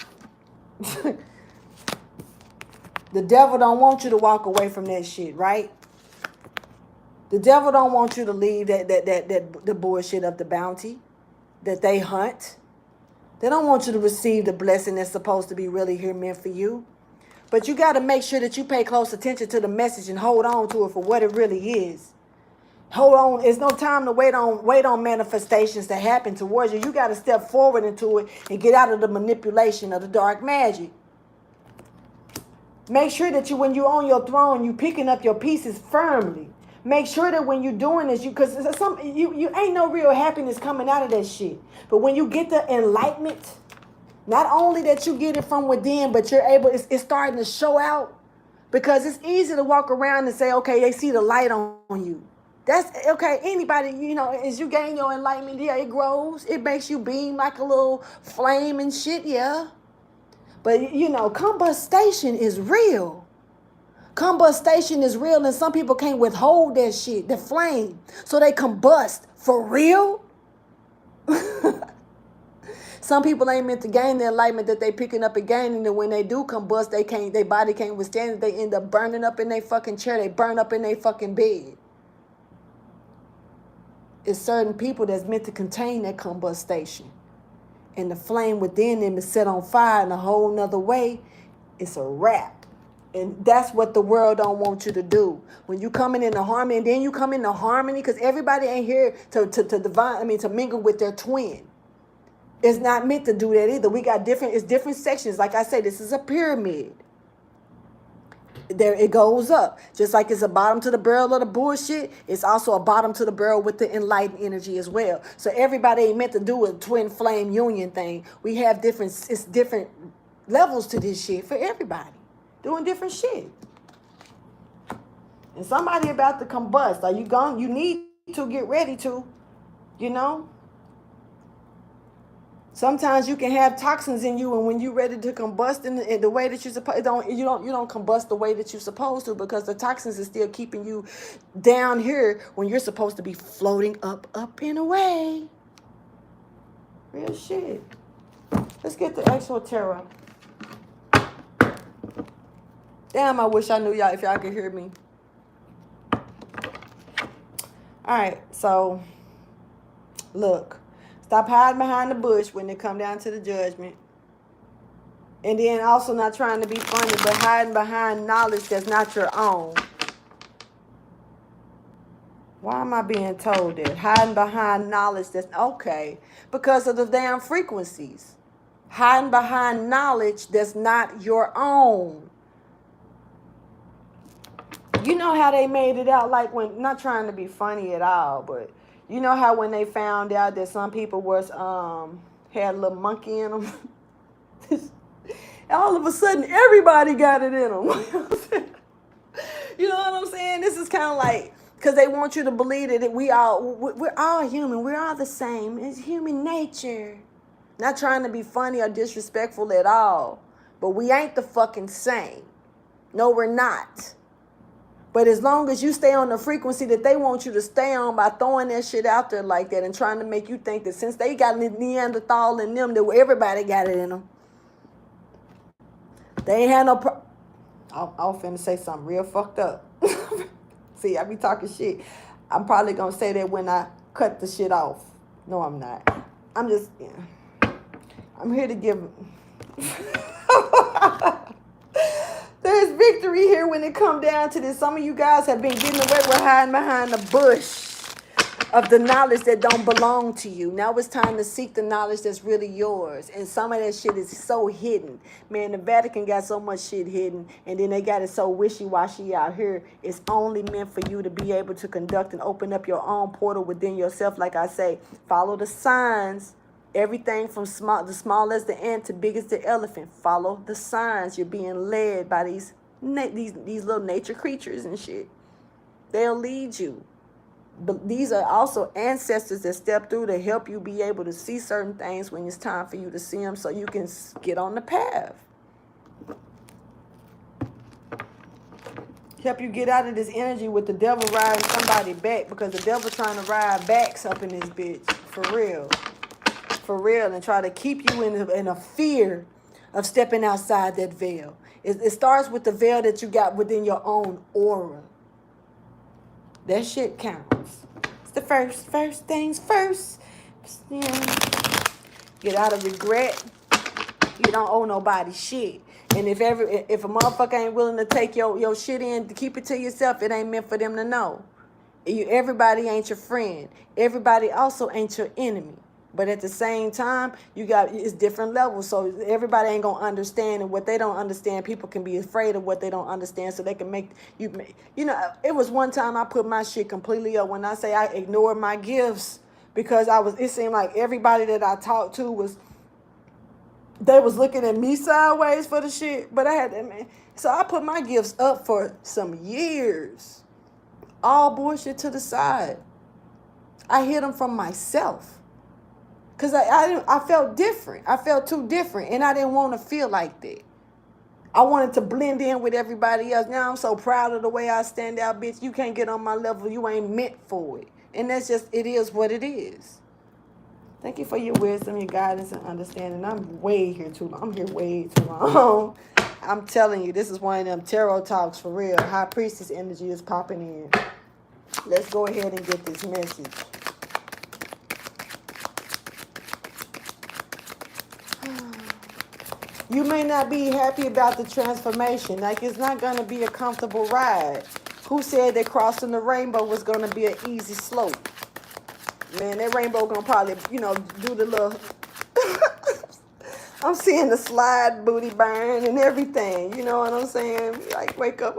The devil don't want you to walk away from that shit, right? The devil don't want you to leave that the bullshit of the bounty that they hunt. They don't want you to receive the blessing that's supposed to be really here meant for you. But you got to make sure that you pay close attention to the message and hold on to it for what it really is. Hold on. It's no time to wait on manifestations to happen towards you. You got to step forward into it and get out of the manipulation of the dark magic. Make sure that when you're on your throne, you picking up your pieces firmly. Make sure that when you're doing this, because you ain't no real happiness coming out of that shit. But when you get the enlightenment, not only that you get it from within, but you're able, it's starting to show out. Because it's easy to walk around and say, okay, they see the light on you. That's okay. Anybody, as you gain your enlightenment, yeah, it grows. It makes you beam like a little flame and shit, yeah. But, combustion is real. Combustion is real, and some people can't withhold that shit, the flame. So they combust. For real? Some people ain't meant to gain the enlightenment that they picking up and gaining, and when they do combust, their body can't withstand it. They end up burning up in their fucking chair. They burn up in their fucking bed. It's certain people that's meant to contain that combustion. And the flame within them is set on fire in a whole nother way. It's a wrap. And that's what the world don't want you to do. When you coming into harmony, and then you come into harmony, because everybody ain't here to mingle with their twin. It's not meant to do that either. We got different sections. Like I say, this is a pyramid. There it goes up. Just like it's a bottom to the barrel of the bullshit, it's also a bottom to the barrel with the enlightened energy as well. So everybody ain't meant to do a twin flame union thing. We have different levels to this shit for everybody. Doing different shit. And somebody about to combust. Are you going? You need to get ready to, Sometimes you can have toxins in you, and when you're ready to combust in the way that you're supposed, you don't combust the way that you're supposed to, because the toxins is still keeping you down here when you're supposed to be floating up and away. Real shit. Let's get the actual tarot. Damn, I wish I knew y'all if y'all could hear me. All right, so look. Stop hiding behind the bush when it come down to the judgment. And then also not trying to be funny, but hiding behind knowledge that's not your own. Why am I being told that? Hiding behind knowledge that's okay. Because of the damn frequencies. Hiding behind knowledge that's not your own. You know how they made it out, like when, not trying to be funny at all, but you know how when they found out that some people had a little monkey in them? All of a sudden, everybody got it in them. You know what I'm saying? This is kind of like, because they want you to believe that we're all human. We're all the same. It's human nature. Not trying to be funny or disrespectful at all. But we ain't the fucking same. No, we're not. But as long as you stay on the frequency that they want you to stay on by throwing that shit out there like that and trying to make you think that since they got Neanderthal in them, that everybody got it in them. They ain't had no I was finna say something real fucked up. See, I be talking shit. I'm probably going to say that when I cut the shit off. No, I'm not. I'm just, I'm here to give... There's victory here when it come down to this. Some of you guys have been getting away with hiding behind the bush of the knowledge that don't belong to you. Now it's time to seek the knowledge that's really yours. And some of that shit is so hidden. Man, the Vatican got so much shit hidden, and then they got it so wishy-washy out here. It's only meant for you to be able to conduct and open up your own portal within yourself. Like I say, follow the signs. Everything from the small as the ant to big as the elephant. Follow the signs. You're being led by these little nature creatures and shit. They'll lead you. But these are also ancestors that step through to help you be able to see certain things when it's time for you to see them, so you can get on the path. Help you get out of this energy with the devil riding somebody back, because the devil trying to ride backs up in this bitch. For real. For real, and try to keep you in a fear of stepping outside that veil. It starts with the veil that you got within your own aura. That shit counts. It's the first things first. Yeah. Get out of regret. You don't owe nobody shit. And if a motherfucker ain't willing to take your shit in to keep it to yourself, it ain't meant for them to know. Everybody ain't your friend. Everybody also ain't your enemy. But at the same time, it's different levels. So everybody ain't gonna understand, and what they don't understand, people can be afraid of what they don't understand, so they can make you. You know, it was one time I put my shit completely up. When I say I ignored my gifts because it seemed like everybody that I talked to they was looking at me sideways for the shit. But so I put my gifts up for some years. All bullshit to the side. I hid them from myself. Because I felt different. I felt too different. And I didn't want to feel like that. I wanted to blend in with everybody else. Now I'm so proud of the way I stand out, bitch. You can't get on my level. You ain't meant for it. And that's just, it is what it is. Thank you for your wisdom, your guidance, and understanding. I'm here way too long. I'm telling you, this is one of them tarot talks for real. High Priestess energy is popping in. Let's go ahead and get this message. You may not be happy about the transformation. Like, it's not going to be a comfortable ride. Who said that crossing the rainbow was going to be an easy slope? Man, that rainbow going to probably, do the little... I'm seeing the slide booty burn and everything. You know what I'm saying? Like, wake up.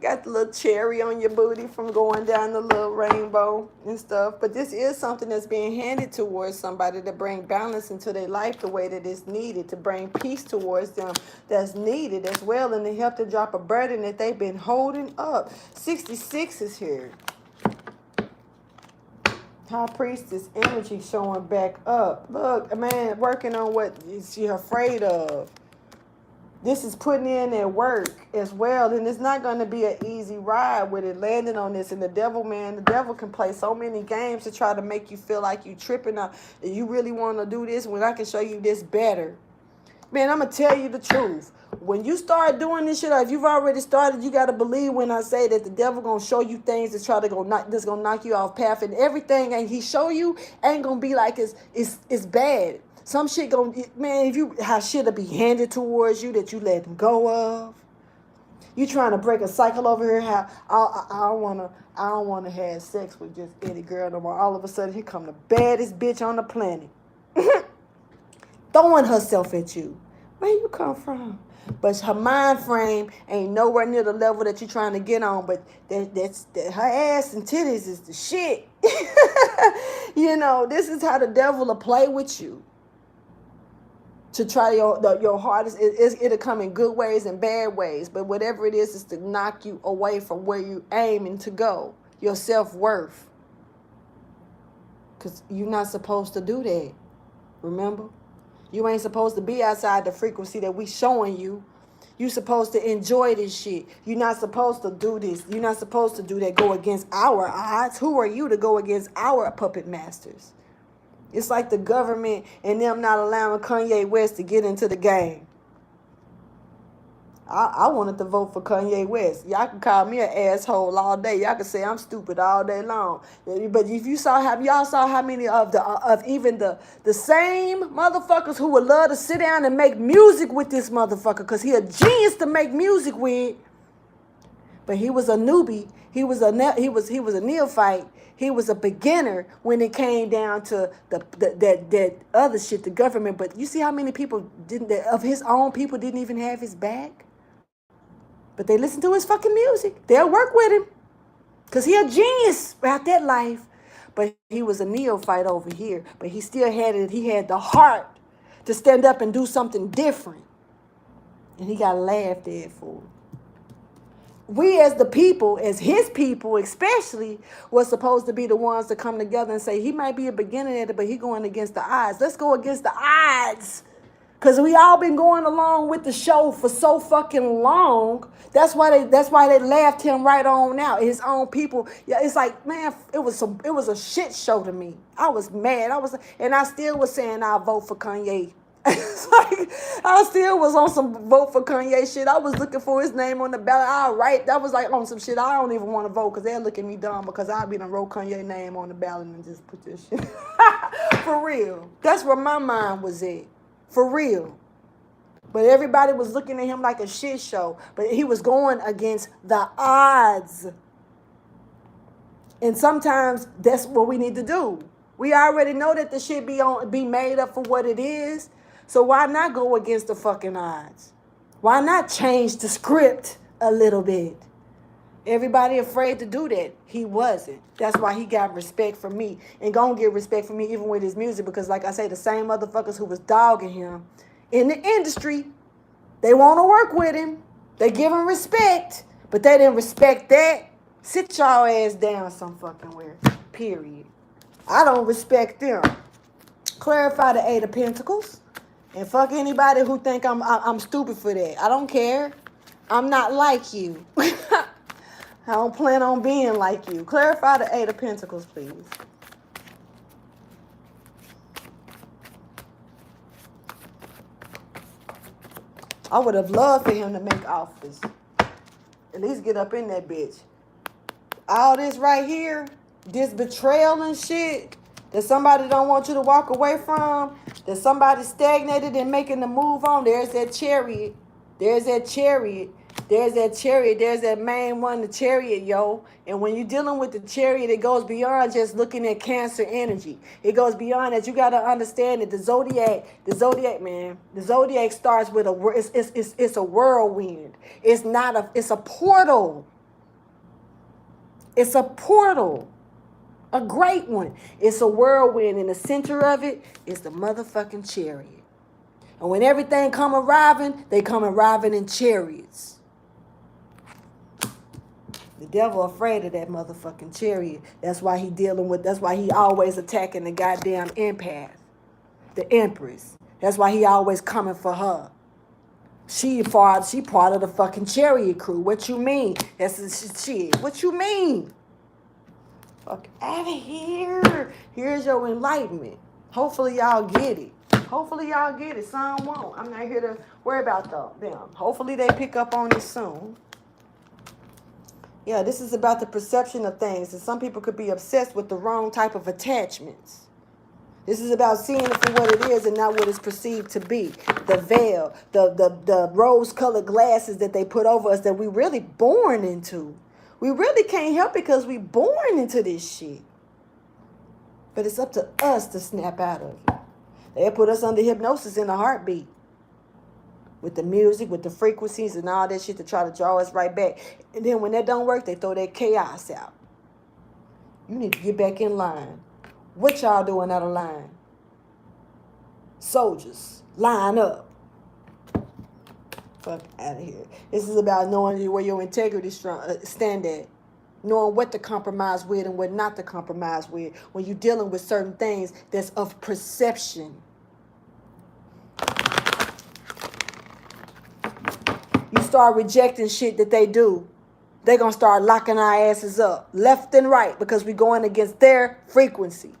Got the little cherry on your booty from going down the little rainbow and stuff. But this is something that's being handed towards somebody to bring balance into their life the way that it's needed, to bring peace towards them that's needed as well, and to help to drop a burden that they've been holding up. 66 is here. High Priestess energy showing back up. Look, man, working on what you're afraid of. This is putting in their work as well, and it's not going to be an easy ride with it landing on this. And the devil can play so many games to try to make you feel like you tripping out. You really want to do this when I can show you this better. Man, I'm going to tell you the truth. When you start doing this shit, or if you've already started, you got to believe when I say that the devil going to show you things that's going to knock you off path. And everything and he show you ain't going to be like it's bad. Some shit how shit'll be handed towards you that you letting go of. You trying to break a cycle over here. How I don't wanna have sex with just any girl no more. All of a sudden, here come the baddest bitch on the planet, throwing herself at you. Where you come from? But her mind frame ain't nowhere near the level that you're trying to get on. But that's her ass and titties is the shit. This is how the devil will play with you. To try your hardest, it'll come in good ways and bad ways. But whatever it is to knock you away from where you aiming to go. Your self-worth. Because you're not supposed to do that. Remember? You ain't supposed to be outside the frequency that we showing you. You supposed to enjoy this shit. You're not supposed to do this. You're not supposed to do that. Go against our odds. Who are you to go against our puppet masters? It's like the government and them not allowing Kanye West to get into the game. I wanted to vote for Kanye West. Y'all can call me an asshole all day. Y'all can say I'm stupid all day long. But if y'all saw how many of even the same motherfuckers who would love to sit down and make music with this motherfucker, because he a genius to make music with. But he was a newbie. He was a neophyte. He was a beginner when it came down to that other shit, the government. But you see how many people of his own people didn't even have his back? But they listen to his fucking music. They'll work with him. Because he a genius about that life. But he was a neophyte over here. But he still had it. He had the heart to stand up and do something different. And he got laughed at for it. We as the people, as his people especially, were supposed to be the ones to come together and say, he might be a beginner at it, but he going against the odds. Let's go against the odds. Because we all been going along with the show for so fucking long. That's why they laughed him right on out. His own people. Yeah, it's like, man, it was a shit show to me. I was mad. And I still was saying I'll vote for Kanye It's like, I still was on some vote for Kanye shit. I was looking for his name on the ballot. All right, that was like on some shit. I don't even want to vote because they'll look at me dumb because I'll be done wrote Kanye name on the ballot and just put this shit. For real. That's where my mind was at. For real. But everybody was looking at him like a shit show. But he was going against the odds. And sometimes that's what we need to do. We already know that the shit be made up for what it is. So why not go against the fucking odds? Why not change the script a little bit? Everybody afraid to do that. He wasn't. That's why he got respect from me. And gonna get respect from me even with his music. Because like I say, the same motherfuckers who was dogging him in the industry, they want to work with him. They give him respect. But they didn't respect that. Sit y'all ass down some fucking where. Period. I don't respect them. Clarify the Eight of Pentacles. And fuck anybody who think I'm stupid for that. I don't care. I'm not like you. I don't plan on being like you. Clarify the Eight of Pentacles, please. I would have loved for him to make office. At least get up in that bitch. All this right here, this betrayal and shit that somebody don't want you to walk away from, that somebody stagnated and making the move on. There's that chariot. There's that chariot. There's that chariot. There's that main one, the chariot, yo. And when you're dealing with the chariot, it goes beyond just looking at Cancer energy. It goes beyond that. You got to understand that the zodiac, man, the zodiac starts with it's a whirlwind. It's a portal. It's a portal. A great one. It's a whirlwind. In the center of it is the motherfucking chariot. And when everything come arriving, they come arriving in chariots. The devil afraid of that motherfucking chariot. That's why he always attacking the goddamn empath. The empress. That's why he always coming for her. She part of the fucking chariot crew. What you mean? That's shit. What you mean? Fuck out of here. Here's your enlightenment. Hopefully y'all get it. Hopefully y'all get it. Some won't. I'm not here to worry about them. Hopefully they pick up on it soon. Yeah, this is about the perception of things. And some people could be obsessed with the wrong type of attachments. This is about seeing it for what it is and not what it's perceived to be. The veil, the rose-colored glasses that they put over us that we really born into. We really can't help it because we born into this shit. But it's up to us to snap out of it. They put us under hypnosis in a heartbeat. With the music, with the frequencies and all that shit to try to draw us right back. And then when that don't work, they throw that chaos out. You need to get back in line. What y'all doing out of line? Soldiers, line up. Fuck out of here. This is about knowing where your integrity stand at. Knowing what to compromise with and what not to compromise with. When you're dealing with certain things that's of perception. You start rejecting shit that they do. They're going to start locking our asses up. Left and right. Because we're going against their frequency.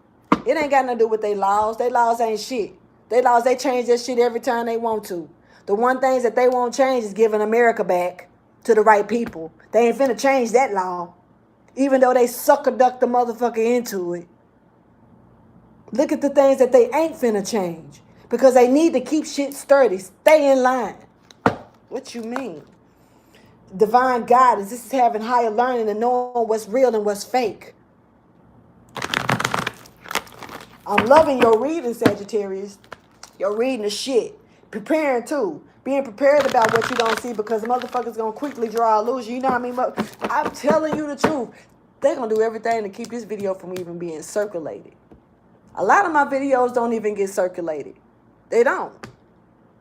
It ain't got nothing to do with their laws. Their laws ain't shit. Their laws, they change that shit every time they want to. The one things that they won't change is giving America back to the right people. They ain't finna change that law. Even though they sucker duck the motherfucker into it. Look at the things that they ain't finna change. Because they need to keep shit sturdy. Stay in line. What you mean? Divine guidance. This is having higher learning and knowing what's real and what's fake. I'm loving your reading, Sagittarius. Your reading is shit. Preparing too. Being prepared about what you don't see because the motherfucker's going to quickly draw illusion. You know what I mean? I'm telling you the truth. They're going to do everything to keep this video from even being circulated. A lot of my videos don't even get circulated. They don't.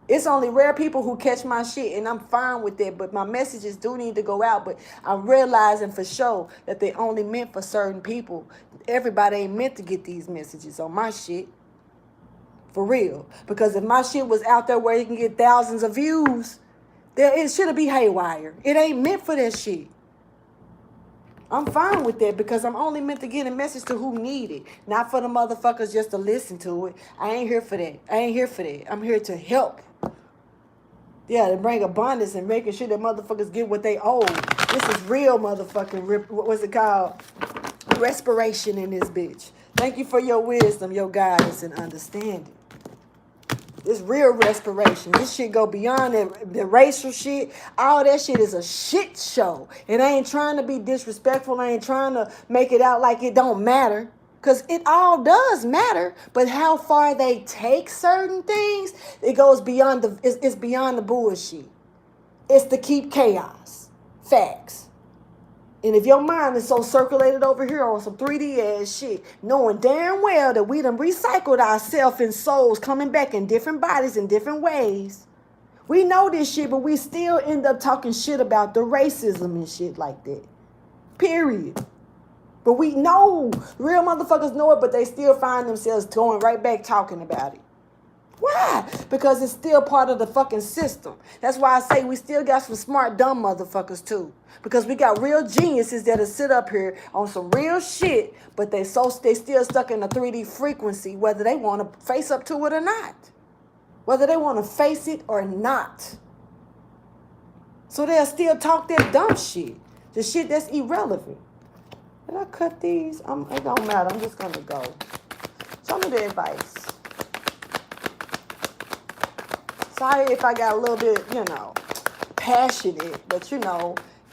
It's only rare people who catch my shit, and I'm fine with that. But my messages do need to go out. But I'm realizing for sure that they only meant for certain people. Everybody ain't meant to get these messages on my shit. For real. Because if my shit was out there where you can get thousands of views, it should be haywire. It ain't meant for that shit. I'm fine with that because I'm only meant to get a message to who need it. Not for the motherfuckers just to listen to it. I ain't here for that. I'm here to help. Yeah, to bring abundance and making sure that motherfuckers get what they owe. This is real motherfucking, what's it called? Respiration in this bitch. Thank you for your wisdom, your guidance, and understanding. This real respiration. This shit go beyond the racial shit. All that shit is a shit show. And I ain't trying to be disrespectful. I ain't trying to make it out like it don't matter. Because it all does matter. But how far they take certain things, it goes beyond it's beyond the bullshit. It's to keep chaos. Facts. And if your mind is so circulated over here on some 3D ass shit, knowing damn well that we done recycled ourselves in souls coming back in different bodies in different ways. We know this shit, but we still end up talking shit about the racism and shit like that. Period. But we know, real motherfuckers know it, but they still find themselves going right back talking about it. Why? Because it's still part of the fucking system. That's why I say we still got some smart, dumb motherfuckers too. Because we got real geniuses that'll sit up here on some real shit, but they still stuck in a 3D frequency, whether they want to face up to it or not. Whether they want to face it or not. So they'll still talk that dumb shit. The shit that's irrelevant. Did I cut these? It don't matter. I'm just going to go. Show me the advice. Sorry if I got a little bit, passionate, but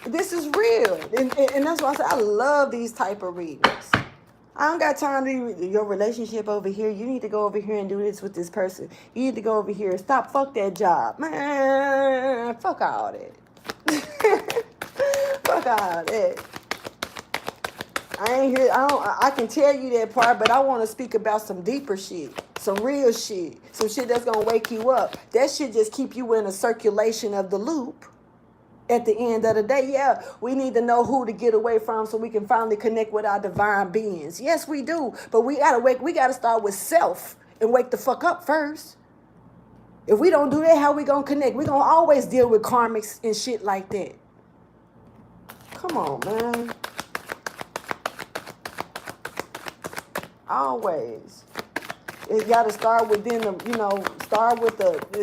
this is real. And that's why I say I love these type of readings. I don't got time to do your relationship over here. You need to go over here and do this with this person. You need to go over here. Fuck that job. Man, fuck all that. Fuck all that. I ain't here. I can tell you that part, but I want to speak about some deeper shit. Some real shit. Some shit that's going to wake you up. That shit just keep you in a circulation of the loop. At the end of the day, yeah, we need to know who to get away from so we can finally connect with our divine beings. Yes, we do. But we got to start with self and wake the fuck up first. If we don't do that, how we going to connect? We're going to always deal with karmics and shit like that. Come on, man. Always. You got to start within the, in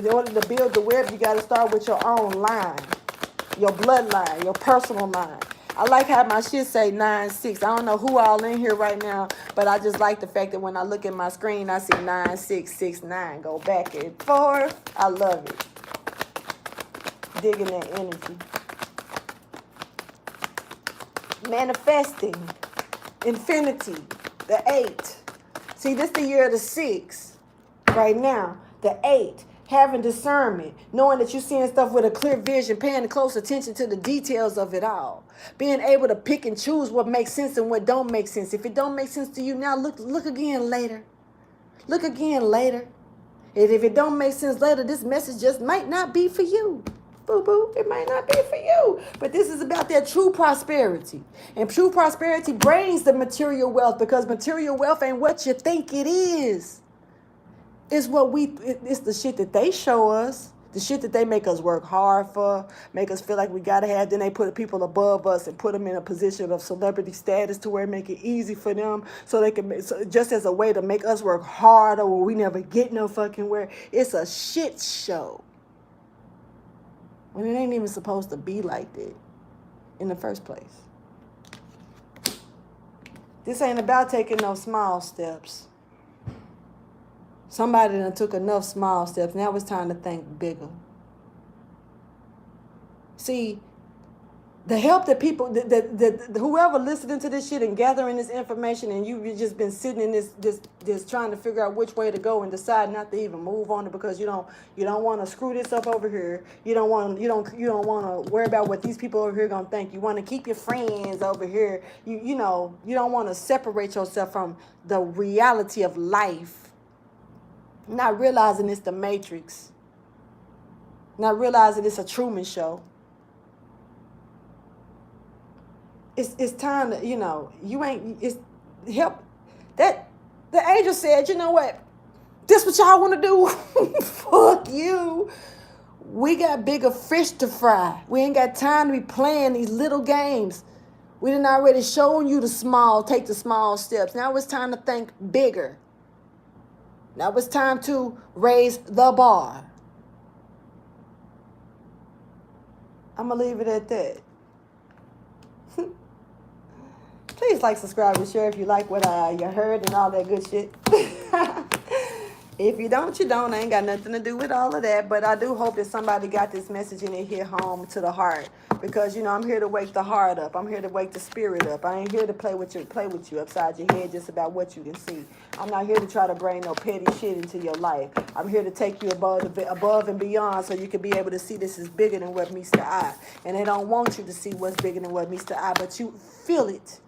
order to build the web, you got to start with your own line, your bloodline, your personal line. I like how my shit say 9-6. I don't know who all in here right now, but I just like the fact that when I look at my screen, I see 9-6-6-9. Go back and forth. I love it. Digging that energy. Manifesting. Infinity. The 8. See, this is the year of the 6 right now. The 8, having discernment, knowing that you're seeing stuff with a clear vision, paying close attention to the details of it all. Being able to pick and choose what makes sense and what don't make sense. If it don't make sense to you now, look again later. Look again later. And if it don't make sense later, this message just might not be for you. Boo-boo, it might not be for you. But this is about that true prosperity. And true prosperity brings the material wealth because material wealth ain't what you think it is. It's the shit that they show us. The shit that they make us work hard for, make us feel like we gotta have. Then they put people above us and put them in a position of celebrity status to where it make it easy for them, so they can just as a way to make us work harder where we never get no fucking where. It's a shit show. When it ain't even supposed to be like that in the first place. This ain't about taking no small steps. Somebody done took enough small steps. Now it's time to think bigger. See, the help that people, whoever listening to this shit and gathering this information, and you've just been sitting in this trying to figure out which way to go and decide not to even move on it because you don't want to screw this up over here. You don't want to worry about what these people over here gonna think. You want to keep your friends over here. You don't want to separate yourself from the reality of life. Not realizing it's the Matrix. Not realizing it's a Truman Show. It's time to, it's help. That the angel said, you know what? This what y'all want to do? Fuck you. We got bigger fish to fry. We ain't got time to be playing these little games. We done already shown you take the small steps. Now it's time to think bigger. Now it's time to raise the bar. I'm going to leave it at that. Please like, subscribe, and share if you like what you heard and all that good shit. If you don't, you don't. I ain't got nothing to do with all of that. But I do hope that somebody got this message and it hit home to the heart. Because, you know, I'm here to wake the heart up. I'm here to wake the spirit up. I ain't here to play with you upside your head just about what you can see. I'm not here to try to bring no petty shit into your life. I'm here to take you above and beyond so you can be able to see this is bigger than what meets the eye. And they don't want you to see what's bigger than what meets the eye, but you feel it.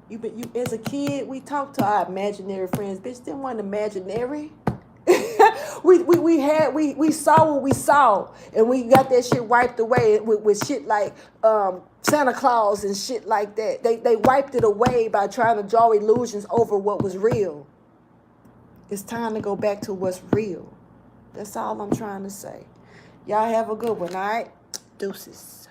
You as a kid, we talked to our imaginary friends. Bitch, them wasn't imaginary. we saw what we saw, and we got that shit wiped away with shit like Santa Claus and shit like that. They wiped it away by trying to draw illusions over what was real. It's time to go back to what's real. That's all I'm trying to say. Y'all have a good one, all right? Deuces.